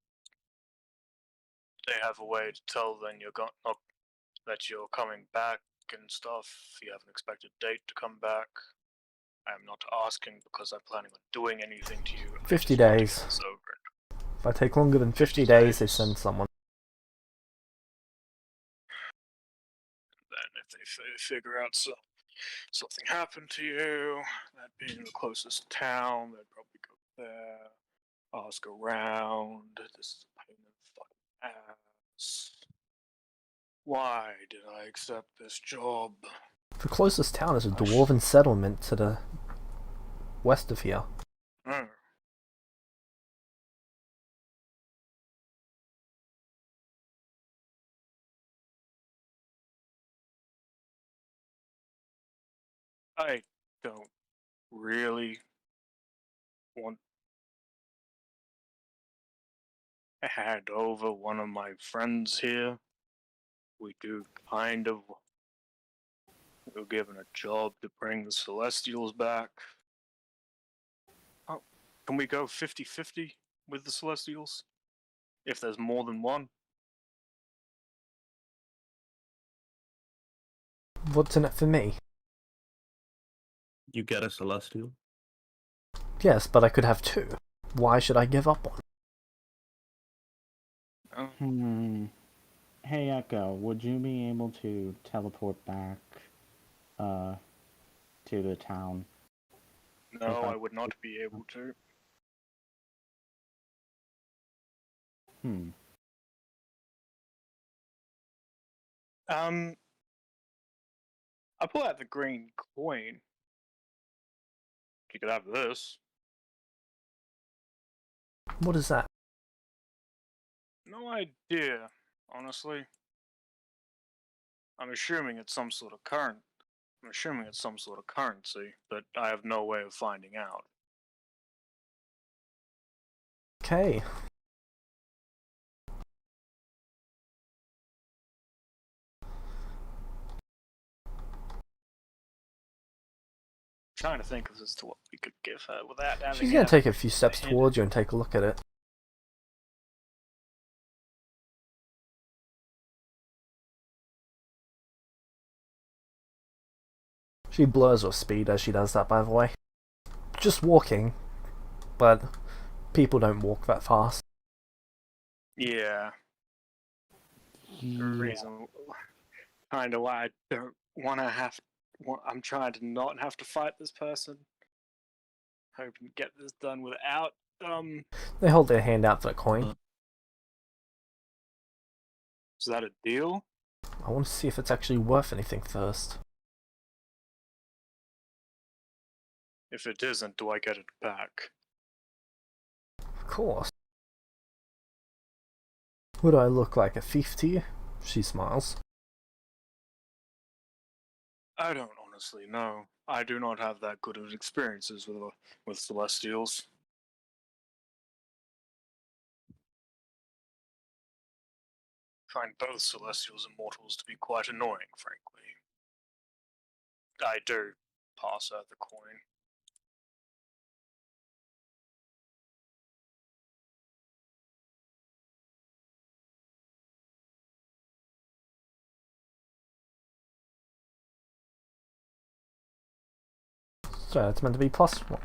They have a way to tell then you're that you're coming back and stuff. You have an expected date to come back. I'm not asking because I'm planning on doing anything to you. 50 I just want to days. get this over it. If I take longer than 50 days, they send someone. Then if they figure out something happened to you, that being the closest town, they'd probably go there, ask around. This is a pain in the fucking ass. Why did I accept this job? The closest town is a dwarven settlement to the west of here. Mm. I don't really want to hand over one of my friends here. We do kind of. We were given a job to bring the Celestials back. Oh, can we go 50-50 with the Celestials? If there's more than one? What's in it for me? You get a celestial. Yes, but I could have two. Why should I give up one? Oh. Hey Echo, would you be able to teleport back to the town? No, I would not be able to. I pull out the green coin. You could have this. What is that? No idea, honestly. I'm assuming it's some sort of currency, but I have no way of finding out. Okay. Trying to think as to what we could give her without having. She's gonna take a few steps towards you and take a look at it. She blurs with speed as she does that, by the way. Just walking, but people don't walk that fast. Yeah. The reason, kind of why I don't want to have. I'm trying to not have to fight this person. Hoping to get this done without. They hold their hand out for the coin. Is that a deal? I want to see if it's actually worth anything first. If it isn't, do I get it back? Of course. Would I look like a thief to you? She smiles. I don't honestly know. I do not have that good of experiences with Celestials. Find both Celestials and Mortals to be quite annoying, frankly. I do pass out the coin. So it's meant to be +1.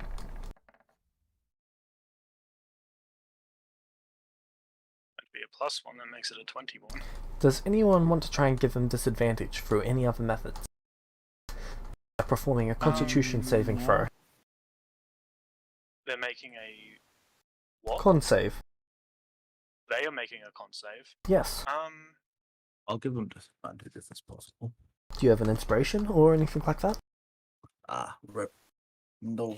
Be a +1, that makes it a 21. Does anyone want to try and give them disadvantage through any other methods? By performing a Constitution saving throw. They're making a what? Con save. They are making a con save. Yes. I'll give them disadvantage if it's possible. Do you have an inspiration or anything like that? Rip. No.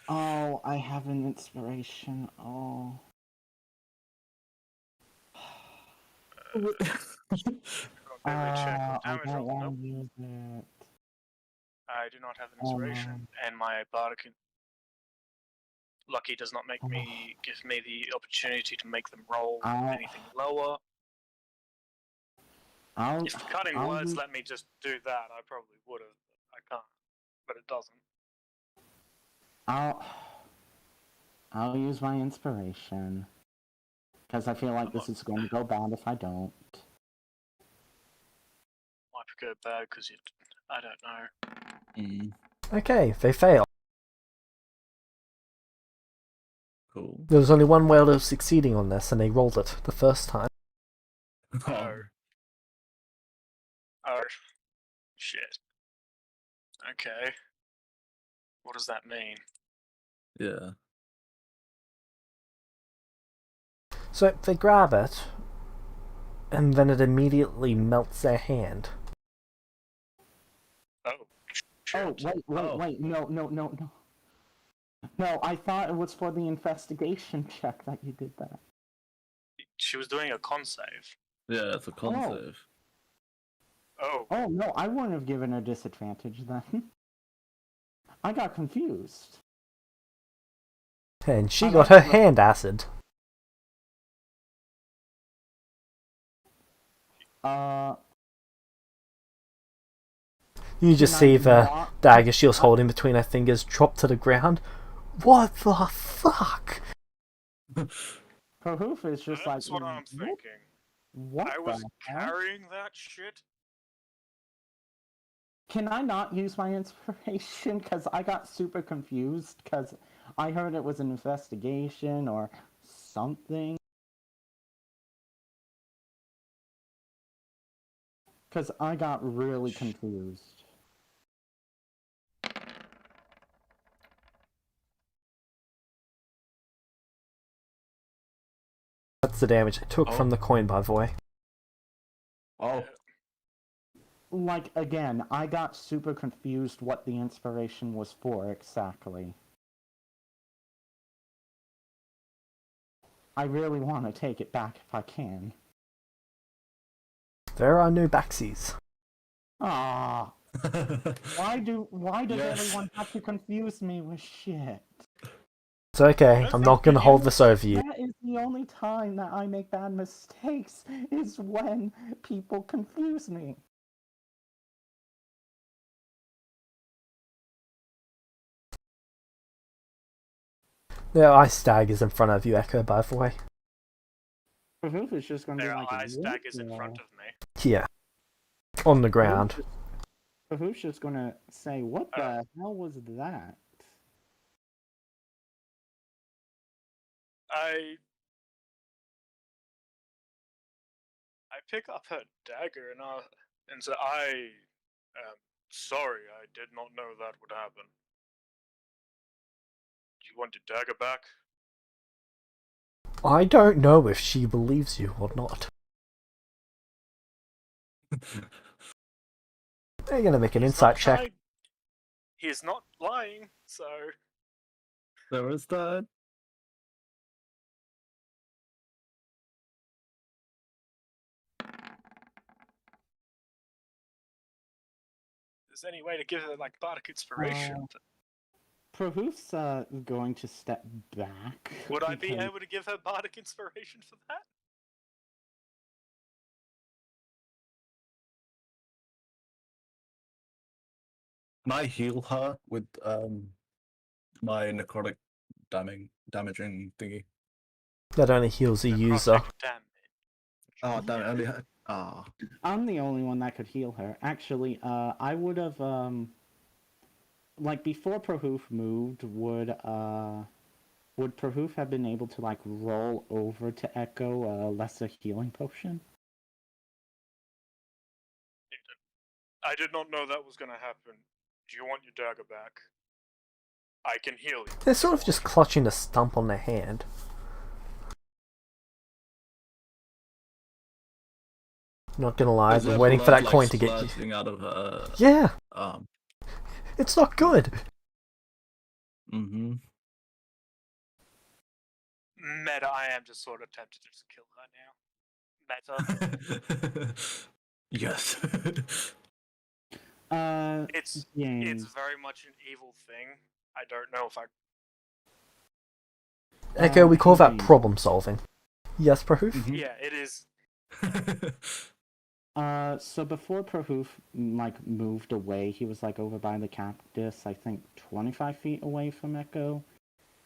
Oh, I have an inspiration. Oh. I don't want to use it. I do not have an inspiration, and my bardic lucky does not give me the opportunity to make them roll anything lower. If cutting words let me just do that, I probably would have. I can't. but it doesn't. I'll use my inspiration. Because I feel like this is going to go bad if I don't. Might go bad because I don't know. Okay, they fail. Cool. There was only one way of succeeding on this, and they rolled it the first time. Oh. Oh. Shit. Okay. What does that mean? Yeah. So they grab it, and then it immediately melts their hand. Oh. Oh, Shit. wait, no. No, I thought it was for the investigation check that you did that. She was doing a con save. Yeah, it's a con save. Oh. Oh, no, I wouldn't have given her disadvantage then. I got confused. And she got her hand acid. You just see the dagger she was holding between her fingers drop to the ground. What the fuck? Kahoof is just That's like, what I'm thinking. What I was the hell? carrying that shit. Can I not use my inspiration? Because I got super confused, because I heard it was an investigation or something. Because I got really confused. That's the damage I took from the coin, by the way. Oh. Like, again, I got super confused what the inspiration was for exactly. I really want to take it back if I can. There are no backsies. Ah, why does Yes. everyone have to confuse me with shit? It's okay, I'm not gonna hold this over you. That is the only time that I make bad mistakes, is when people confuse me. There are ice daggers in front of you, Echo, by the way. Kahoof is just gonna be There like, are ice "What daggers in the-" front of me. Yeah. On the ground. Kahoof's just gonna say, what the hell was that? I pick up her dagger and say, I am sorry, I did not know that would happen. Do you want your dagger back? I don't know if she believes you or not. They're gonna make an insight check. He's not lying, so... There is that. Is there any way to give her, like, bardic inspiration? Kahoof's going to step back. Would I be able to give her bardic inspiration for that? Can I heal her with my necrotic damaging thingy? That only heals a user. Necrotic damage. Oh damn it! I only had. I'm the only one that could heal her. Actually, I would have, like, before Prahoof moved, would Prahoof have been able to, like, roll over to Echo a lesser healing potion? I did not know that was gonna happen. Do you want your dagger back? I can heal you. They're sort of just clutching a stump on their hand. Not gonna lie, I've been waiting for that coin to get you. Out of her. Yeah! It's not good! Mm-hmm. Meta, I am just sort of tempted to just kill her now. Meta. Yes. It's very much an evil thing. I don't know if I... Echo, we call that problem solving. Yes, Prahoof? Yeah, it is. So before Prahoof like moved away, he was like over by the cactus, I think 25 feet away from Echo.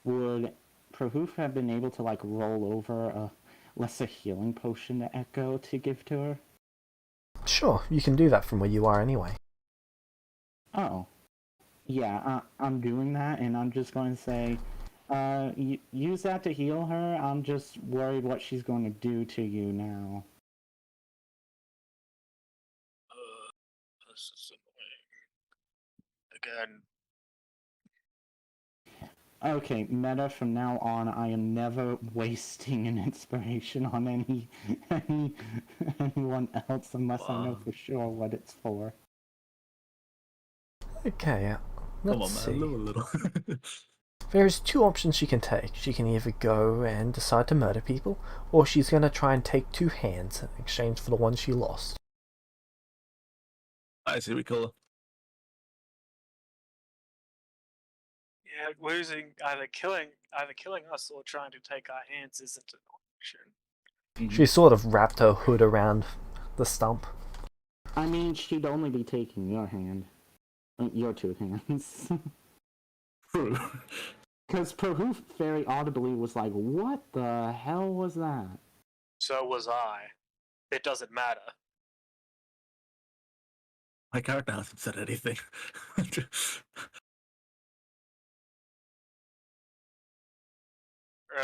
Would Prahoof have been able to like roll over a lesser healing potion to Echo to give to her? Sure, you can do that from where you are anyway. Oh. Yeah, I'm doing that, and I'm just going to say, use that to heal her. I'm just worried what she's going to do to you now. This is annoying. Again, Okay, meta, from now on, I am never wasting an inspiration on anyone else unless I know Wow. for sure what it's for. Okay, Come let's on, man, see. a little. There's two options she can take. She can either go and decide to murder people, or she's going to try and take 2 hands in exchange for the one she lost. I see we kill her. yeah, losing either killing us or trying to take our hands isn't an option. She sort of wrapped her hood around the stump. I mean, she'd only be taking your hand. Your 2 hands. True. Because Prahoof very audibly was like, what the hell was that? So was I. It doesn't matter. My character hasn't said anything.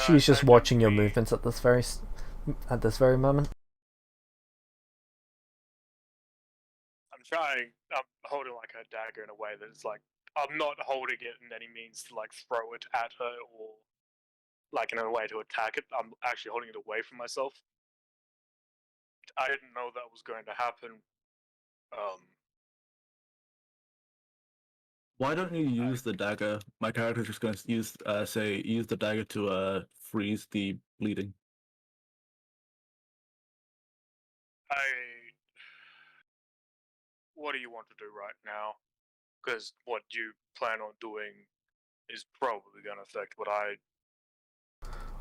She's just I watching think your we- movements at this very moment. I'm holding like a dagger in a way that is like I'm not holding it in any means to like throw it at her or like in a way to attack it. I'm actually holding it away from myself. I didn't know that was going to happen. Why don't you use the dagger? My character's just going to use the dagger to freeze the bleeding. What do you want to do right now? Because what you plan on doing is probably going to affect what I.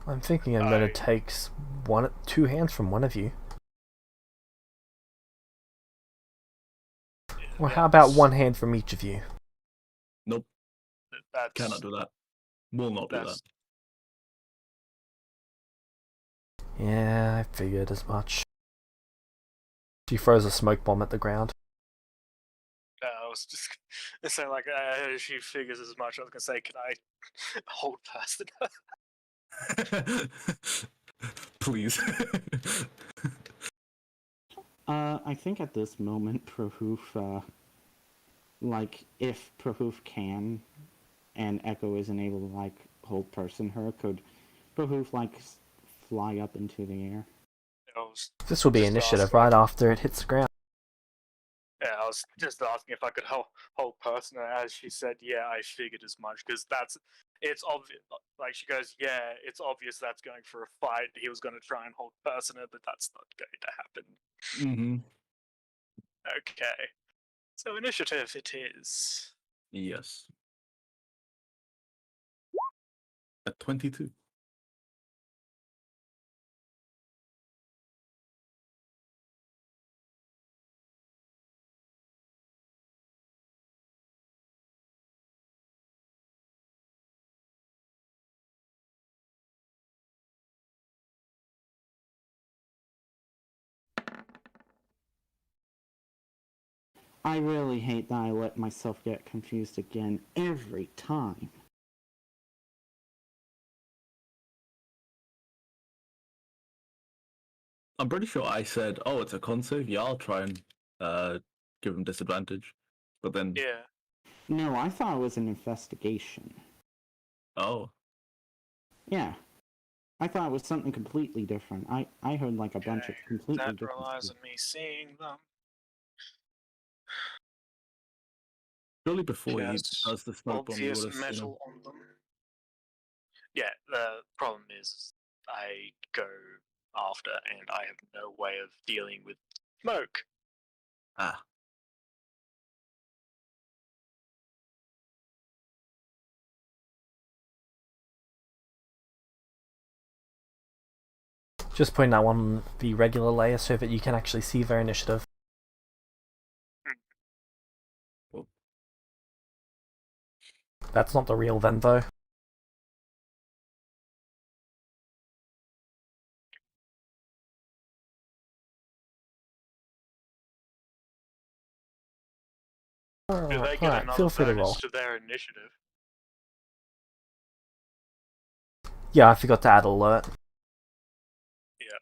I'm thinking I'm going to take 2 hands from one of you. Or how about 1 hand from each of you? Nope, That's, cannot do that. Will not do that. Yeah, I figured as much. She throws a smoke bomb at the ground. I was just saying, like, she figures as much. I was gonna say, can I hold past it? Please. I think at this moment, Prahoof, like, if Prahoof can, and Echo isn't able to, like, hold person her, could Prahoof, like, fly up into the air? This will be initiative right after it hits the ground. Yeah, I was just asking if I could hold person her, as she said, yeah, I figured as much, because it's obvious, like, she goes, yeah, it's obvious that's going for a fight. He was going to try and hold person her, but that's not going to happen. Mm-hmm. Okay. So initiative it is. Yes. At 22. I really hate that I let myself get confused again every time. I'm pretty sure I said, oh, it's a con save. Yeah, I'll try and give him disadvantage. But then, Yeah. No, I thought it was an investigation. oh, Yeah. I thought it was something completely different. I heard like a bunch of completely That different relies stuff. on me seeing them. surely before he Yes, does the smoke bomb, you obvious would have seen him. metal on them. Yeah, the problem is I go after and I have no way of dealing with smoke. Ah, Just putting that on the regular layer so that you can actually see their initiative. That's not the real then, though. Do they get Alright, another feel free to bonus roll. to their initiative? Yeah, I forgot to add alert. Yeah.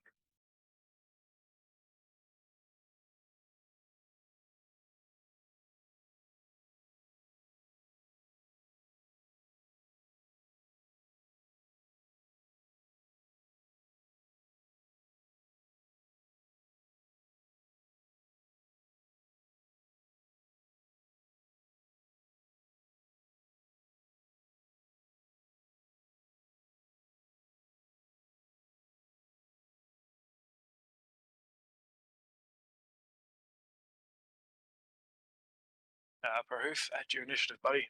Proof, add your initiative, buddy.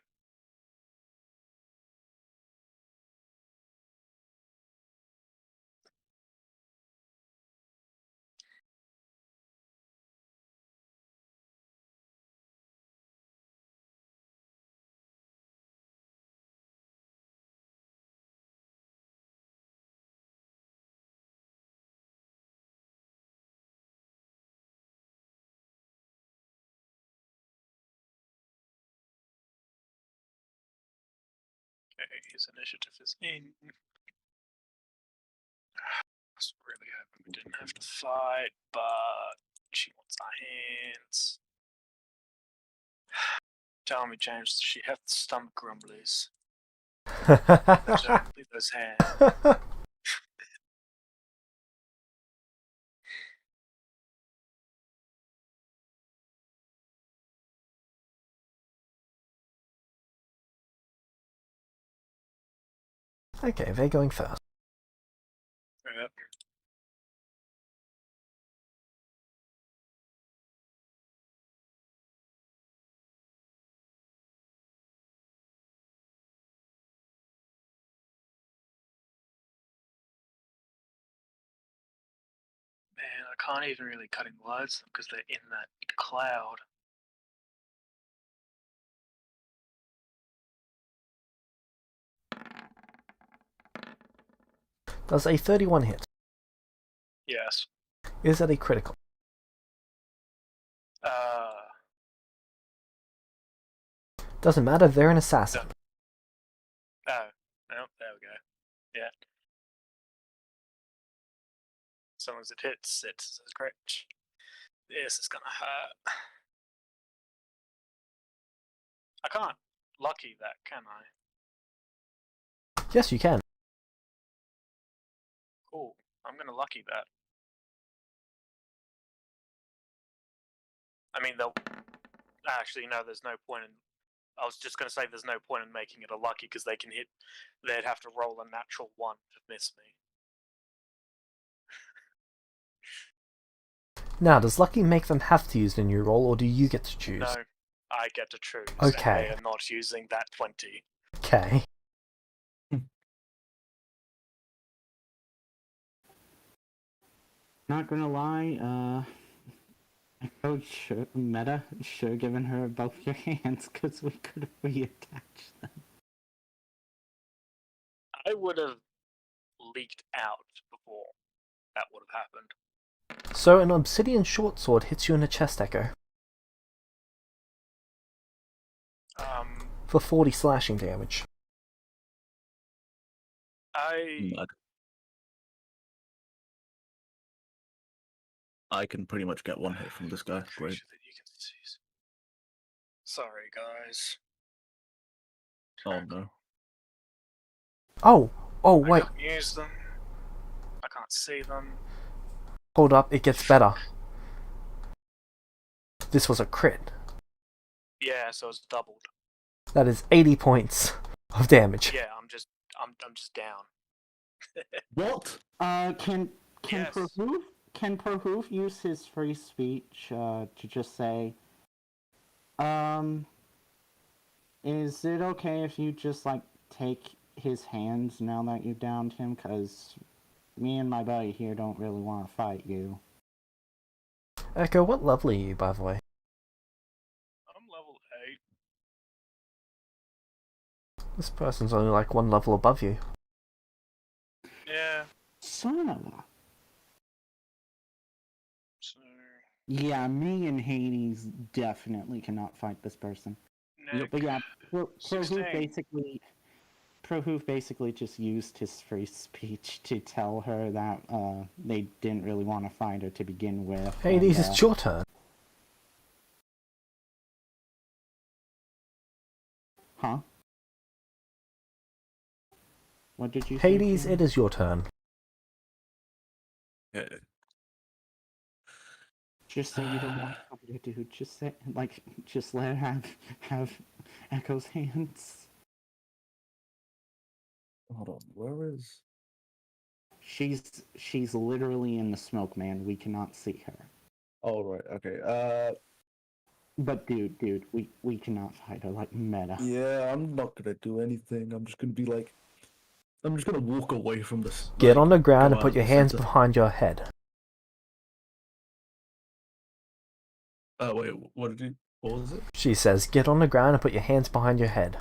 Okay, his initiative is in. I was really hoping we didn't have to fight, but she wants our hands. Tell me, James, does she have stomach grumblies? Exactly those hands. Okay, they're going first. Yep. Man, I can't even really cut in words because they're in that cloud. Does a 31 hit? Yes. Is that a critical? Doesn't matter, they're an assassin. Oh, well, there we go. Yeah. As long as it hits, it's great. This is gonna hurt. I can't lucky that, can I? Yes, you can. Cool. I'm gonna lucky that. I mean, they'll. Actually, no, there's no point in. I was just gonna say there's no point in making it a lucky because they can hit. They'd have to roll a natural 1 to miss me. Now, does lucky make them have to use the new roll, or do you get to choose? No, I get to choose. Okay. And they are not using that 20. Okay. Not gonna lie, Coach Meta should have given her both your hands because we could have reattached them. I would have leaked out before that would have happened. So an obsidian short sword hits you in the chest, Echo. For 40 slashing damage. I can pretty much get one hit from this guy. Great. Sorry, guys. Oh no. Oh, wait. I can't use them. I can't see them. Hold up, it gets better. This was a crit. Yeah, so it's doubled. That is 80 points of damage. Yeah, I'm just down. What? Can Yes. Perhoof use his free speech to just say, is it okay if you just like take his hands now that you downed him? Cause me and my buddy here don't really want to fight you. Echo, what level are you, by the way? I'm level This person's only like one level above you. Yeah. Son of a... So Yeah, me and Hades definitely cannot fight this person. Nick, But yeah, Sixteen. Prohoof basically just used his free speech to tell her that they didn't really want to fight her to begin with. Hades, and, it's your turn. Huh? What did you say? Hades, Jim? it is your turn. Yeah. Just say you don't want to fight her, dude. Just say, just let her have Echo's hands. Hold on, where is? She's literally in the smoke, man. We cannot see her. Oh right, okay. But dude, we cannot fight her like meta. Yeah, I'm not gonna do anything. I'm just gonna be like, I'm just gonna walk away from this. Get like, on the ground go and put out your the hands center. behind your head. Wait, what was it? She says, get on the ground and put your hands behind your head.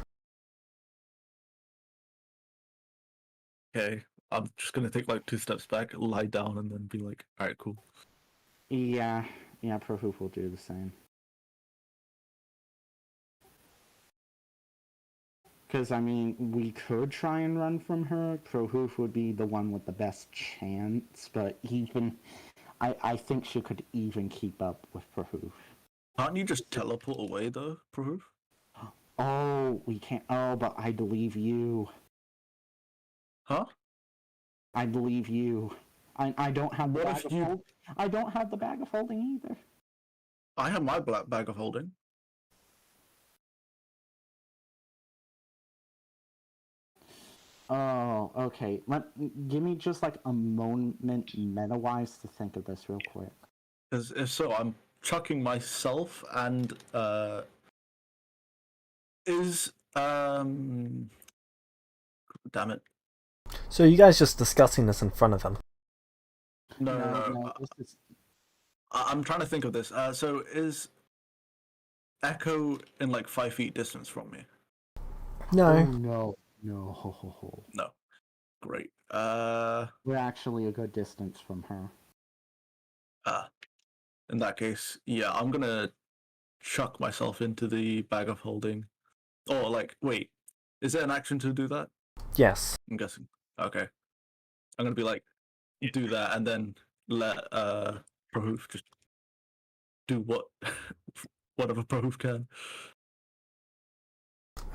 Okay, I'm just gonna take like 2 steps back, lie down, and then be like, all right, cool. Yeah, Prohoof will do the same. Because, I mean, we could try and run from her. Prohoof would be the one with the best chance, but even... I think she could even keep up with Prohoof. Can't you just teleport away though, Proof? Oh, we can't... Oh, but I believe you. Huh? I believe you. I don't have the What bag if of you- holding. I don't have the bag of holding either. I have my black bag of holding. Oh, okay. Give me just like a moment meta-wise to think of this real quick. Because if so, I'm chucking myself and is damn it. So you guys just discussing this in front of him. No. This is... I'm trying to think of this. So is Echo in like 5 feet distance from me? No. Oh, no. Ho, ho, ho. No. Great. We're actually a good distance from her. In that case, yeah, I'm gonna chuck myself into the bag of holding. Or like, wait, is there an action to do that? Yes. I'm guessing. Okay. I'm gonna be like, do that, and then let Proof just do what whatever Proof can.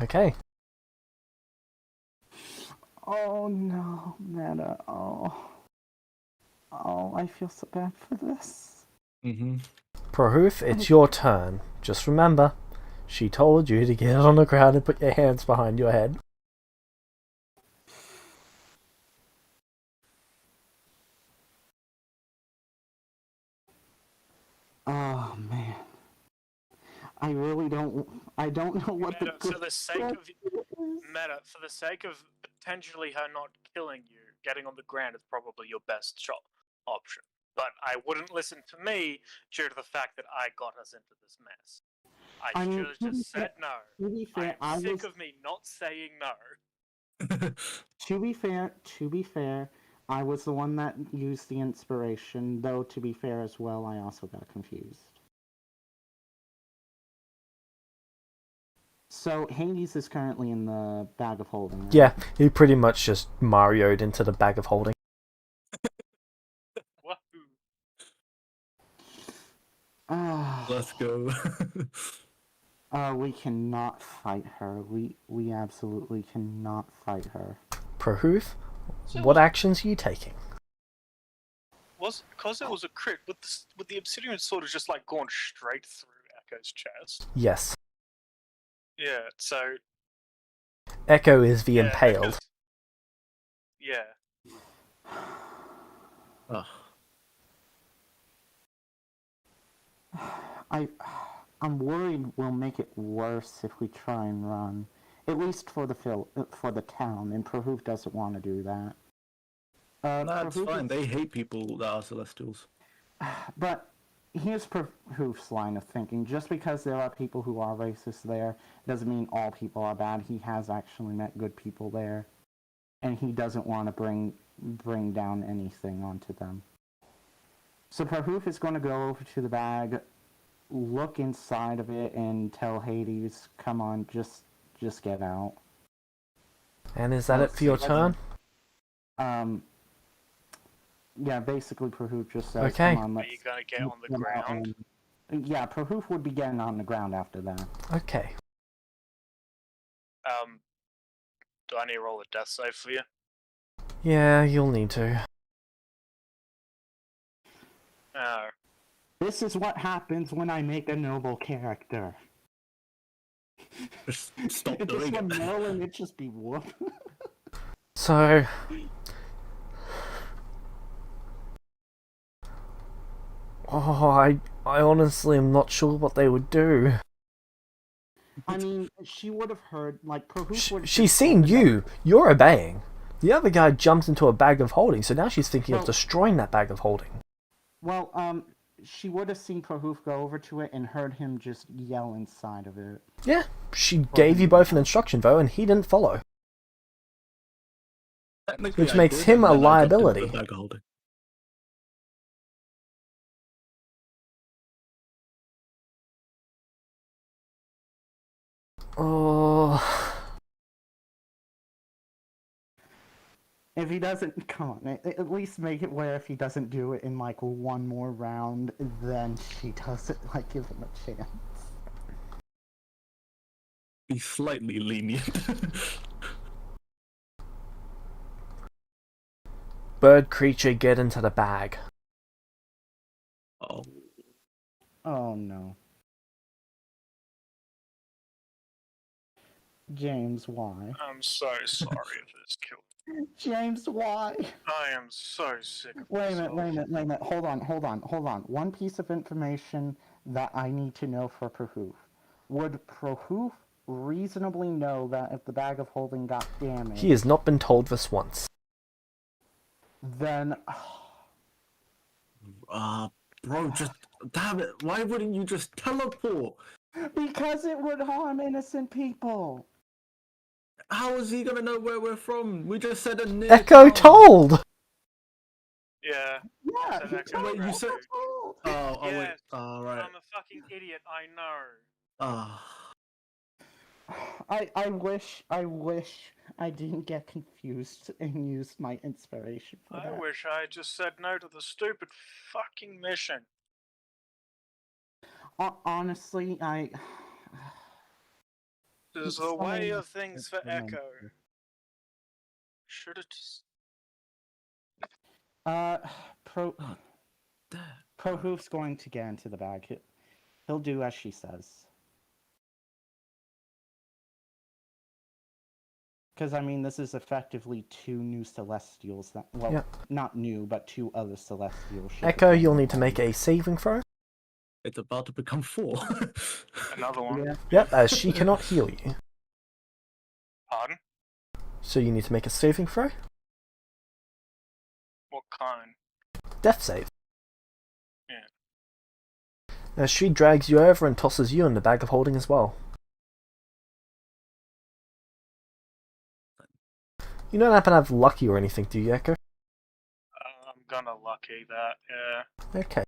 Okay. Oh no, Meta. Oh, I feel so bad for this. Mm-hmm. Prohoof, it's your turn. Just remember, she told you to get on the ground and put your hands behind your head. Oh man, I really don't. I don't know what the. Meta, for the sake of Meta, for the sake of potentially her not killing you, getting on the ground is probably your best shot option. But I wouldn't listen to me due to the fact that I got us into this mess. I I mean, should have just said no. To be fair, I'm sick of me not saying no. To be fair, I was the one that used the inspiration. Though, to be fair as well, I also got confused. So Hades is currently in the bag of holding. Right? Yeah, he pretty much just Mario'd into the bag of holding. Wahoo! Let's go. We cannot fight her. We absolutely cannot fight her. Prohoof, So what actions are you taking? was because it was a crit with the obsidian sword has just like gone straight through Echo's chest. Yes. Yeah, so Echo is the yeah, impaled. Echo's- yeah. Ugh. I'm worried we'll make it worse if we try and run. At least for the town, and Prohoof doesn't want to do that. That's Prohoof fine. is- They hate people that are Celestials. But here's Proof's line of thinking. Just because there are people who are racist there doesn't mean all people are bad. He has actually met good people there, and he doesn't want to bring down anything onto them. So Proof is going to go over to the bag, look inside of it, and tell Hades, "Come on, just get out." And is that it for your turn? Yeah, basically Proof just says, Okay. "Come on, Are let's." you gonna get on the come out ground? Yeah, Proof would be getting on the ground after that. Okay. Do I need to roll a death save for you? Yeah, you'll need to. Oh. This is what happens when I make a noble character. Just stop Just doing when it. Merlin, it'd just be whoop. So... Oh, I honestly am not sure what they would do. I mean, she would have heard, like, Proof would have... She's seen you. You're obeying. The other guy jumped into a bag of holding, so now she's thinking of Well- destroying that bag of holding. Well, she would have seen Proof go over to it and heard him just yell inside of it. Yeah, she gave you both an instruction, though, and he didn't follow. Technically, Which I makes did, him and a then I jumped into liability. the bag of holding. Oh... If he doesn't, come on, at least make it where if he doesn't do it in, like, one more round, then she doesn't, like, give him a chance. Be slightly lenient. Bird creature, get into the bag. Oh. Oh, no. James, why? I'm so sorry if this killed. James, why? I am so sick of Wait a this. minute. Hold on. One piece of information that I need to know for Proof. Would Proof reasonably know that if the bag of holding got damaged, He has not been told this once. then... Bro, just... Damn it, why wouldn't you just teleport? Because it would harm innocent people! How is he gonna know where we're from? We just said a near Echo town. told! Yeah, Yeah. So he that told Wait, you us said... to hold. Oh, wait. Yes. Oh, right. I'm a fucking idiot, I know. I wish I didn't get confused and used my inspiration for I that. wish I had just said no to the stupid fucking mission. Honestly, There's So a way many of things for things to Echo. remember. Should have just... Prohoof's going to get into the bag. He'll do as she says. Because, I mean, this is effectively two new Celestials that... Well, Yeah. not new, but two other Celestials. Echo, you'll need to make a saving throw. It's about to become 4. Another one. Yeah. Yep, as she cannot heal you. Pardon? So you need to make a saving throw. What kind? Death save. Yeah. As she drags you over and tosses you in the bag of holding as well. You don't happen to have lucky or anything, do you, Echo? I'm gonna lucky that, yeah. Okay.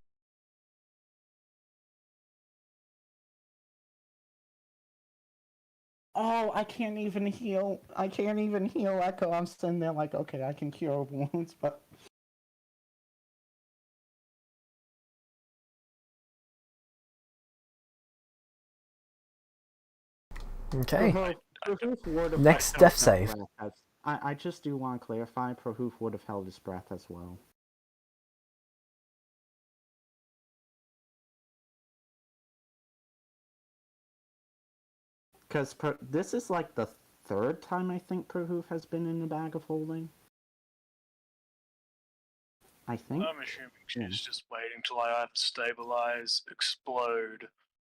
Oh, I can't even heal. Echo. I'm sitting there like, okay, I can cure wounds, but... Okay. Proof would have Next held death his save. breath I just do want to clarify, Proof would have held his breath as well. Because this is like the third time I think Proof has been in the bag of holding. I think. I'm assuming she's just waiting till I either stabilize, explode,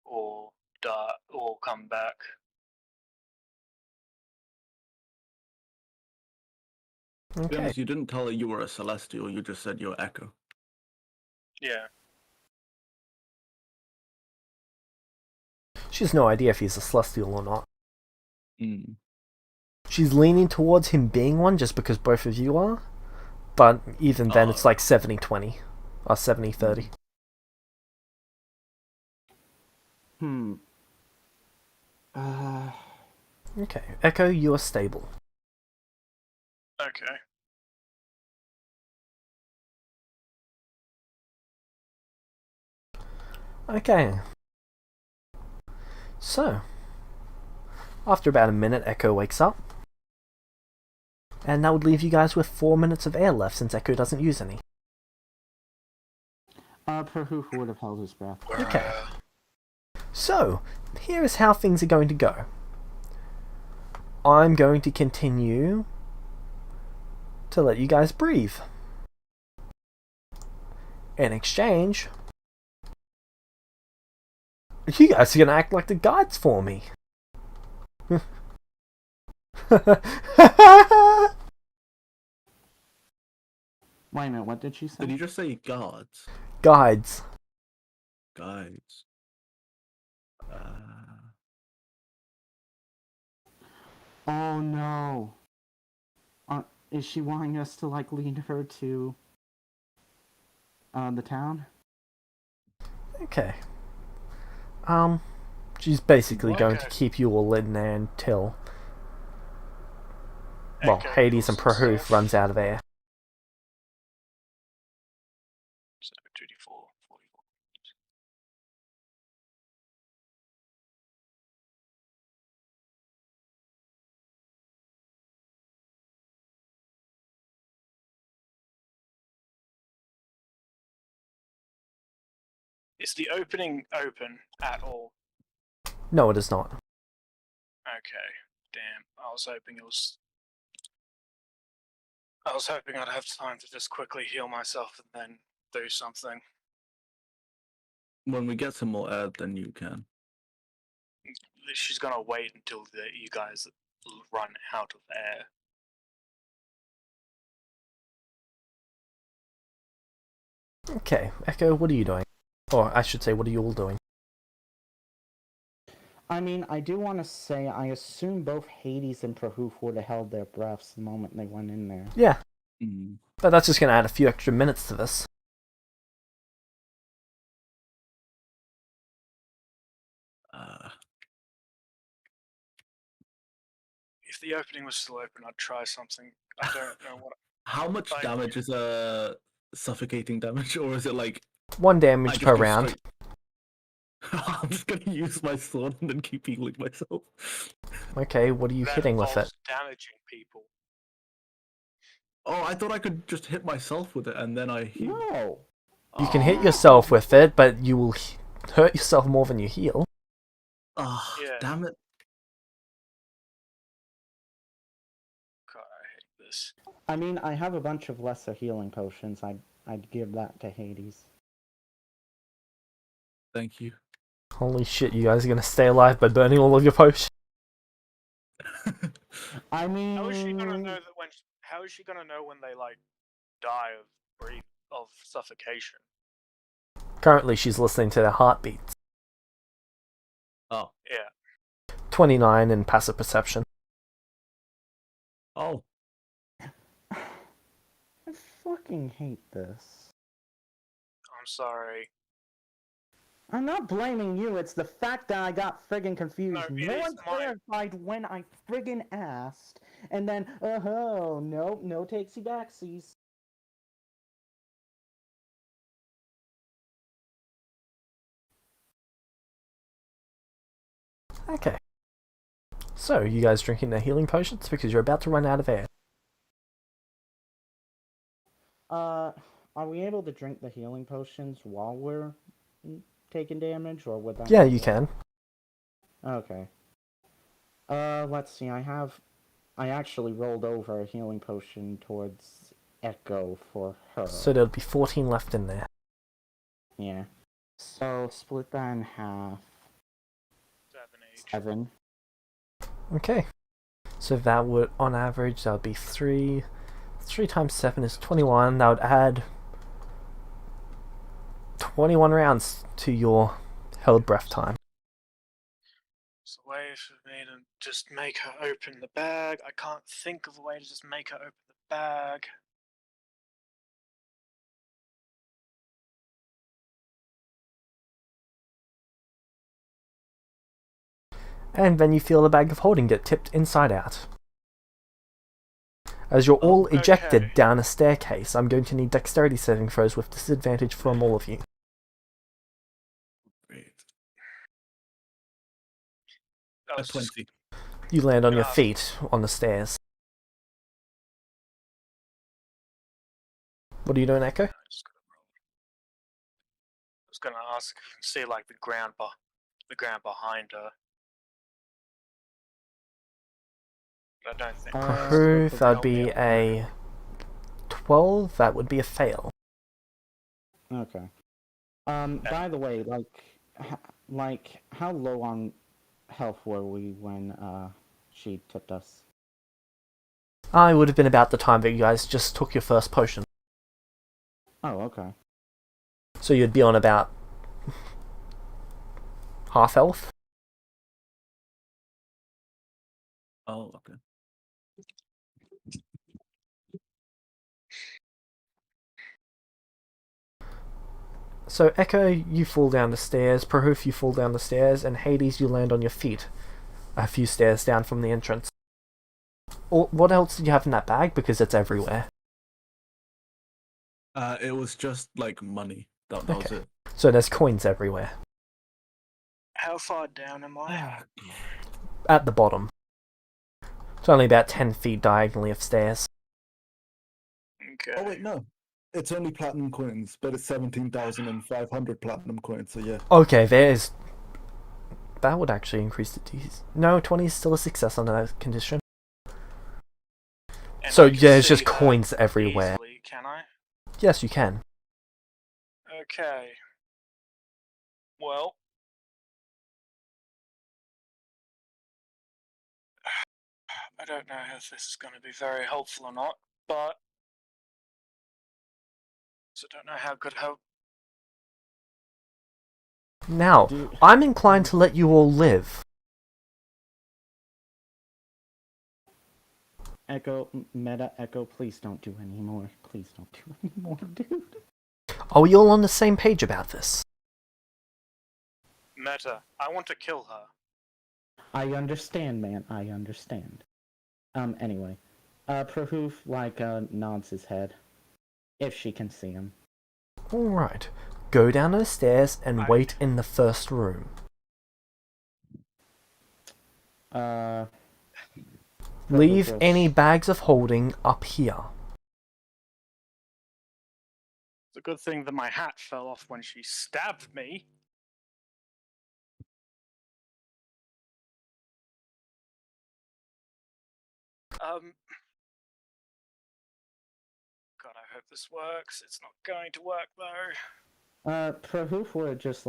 or die, or come back. To be Okay. honest, you didn't tell her you were a Celestial, you just said you're Echo. Yeah. She has no idea if he's a Celestial or not. Mm. She's leaning towards him being one just because both of you are. But even then, it's like 70-20. Or 70-30. Okay, Echo, you are stable. Okay. Okay. So, after about a minute, Echo wakes up. And that would leave you guys with 4 minutes of air left since Echo doesn't use any. Perhoof would have held his breath. Okay. So, here is how things are going to go. I'm going to continue to let you guys breathe. In exchange, you guys are going to act like the guides for me. Wait a minute, what did she say? Did you just say guards? Guides. Guides. Oh no! Is she wanting us to, like, lead her to the town? Okay. She's basically going to Okay. keep you all in there until, well, Echo Hades and heals Prahoof himself. runs out of air. So 2d4, 44. Is the opening open at all? No, it is not. Okay. Damn. I was hoping it was. I was hoping I'd have time to just quickly heal myself and then do something. When we get some more air, then you can. She's gonna wait until you guys run out of air. Okay, Echo, what are you doing? Or I should say, what are you all doing? I mean, I do want to say, I assume both Hades and Prahoof would have held their breaths the moment they went in there. Yeah, Mm. but that's just going to add a few extra minutes to this. If the opening was still open, I'd try something. I don't know what. How much Like- damage is suffocating damage, or is it like 1 I damage just per go round. straight- I'm just gonna use my sword and then keep healing myself. Okay, what are you that hitting with it? involves damaging people. Oh, I thought I could just hit myself with it and then I heal. No! You can hit yourself with it, but you will hurt yourself more than you heal. Ah, Yeah. damn it. God, I hate this. I mean, I have a bunch of lesser healing potions. I'd give that to Hades. Thank you. Holy shit, you guys are going to stay alive by burning all of your potions? I mean... How is she gonna know that when? How is she gonna know when they like die of suffocation? Currently, she's listening to their heartbeats. Oh. Yeah. 29 in passive perception. Oh. I fucking hate this. I'm sorry. I'm not blaming you, it's the fact that I got friggin' confused. No, it No is one mine. clarified when I friggin' asked, and then, oh, nope, no takesy backsies. Okay. So, you guys drinking the healing potions because you're about to run out of air. Are we able to drink the healing potions while we're taking damage, or would that... Yeah, you can. Okay. Let's see, I actually rolled over a healing potion towards Echo for her. So there'll be 14 left in there. Yeah. So, split that in half. 7 each. 7. Okay. So that would, on average, that would be 3. 3 times 7 is 21. That would add 21 rounds to your held breath time. There's a way for me to just make her open the bag. I can't think of a way to just make her open the bag. And then you feel the bag of holding get tipped inside out. As you're all ejected okay. down a staircase, I'm going to need dexterity saving throws with disadvantage from all of you. Great. I A was just 20. You land on your Yeah. feet on the stairs. What are you doing, Echo? I was gonna ask, see like the ground behind her. I don't think. Proof, that would help me be out. a 12. That would be a fail. Okay. By the way, how low on health were we when she tipped us? I would have been about the time that you guys just took your first potion. Oh, okay. So you'd be on about half health. Oh, okay. So Echo, you fall down the stairs. Prahoof, you fall down the stairs. And Hades, you land on your feet a few stairs down from the entrance. Or what else did you have in that bag? Because it's everywhere. It was just like money. That was Okay. it. So there's coins everywhere. How far down am I? At the bottom. It's only about 10 feet diagonally of stairs. Okay. Oh wait, no. It's only platinum coins, but it's 17,500 platinum coins, so yeah. Okay, there's... That would actually increase the D's. No, 20 is still a success under that condition. And So I can yeah, it's see just her coins everywhere. easily, can I? Yes, you can. Okay. Well. I don't know if this is going to be very helpful or not, but. So I don't know how good help. Now, I'm inclined to let you all live. Echo, Meta, Echo, please don't do any more. Please don't do any more, dude. Are we all on the same page about this? Meta, I want to kill her. I understand, man. I understand. Anyway. Prahoof, nods his head. If she can see him. Alright. Go down those stairs and wait in the first room. Leave any bags of holding up here. It's a good thing that my hat fell off when she stabbed me. God, I hope this works. It's not going to work though. Prahoof would just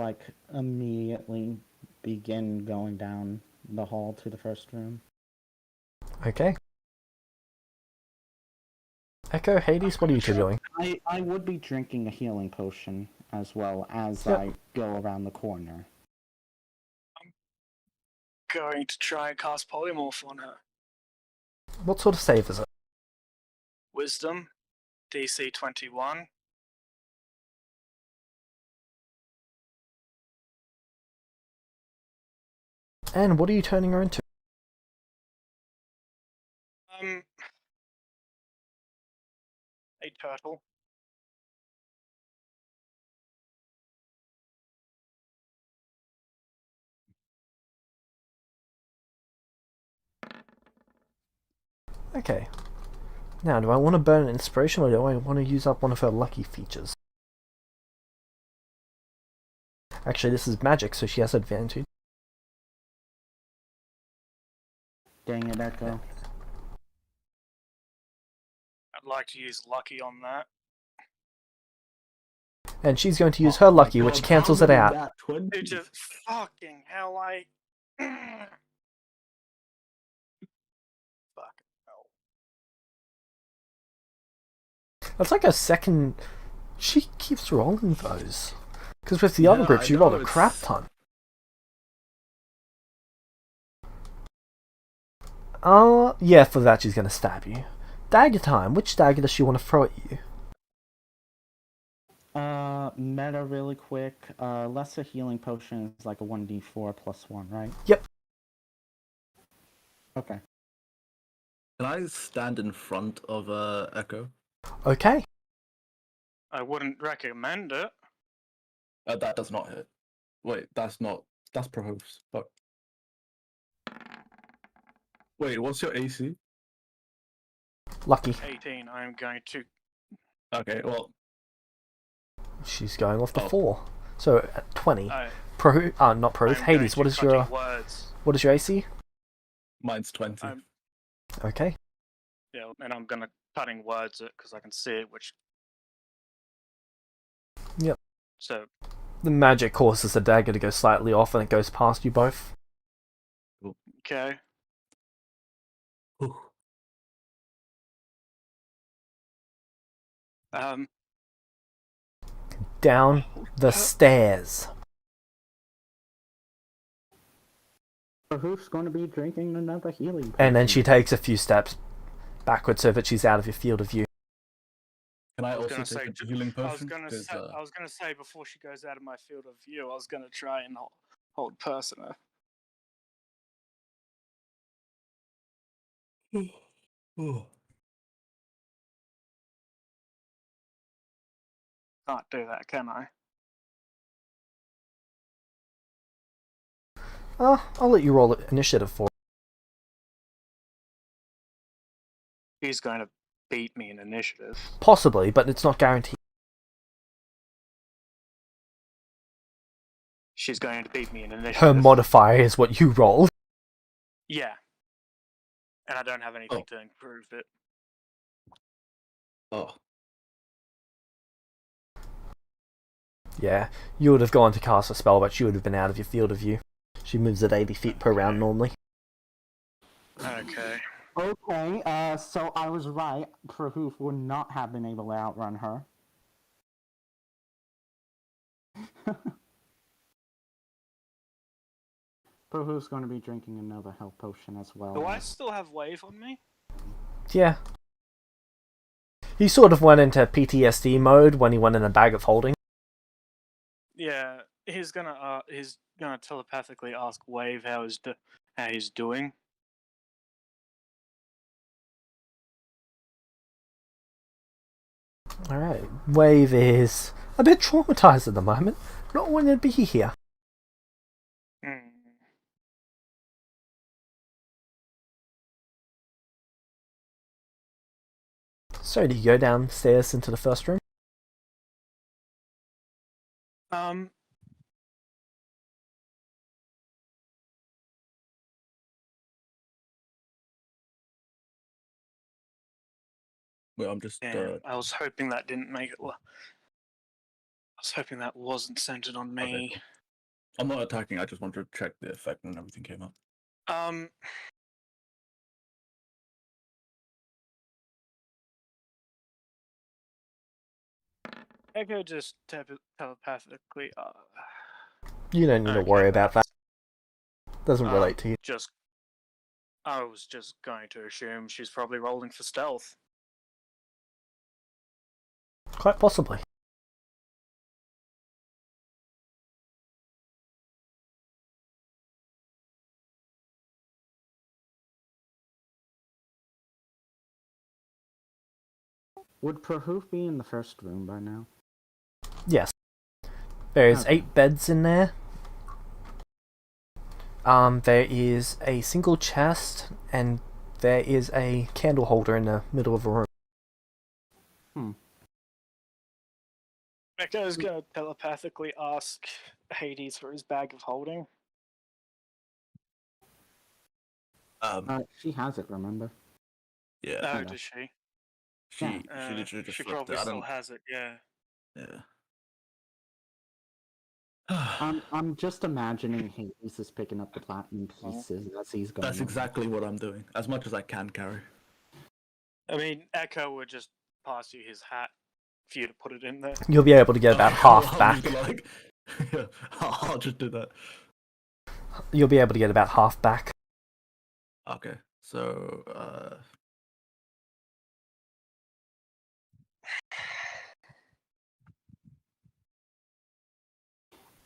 immediately begin going down the hall to the first room. Okay. Echo, Hades, what are you two doing? I would be drinking a healing potion as well as Yep. I go around the corner. I'm going to try and cast polymorph on her. What sort of save is it? Wisdom, DC 21. And what are you turning her into? A turtle. Okay. Now, do I want to burn an inspiration or do I want to use up one of her lucky features? Actually, this is magic, so she has advantage. Dang it, Echo. I'd like to use lucky on that. And she's going to use her lucky, which cancels it out. Dude, just fucking hell, Fucking hell. That's like a second... She keeps rolling those. Because with the other group, she rolled a crap ton. Oh, yeah, for that she's gonna stab you. Dagger time. Which dagger does she want to throw at you? Meta really quick. Lesser healing potion is like a 1d4 plus 1, right? Yep. Okay. Can I stand in front of Echo? Okay. I wouldn't recommend it. That does not hit. Wait, that's not. That's Prohof's. Fuck. Wait, what's your AC? Lucky. 18. I'm going to. Okay, well, She's going off the Oh. 4. So at 20. I, Not Pro. I'm Hades, going what to is your cutting words. what is your AC? mine's 20. Okay. Yeah, and I'm gonna cutting words it because I can see it. Which. Yep. So The magic causes the dagger to go slightly off and it goes past you both. okay. Whew. Down the stairs. Who's going to be drinking another healing potion? And then she takes a few steps backwards so that she's out of your field of view. Can I I was also gonna take say. a healing I was potion? gonna 'Cause, say. I was gonna say before she goes out of my field of view, I was gonna try and hold personal. oh. Can't do that, can I? I'll let you roll initiative for it. She's going to beat me in initiative. Possibly, but it's not guaranteed. She's going to beat me in initiative. Her modifier is what you rolled. Yeah. And I don't have anything to improve it. Oh. Yeah, you would have gone to cast a spell, but she would have been out of your field of view. She moves at 80 feet per round normally. Okay. Okay, so I was right. Prahoof would not have been able to outrun her. Prahoof's going to be drinking another health potion as well. Do I still have wave on me? Yeah. He sort of went into PTSD mode when he went in a bag of holding. Yeah. He's gonna telepathically ask Wave how he's doing. Alright, Wave is a bit traumatized at the moment. Not wanting to be here. Hmm. So, do you go downstairs into the first room? Wait, I'm just. Damn, I was hoping that didn't make it. I was hoping that wasn't centered on me. Okay. I'm not attacking. I just want to check the effect and everything came up. Echo just telepathically. You don't need to Okay, worry about that. that's- Doesn't relate to you. I was just going to assume she's probably rolling for stealth. Quite possibly. Would Prahoof be in the first room by now? Yes. There's Okay. 8 beds in there. There is a single chest, and there is a candle holder in the middle of a room. Echo's gonna telepathically ask Hades for his bag of holding. She has it, remember? Yeah. Oh, Yeah. does she? She Yeah. literally just She flipped probably it. I still don't. has it, yeah. Yeah. I'm just imagining Hades is picking up the platinum pieces as he's going. That's over. exactly what I'm doing. As much as I can carry. I mean, Echo would just pass you his hat for you to put it in there. You'll be able to get about half I'm back. just gonna, like, yeah, I'll just do that. You'll be able to get about half back. Okay. So,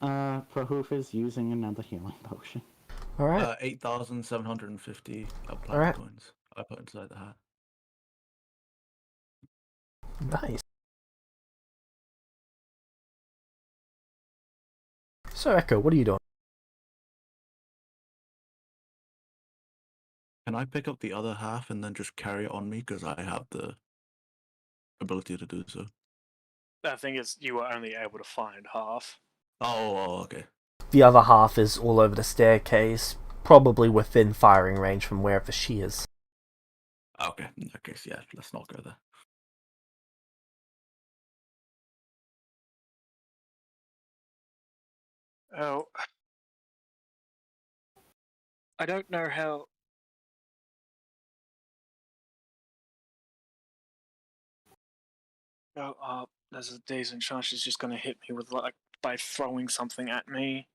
Prahoof is using another healing potion. All right. 8,750 platinum Alright. coins I put inside the hat. Nice. So Echo, what are you doing? Can I pick up the other half and then just carry it on me? Because I have the ability to do so. I think it's you were only able to find half. Oh, okay. The other half is all over the staircase, probably within firing range from wherever she is. Okay, in that case, yeah, let's not go there. Oh, I don't know how. Oh, there's a decent chance she's just gonna hit me with by throwing something at me.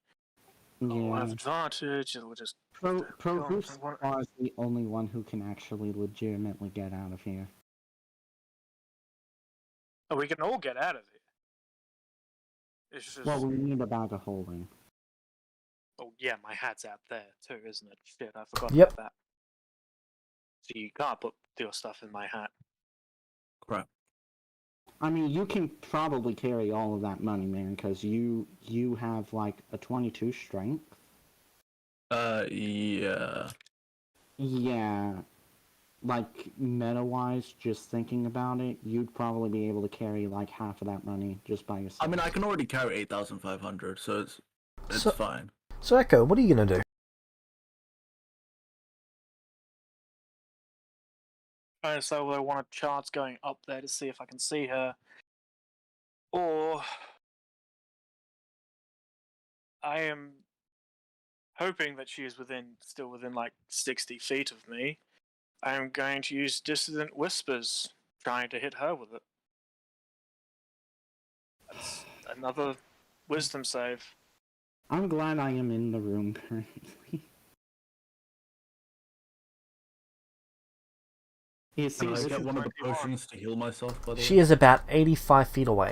I'll have Yeah. advantage. It'll just. Prohoof's is the only one who can actually legitimately get out of here. Oh, we can all get out of here. It's just. Well, we need a bag of holding. Oh yeah, my hat's out there too, isn't it? Shit, I forgot Yep. about that. So you can't put your stuff in my hat. Crap. I mean, you can probably carry all of that money, man, because you have like a 22 strength. Yeah. Yeah. Like, meta-wise, just thinking about it, you'd probably be able to carry like half of that money just by yourself. I mean, I can already carry 8,500, so it's So- fine. So Echo, what are you gonna do? So I want a chance going up there to see if I can see her. Or I am hoping that she is still within like 60 feet of me. I am going to use Dissonant Whispers, trying to hit her with it. That's another wisdom save. I'm glad I am in the room currently. You see, Can I this get is one of the 21. potions to heal myself, by the way? She is about 85 feet away.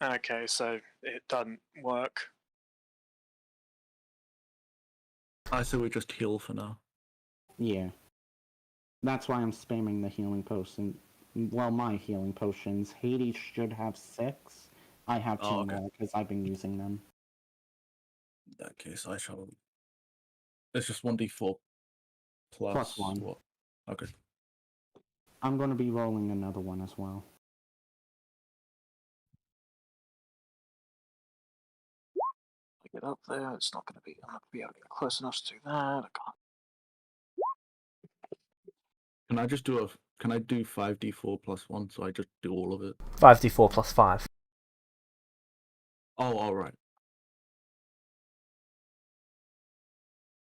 Okay, so it doesn't work. I say we just heal for now. Yeah. That's why I'm spamming the healing potion. Well, my healing potions. Hades should have 6. I have 2 okay. more because I've been using them. In that case, I shall. It's just 1d4 Plus 1. what? Okay. I'm going to be rolling another one as well. I get up there, it's not going to be. I'm not going to be able to get close enough to do that. I can't. Can I just do Can I do 5d4 plus 1? So I just do all of it. 5d4 plus 5. Oh, all right.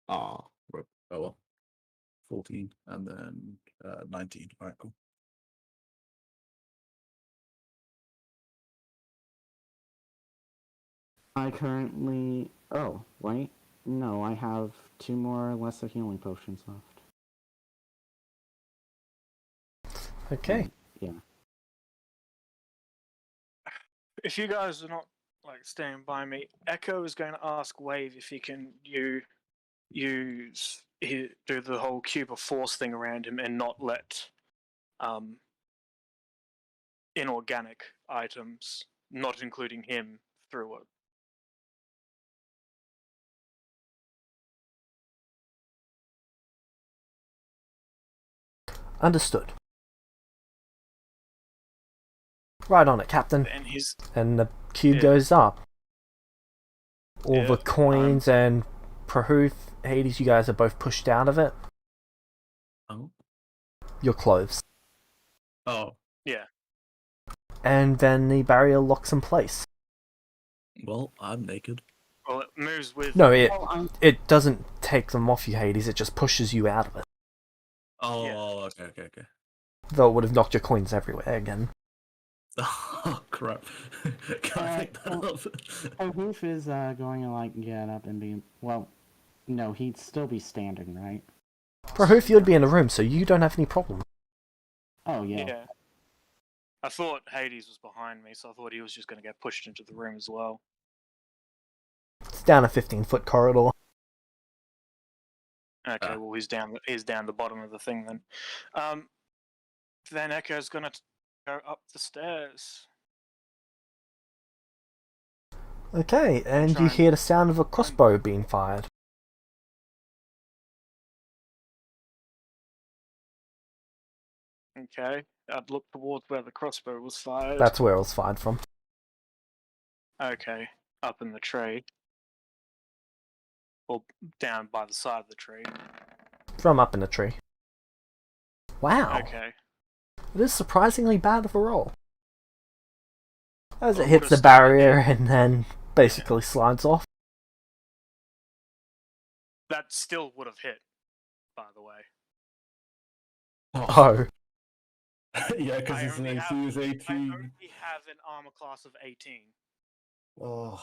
Ah, right. Oh well. 14 and then 19. All right, cool. I currently... Oh, wait. No, I have 2 more lesser healing potions left. Okay. Yeah. If you guys are not like staying by me, Echo is going to ask Wave if he can do the whole cube of force thing around him and not let inorganic items, not including him, through it. Understood. Right on it, Captain. And he's And the cube Yeah. goes up. All Yeah, the coins and Prahoof, Hades, you guys are both pushed out of it. Oh. Your clothes. Oh. yeah. And then the barrier locks in place. Well, I'm naked. Well, it moves with. No, Well, it doesn't take them off you, Hades, it just pushes you out of it. Oh, Yeah. okay. Though it would have knocked your coins everywhere again. Oh, crap. Can I pick that up? Prahoof is going to like get up and be... Well, no, he'd still be standing, right? Prahoof, you'd be in a room, so you don't have any problem. Oh, yeah. Yeah. I thought Hades was behind me, so I thought he was just going to get pushed into the room as well. It's down a 15-foot corridor. Okay, well he's down the bottom of the thing then. Then Echo's gonna go up the stairs. Okay, and you Try and- hear the sound of a crossbow being fired. Okay, I'd look towards where the crossbow was fired. That's where it was fired from. Okay, up in the tree. Or down by the side of the tree. From up in the tree. Wow. Okay. It is surprisingly bad of a roll. As it Well, hits would've the started barrier and then basically slides off. That still would have hit, by the way. Oh. Yeah, because I his only AC is I 18. only have an armor class of 18. Oh.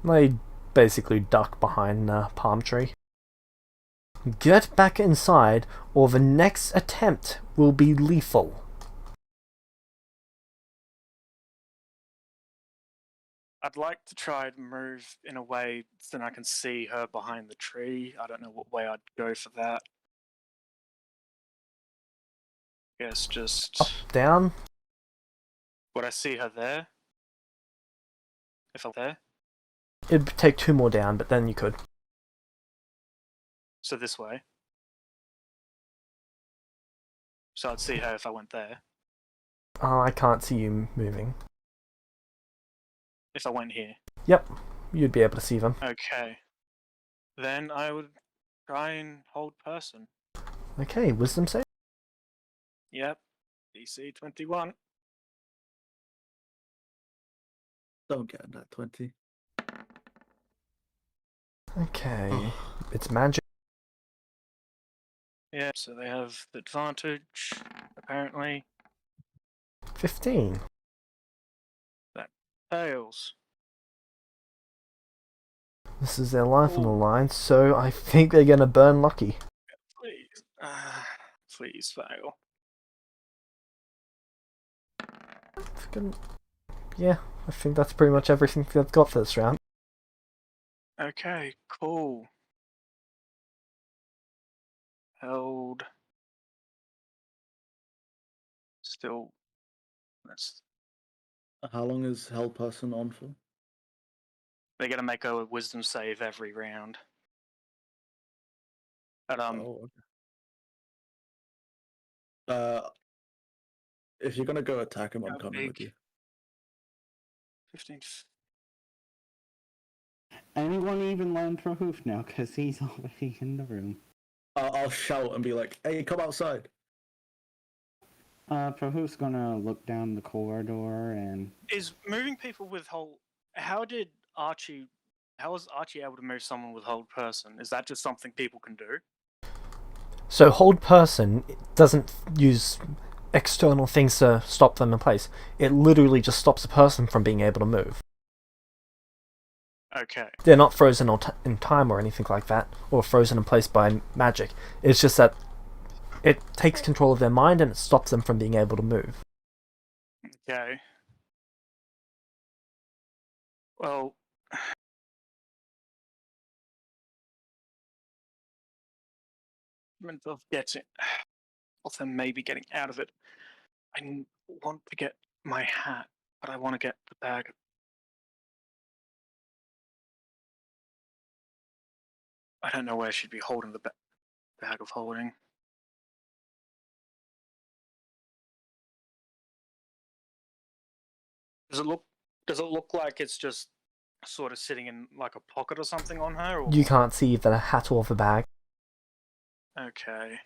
They basically duck behind a palm tree. Get back inside, or the next attempt will be lethal. I'd like to try and move in a way so that I can see her behind the tree. I don't know what way I'd go for that. Guess just... Up, down. Would I see her there? If I'm there? It'd take 2 more down, but then you could. So this way. So I'd see her if I went there. Oh, I can't see you moving. If I went here. Yep, you'd be able to see them. Okay. Then I would try and hold person. Okay, wisdom save. Yep. DC 21. Don't get that 20. Okay, it's magic. Yeah, so they have advantage, apparently. 15. Fails. This is their life on the line, so I think they're gonna burn lucky. Please. Please fail. Yeah, I think that's pretty much everything they've got for this round. Okay, cool. Held. Still. That's. How long is held person on for? They're gonna make a wisdom save every round. But Oh, okay. If you're gonna go attack him, I'm How coming with big? you. 15. Anyone even learn Prahoof now? Because he's already in the room. I'll shout and be like, "Hey, come outside!" Prahoof's gonna look down the corridor and... Is moving people with hold? How was Archie able to move someone with hold person? Is that just something people can do? So hold person doesn't use external things to stop them in place. It literally just stops a person from being able to move. Okay. They're not frozen in time or anything like that, or frozen in place by magic. It's just that it takes control of their mind and it stops them from being able to move. Okay. Well, of getting, of them maybe getting out of it. I want to get my hat, but I want to get the bag. I don't know where she'd be holding the bag of holding. Does it look like it's just sort of sitting in like a pocket or something on her? Or? You can't see the hat or the bag. Okay.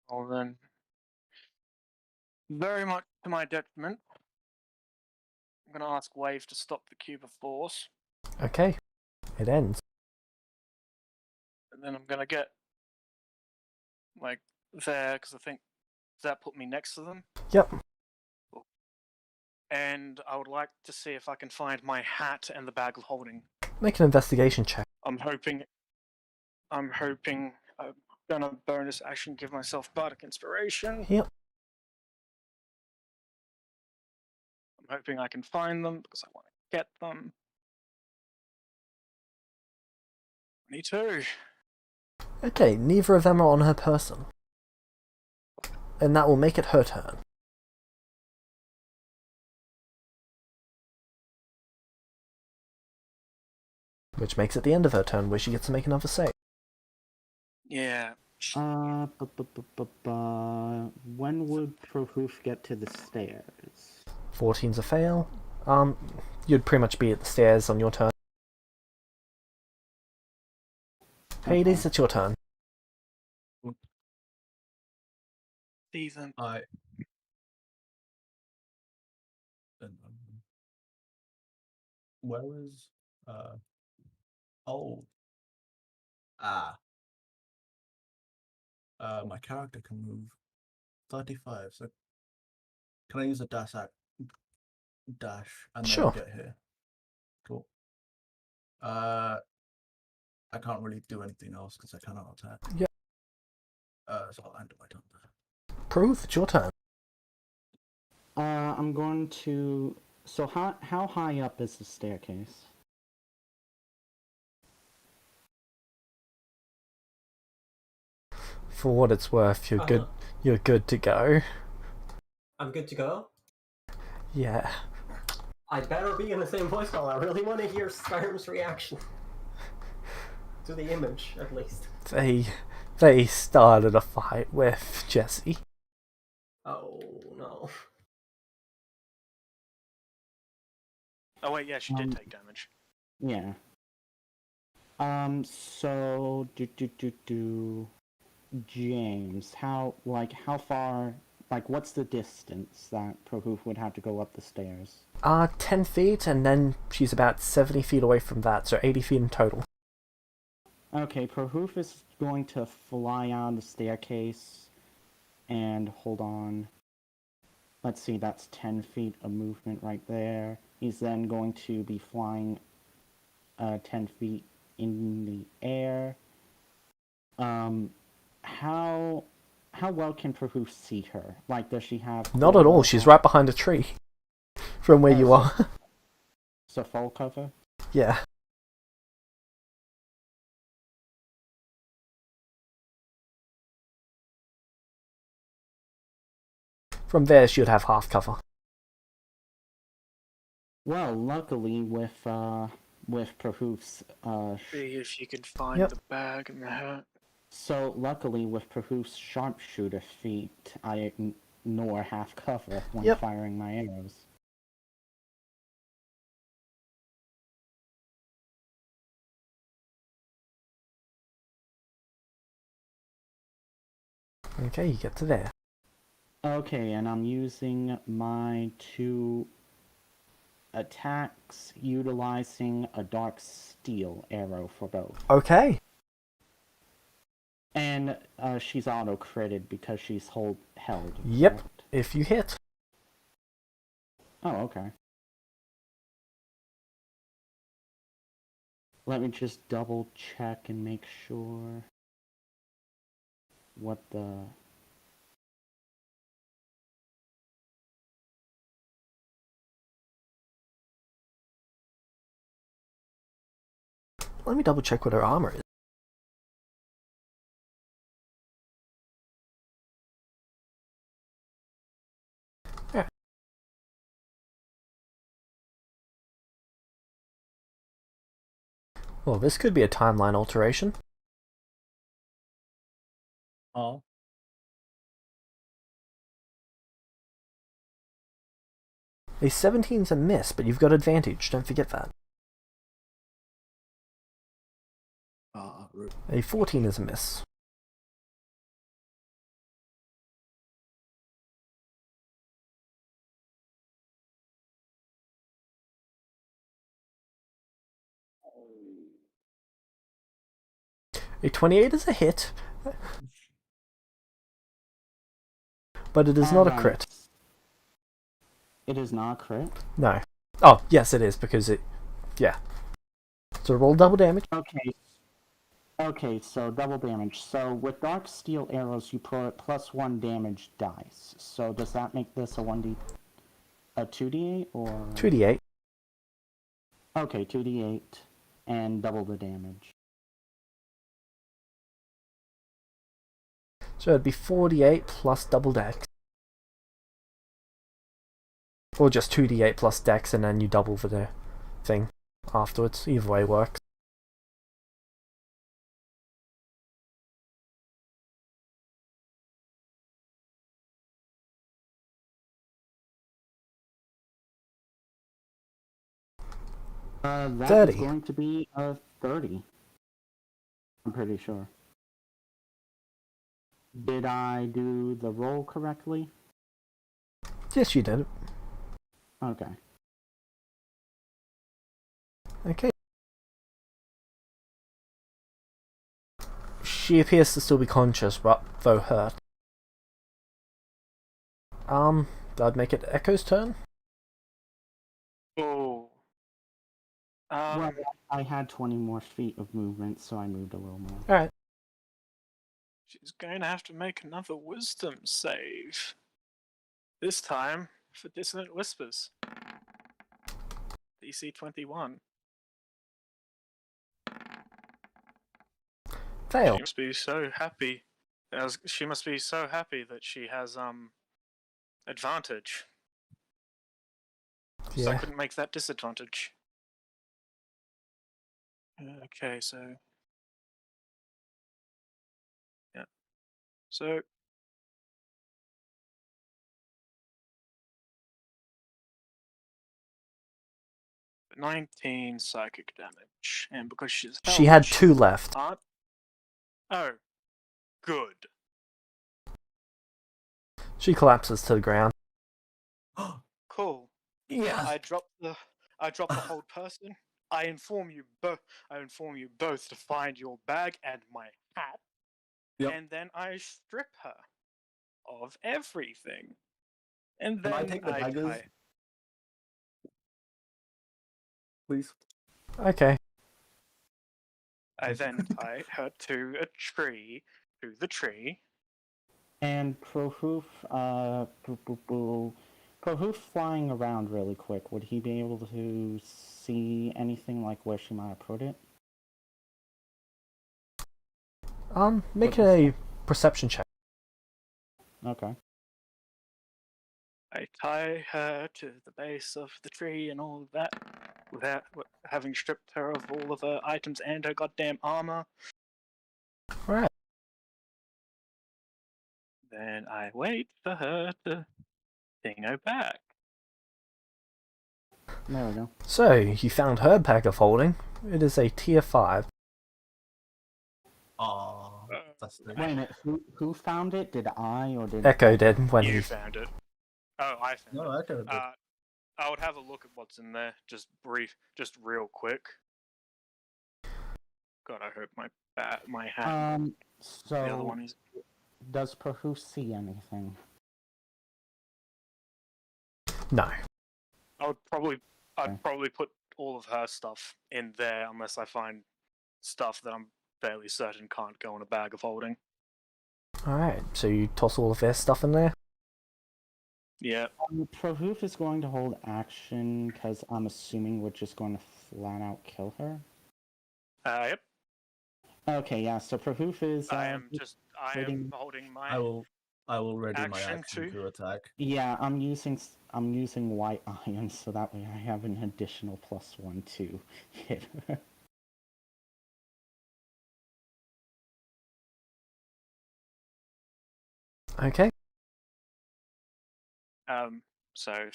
Well then, very much to my detriment, I'm going to ask Wave to stop the cube of force, Okay, it ends. and then I'm going to get like there, because I think that put me next to them. Yep. And I would like to see if I can find my hat and the bag of holding. Make an investigation check. I'm hoping I'm gonna bonus action give myself bardic inspiration. Yep. I'm hoping I can find them because I want to get them. 22. Okay, neither of them are on her person. And that will make it her turn. Which makes it the end of her turn, where she gets to make another save. Yeah. When would Prohoof get to the stairs? 14's a fail. You'd pretty much be at the stairs on your turn. Hades, it's your turn. See them. Where is oh ah my character can move 35, so can I use a dash and Sure. then get here? Cool. I can't really do anything else because I cannot attack. Yeah. So I'll end my turn there. Proof, it's your turn. I'm going to... So how high up is the staircase? For what it's worth, you're good. You're good to go. I'm good to go. Yeah. I better be in the same voice call. I really want to hear Skyrim's reaction to the image, at least. They started a fight with Jesse. Oh no. Oh wait, yeah, she did take damage. Yeah. So James, how far, what's the distance that Prohoof would have to go up the stairs? 10 feet, and then she's about 70 feet away from that, so 80 feet in total. Okay, Prohoof is going to fly on the staircase, and hold on. Let's see, that's 10 feet of movement right there. He's then going to be flying 10 feet in the air. How well can Prohoof see her? Does she have... Not at all, she's right behind a tree. From where you are. So full cover? Yeah. From there, she would have half cover. Well, luckily with Prohoof's See if you can find Yep. the bag and the hat. so luckily with Prohoof's sharpshooter feat, I ignore half cover when Yep. firing my arrows. Okay, you get to there. Okay, and I'm using my 2 attacks, utilizing a dark steel arrow for both. Okay. And she's auto-critted because she's held. Yep. correct? If you hit. Oh, okay. Let me just double check and make sure what the... Let me double check what her armor is. Yeah. Well, this could be a timeline alteration. Oh. A 17's a miss, but you've got advantage, don't forget that. A 14 is a miss. A 28 is a hit. but it is not a Alright. crit. It is not a crit? No. Oh, yes, it is, because it... Yeah. So roll double damage. Okay. Okay, so double damage. So with dark steel arrows, you put +1 damage dice. So does that make this a 2d8 or 2d8. Okay, 2d8 and double the damage. So it'd be 4d8 plus double dex. Or just 2d8 plus dex and then you double for the thing afterwards. Either way works. That 30. is going to be a 30. I'm pretty sure. Did I do the roll correctly? Yes, you did. Okay. Okay. She appears to still be conscious, but though hurt. That'd make it Echo's turn. Oh. Well, I had 20 more feet of movement, so I moved a little more. Alright. She's going to have to make another wisdom save. This time for Dissonant Whispers. DC 21. Fail. She must be so happy. She must be so happy that she has advantage. So I Yeah. couldn't make that disadvantage. Okay, so yeah. So 19 psychic damage, and because she's She had hellish, 2 left. Oh, good. She collapses to the ground. Cool. Yes. I drop the hold person. I inform you both to find your bag and my hat. Yep. And then I strip her of everything. And Can then I take the daggers? Please. Okay. I then tie her to the tree. And Prohoof, Prohoof flying around really quick. Would he be able to see anything like where she might have put it? Make a perception check. Okay. I tie her to the base of the tree and all of that, without having stripped her of all of her items and her goddamn armor. Alright. Then I wait for her to dingo back. There we go. So, you found her bag of holding. It is a tier 5. Aww. That's Wait a minute, who found it? Did I or did... Echo did when You he... found it. Oh, I found No, it. I could have. I would have a look at what's in there, just real quick. God, I hope my hat. So... The other one is. Does Prohoof see anything? No. I'd probably put all of her stuff in there unless I find stuff that I'm fairly certain can't go in a bag of holding. Alright, so you toss all of their stuff in there? Yeah. Prohoof is going to hold action because I'm assuming we're just going to flat out kill her. Yep. Okay, yeah. So Prohoof is. I am holding my. I will ready my action action to- to attack. Yeah, I'm using white iron so that way I have an additional +1 to hit her. Okay. So.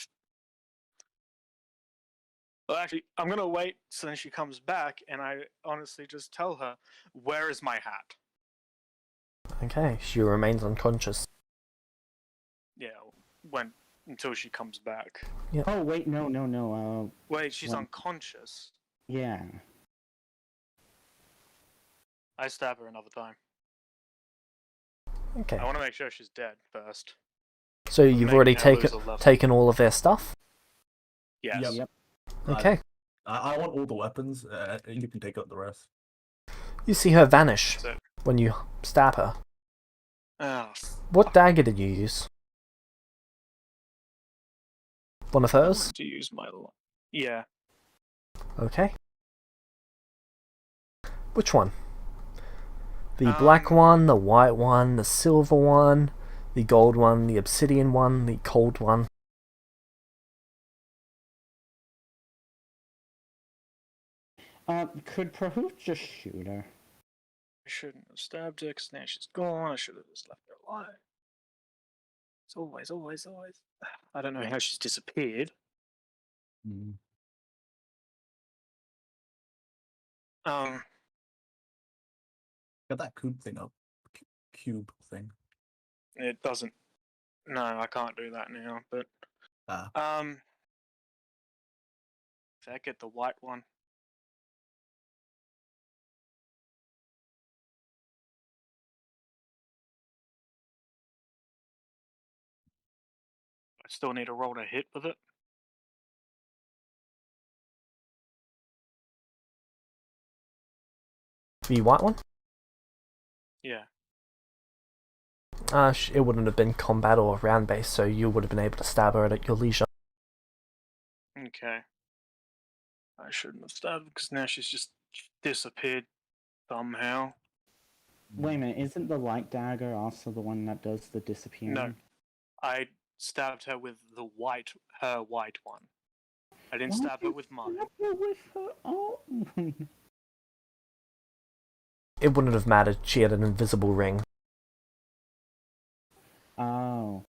Well, actually, I'm gonna wait so then she comes back, and I honestly just tell her, "Where is my hat?" Okay, she remains unconscious. Yeah, until she comes back. Oh wait, no. Wait, she's When- unconscious. Yeah. I stab her another time. Okay. I want to make sure she's dead first. So you've Maybe already now taken lose a level. taken all of their stuff? Yes. Yep. Okay. I want all the weapons. You can take up the rest. You see her vanish So, when you stab her. oh, What dagger did you use? One of I hers? want to use my. Yeah. Okay. Which one? The black one, the white one, the silver one, the gold one, the obsidian one, the cold one. Could Prahoof just shoot her? I shouldn't have stabbed her because now she's gone. I should have just left her alive. It's always. I don't know how she's disappeared. Get that cube thing up. Cube thing. It doesn't. No, I can't do that now. But if I get the white one. I still need to roll to hit with it. The white one? Yeah. It wouldn't have been combat or round based, so you would have been able to stab her at your leisure. Okay. I shouldn't have stabbed because now she's just disappeared somehow. Wait a minute, isn't the light dagger also the one that does the disappearing? No. I stabbed her with her white one. I didn't stab her with mine. With her? Oh. It wouldn't have mattered, she had an invisible ring. Oh.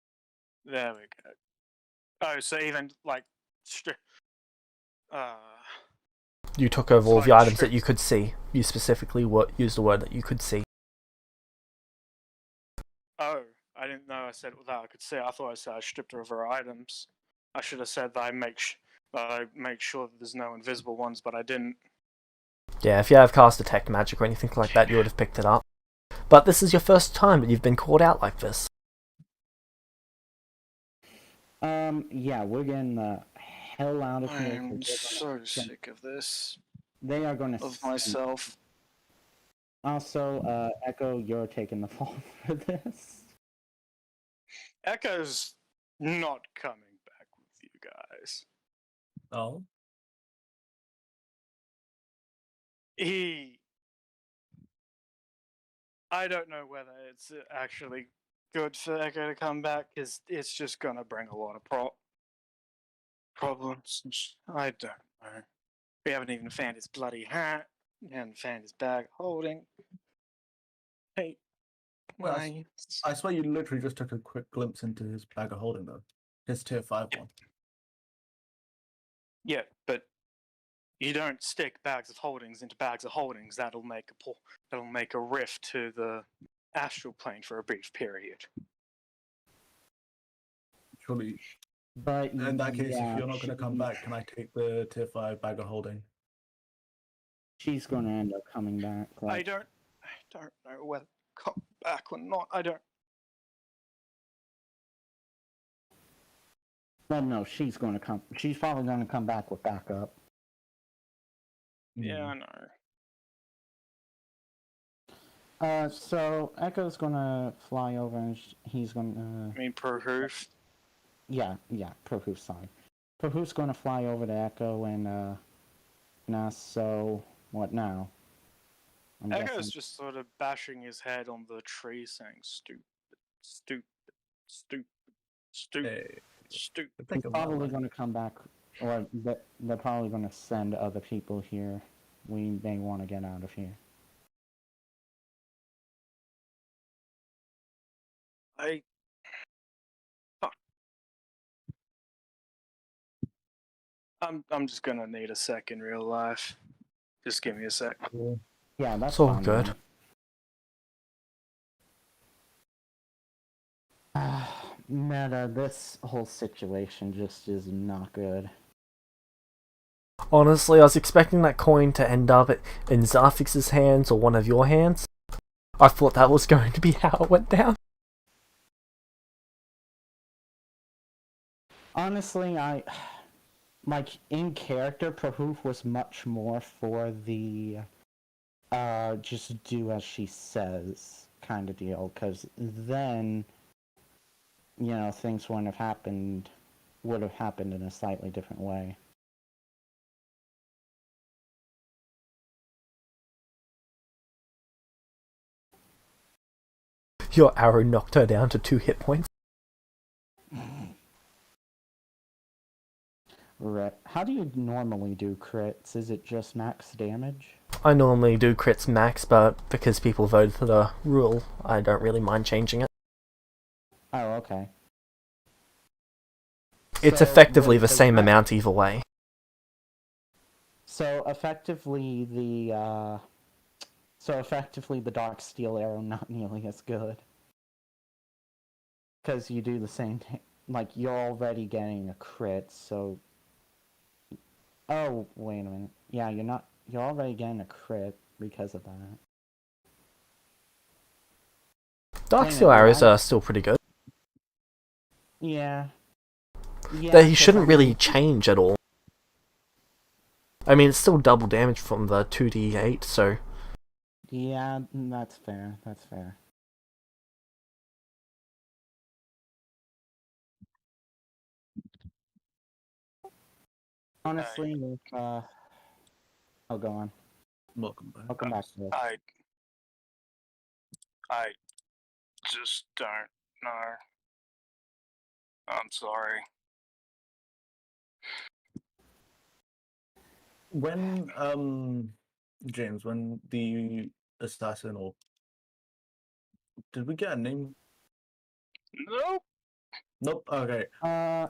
There we go. Oh, so even like, You took over all of It's the like items that you could see. You specifically used the word that you could see. oh, I didn't know I said that I could see. I thought I said I stripped her of her items. I should have said that I make sure that there's no invisible ones, but I didn't. Yeah, if you have cast detect magic or anything like that, you would have picked it up. But this is your first time that you've been called out like this. Yeah, we're getting the hell out of here. I'm so sick of this. They are going to Of myself. Also, Echo, you're taking the fall for this. Echo's not coming back with you guys. Oh. I don't know whether it's actually good for Echo to come back, because it's just gonna bring a lot of problems. I don't know. We haven't even found his bloody hat. We haven't found his bag holding. Hey, Well, why? I swear you literally just took a quick glimpse into his bag of holding, though. His tier 5 one. Yeah, but you don't stick bags of holdings into bags of holdings. That'll make a rift to the astral plane for a brief period. Surely, But in that case, yeah, if you're not going to come back, can I take the tier 5 bag of holding? she's going to end up coming back. I don't know whether to come back or not. I don't. Well, no, she's going to come. She's probably going to come back with backup. Yeah, I know. So Echo's going to fly over and he's going to... I mean, Prahoof. Yeah, Prahoof, sorry. Prahoof's going to fly over to Echo and, so what now? I'm Echo's guessing... just sort of bashing his head on the tree, saying "stupid, stupid, stupid, stupid, Hey, stupid." He's probably going to come back, or they're probably going to send other people here. We may want to get out of here. Fuck. I'm just gonna need a sec in real life. Just give me a sec. Yeah, that's It's all fine, good. Meta, this whole situation just is not good. Honestly, I was expecting that coin to end up in Zarfix's hands or one of your hands. I thought that was going to be how it went down. Honestly, I like in character. Prahoof was much more for the just do as she says kind of deal, because then things would have happened in a slightly different way. Your arrow knocked her down to 2 hit points. Right. How do you normally do crits? Is it just max damage? I normally do crits max, but because people voted for the rule, I don't really mind changing it. Oh, okay. It's So, effectively wait, the does same that- amount either way. So effectively the dark steel arrow not nearly as good. Because you do the same thing. Like, you're already getting a crit, so... Oh, wait a minute. Yeah, you're already getting a crit because of that. Dark Wait a steel minute, arrows I- are still pretty good. Yeah. Yeah, They 'cause shouldn't I really mean- change at all. I mean, it's still double damage from the 2d8, so... Yeah, that's fair. That's fair. Honestly, oh, go on. Welcome back. Welcome back to this. I just don't know. I'm sorry. When James, when the assassin or did we get a name? Nope. Nope. Okay.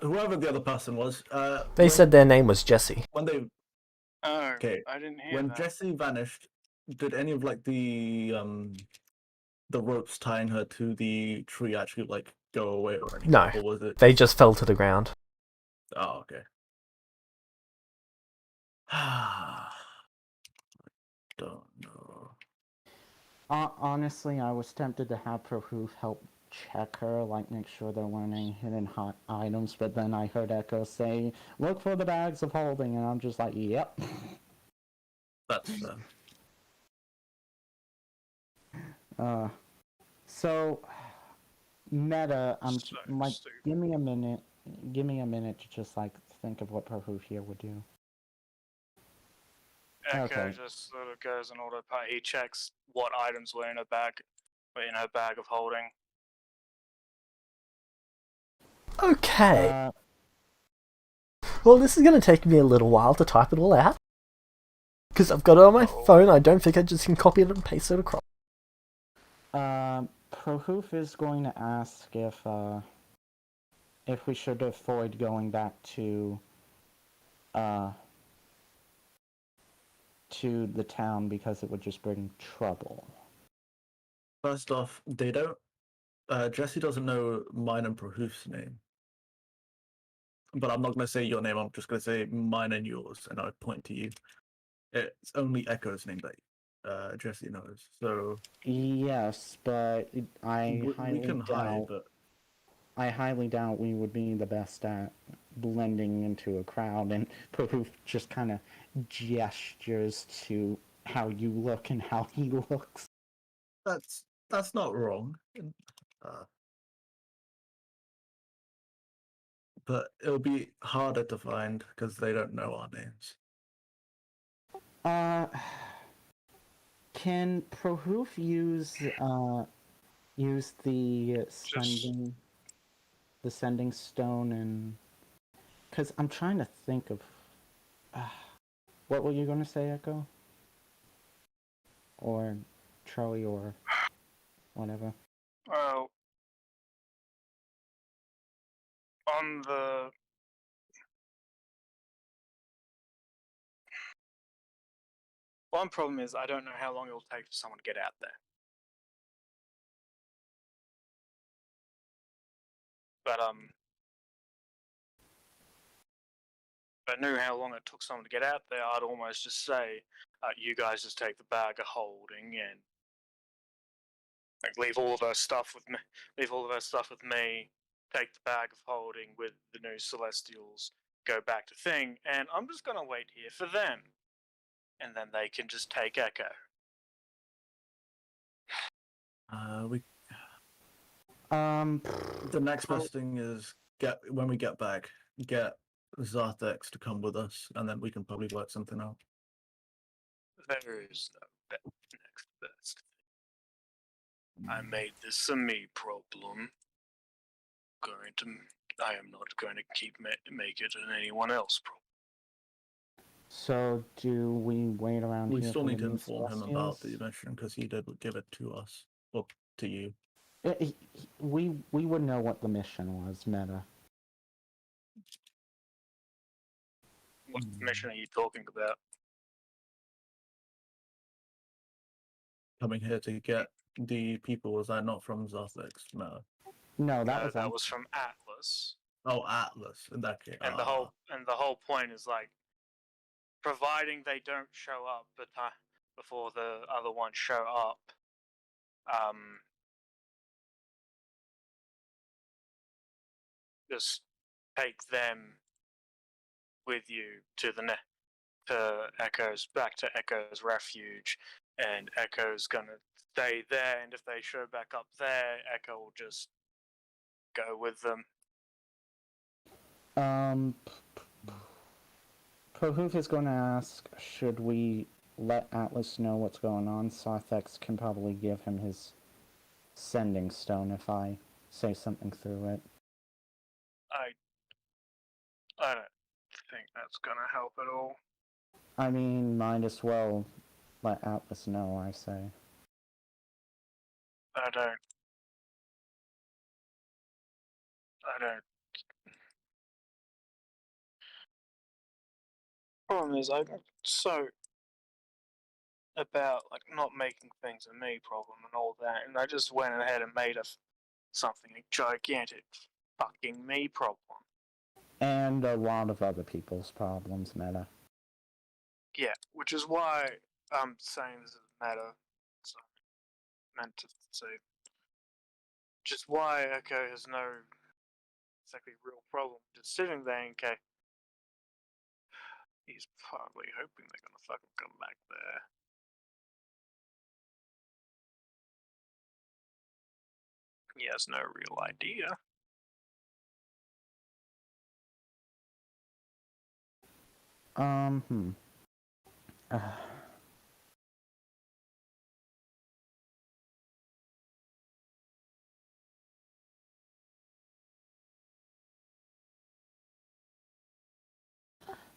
Whoever the other person was. They said their name was Jesse. when they Oh, okay. I didn't hear When that. Jessie vanished, did any of like the ropes tying her to the tree actually like go away or anything? No. Or was it? They just fell to the ground. Oh, okay. Don't know. Honestly, I was tempted to have Prahoof help check her, like make sure there weren't any hidden hot items, but then I heard Echo say, "Look for the bags of holding," and I'm just like, "Yep." That's fair. So meta, I'm So like, stupid. give me a minute to just like think of what Prahoof here would do. Echo Okay. just sort of goes on autopilot. He checks what items were in her bag of holding. Okay. Well, this is going to take me a little while to type it all out. Because I've got it on my phone, I don't think I just can copy it and paste it across. Prahoof is going to ask if we should avoid going back to the town because it would just bring trouble. First off, they don't. Jesse doesn't know mine and Prahoof's name. But I'm not going to say your name. I'm just going to say mine and yours, and I point to you. It's only Echo's name that Jesse knows. So Yes, but I we can hide, but highly doubt we would be the best at blending into a crowd, and Prahoof just kind of gestures to how you look and how he looks. that's not wrong. But it'll be harder to find because they don't know our names. Can Prahoof use the sending stone, and because I'm trying to think of what were you going to say, Echo, or Charlie, or whatever? Well, on the one problem is I don't know how long it will take for someone to get out there. But if I knew how long it took someone to get out there, I'd almost just say, "You guys just take the bag of holding and like leave all of our stuff with me. Leave all of our stuff with me. take the bag of holding with the new Celestials, go back to thing, and I'm just gonna wait here for them. And then they can just take Echo. We Um, the next best thing is when we get back, get Zarthex to come with us, and then we can probably work something out. There is no next best. I made this a me problem. I am not going to make it an anyone else problem. so do we wait around We here still for need the to new inform him about the Celestials? mission because he did give it to us, or to you. We would know what the mission was, Meta. What mission are you talking about? Coming here to get the people, was that not from Zarthex? No. No, That was from Atlas. Oh, Atlas. In that case. And the whole point is like, providing they don't show up before the other ones show up, just take them with you to back to Echo's refuge, and Echo's gonna stay there. And if they show back up there, Echo will just go with them. Prohoof is going to ask, should we let Atlas know what's going on? Sarthex can probably give him his sending stone if I say something through it. I don't think that's gonna help at all. I mean, might as well let Atlas know, I say. I don't. Problem is, I'm so about like not making things a me problem and all that, and I just went ahead and made something gigantic fucking me problem. And a lot of other people's problems, Meta. Yeah, which is why I'm saying this is meta. So I meant to say. Just why Echo has no exactly real problem just sitting there in case. He's probably hoping they're gonna fucking come back there. He has no real idea.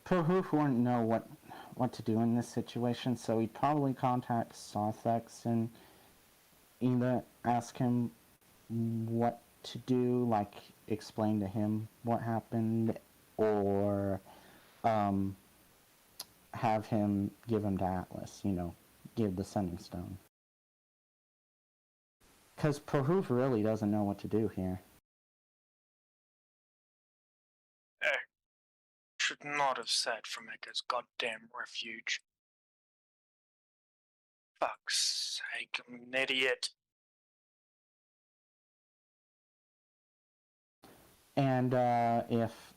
Prohoof wouldn't know what to do in this situation, so he'd probably contact Sarthex and either ask him what to do, like explain to him what happened, or have him give him to Atlas, give the sending stone. Because Prohoof really doesn't know what to do here. Should not have said from Echo's goddamn refuge. Fuck's sake, I'm an idiot. And if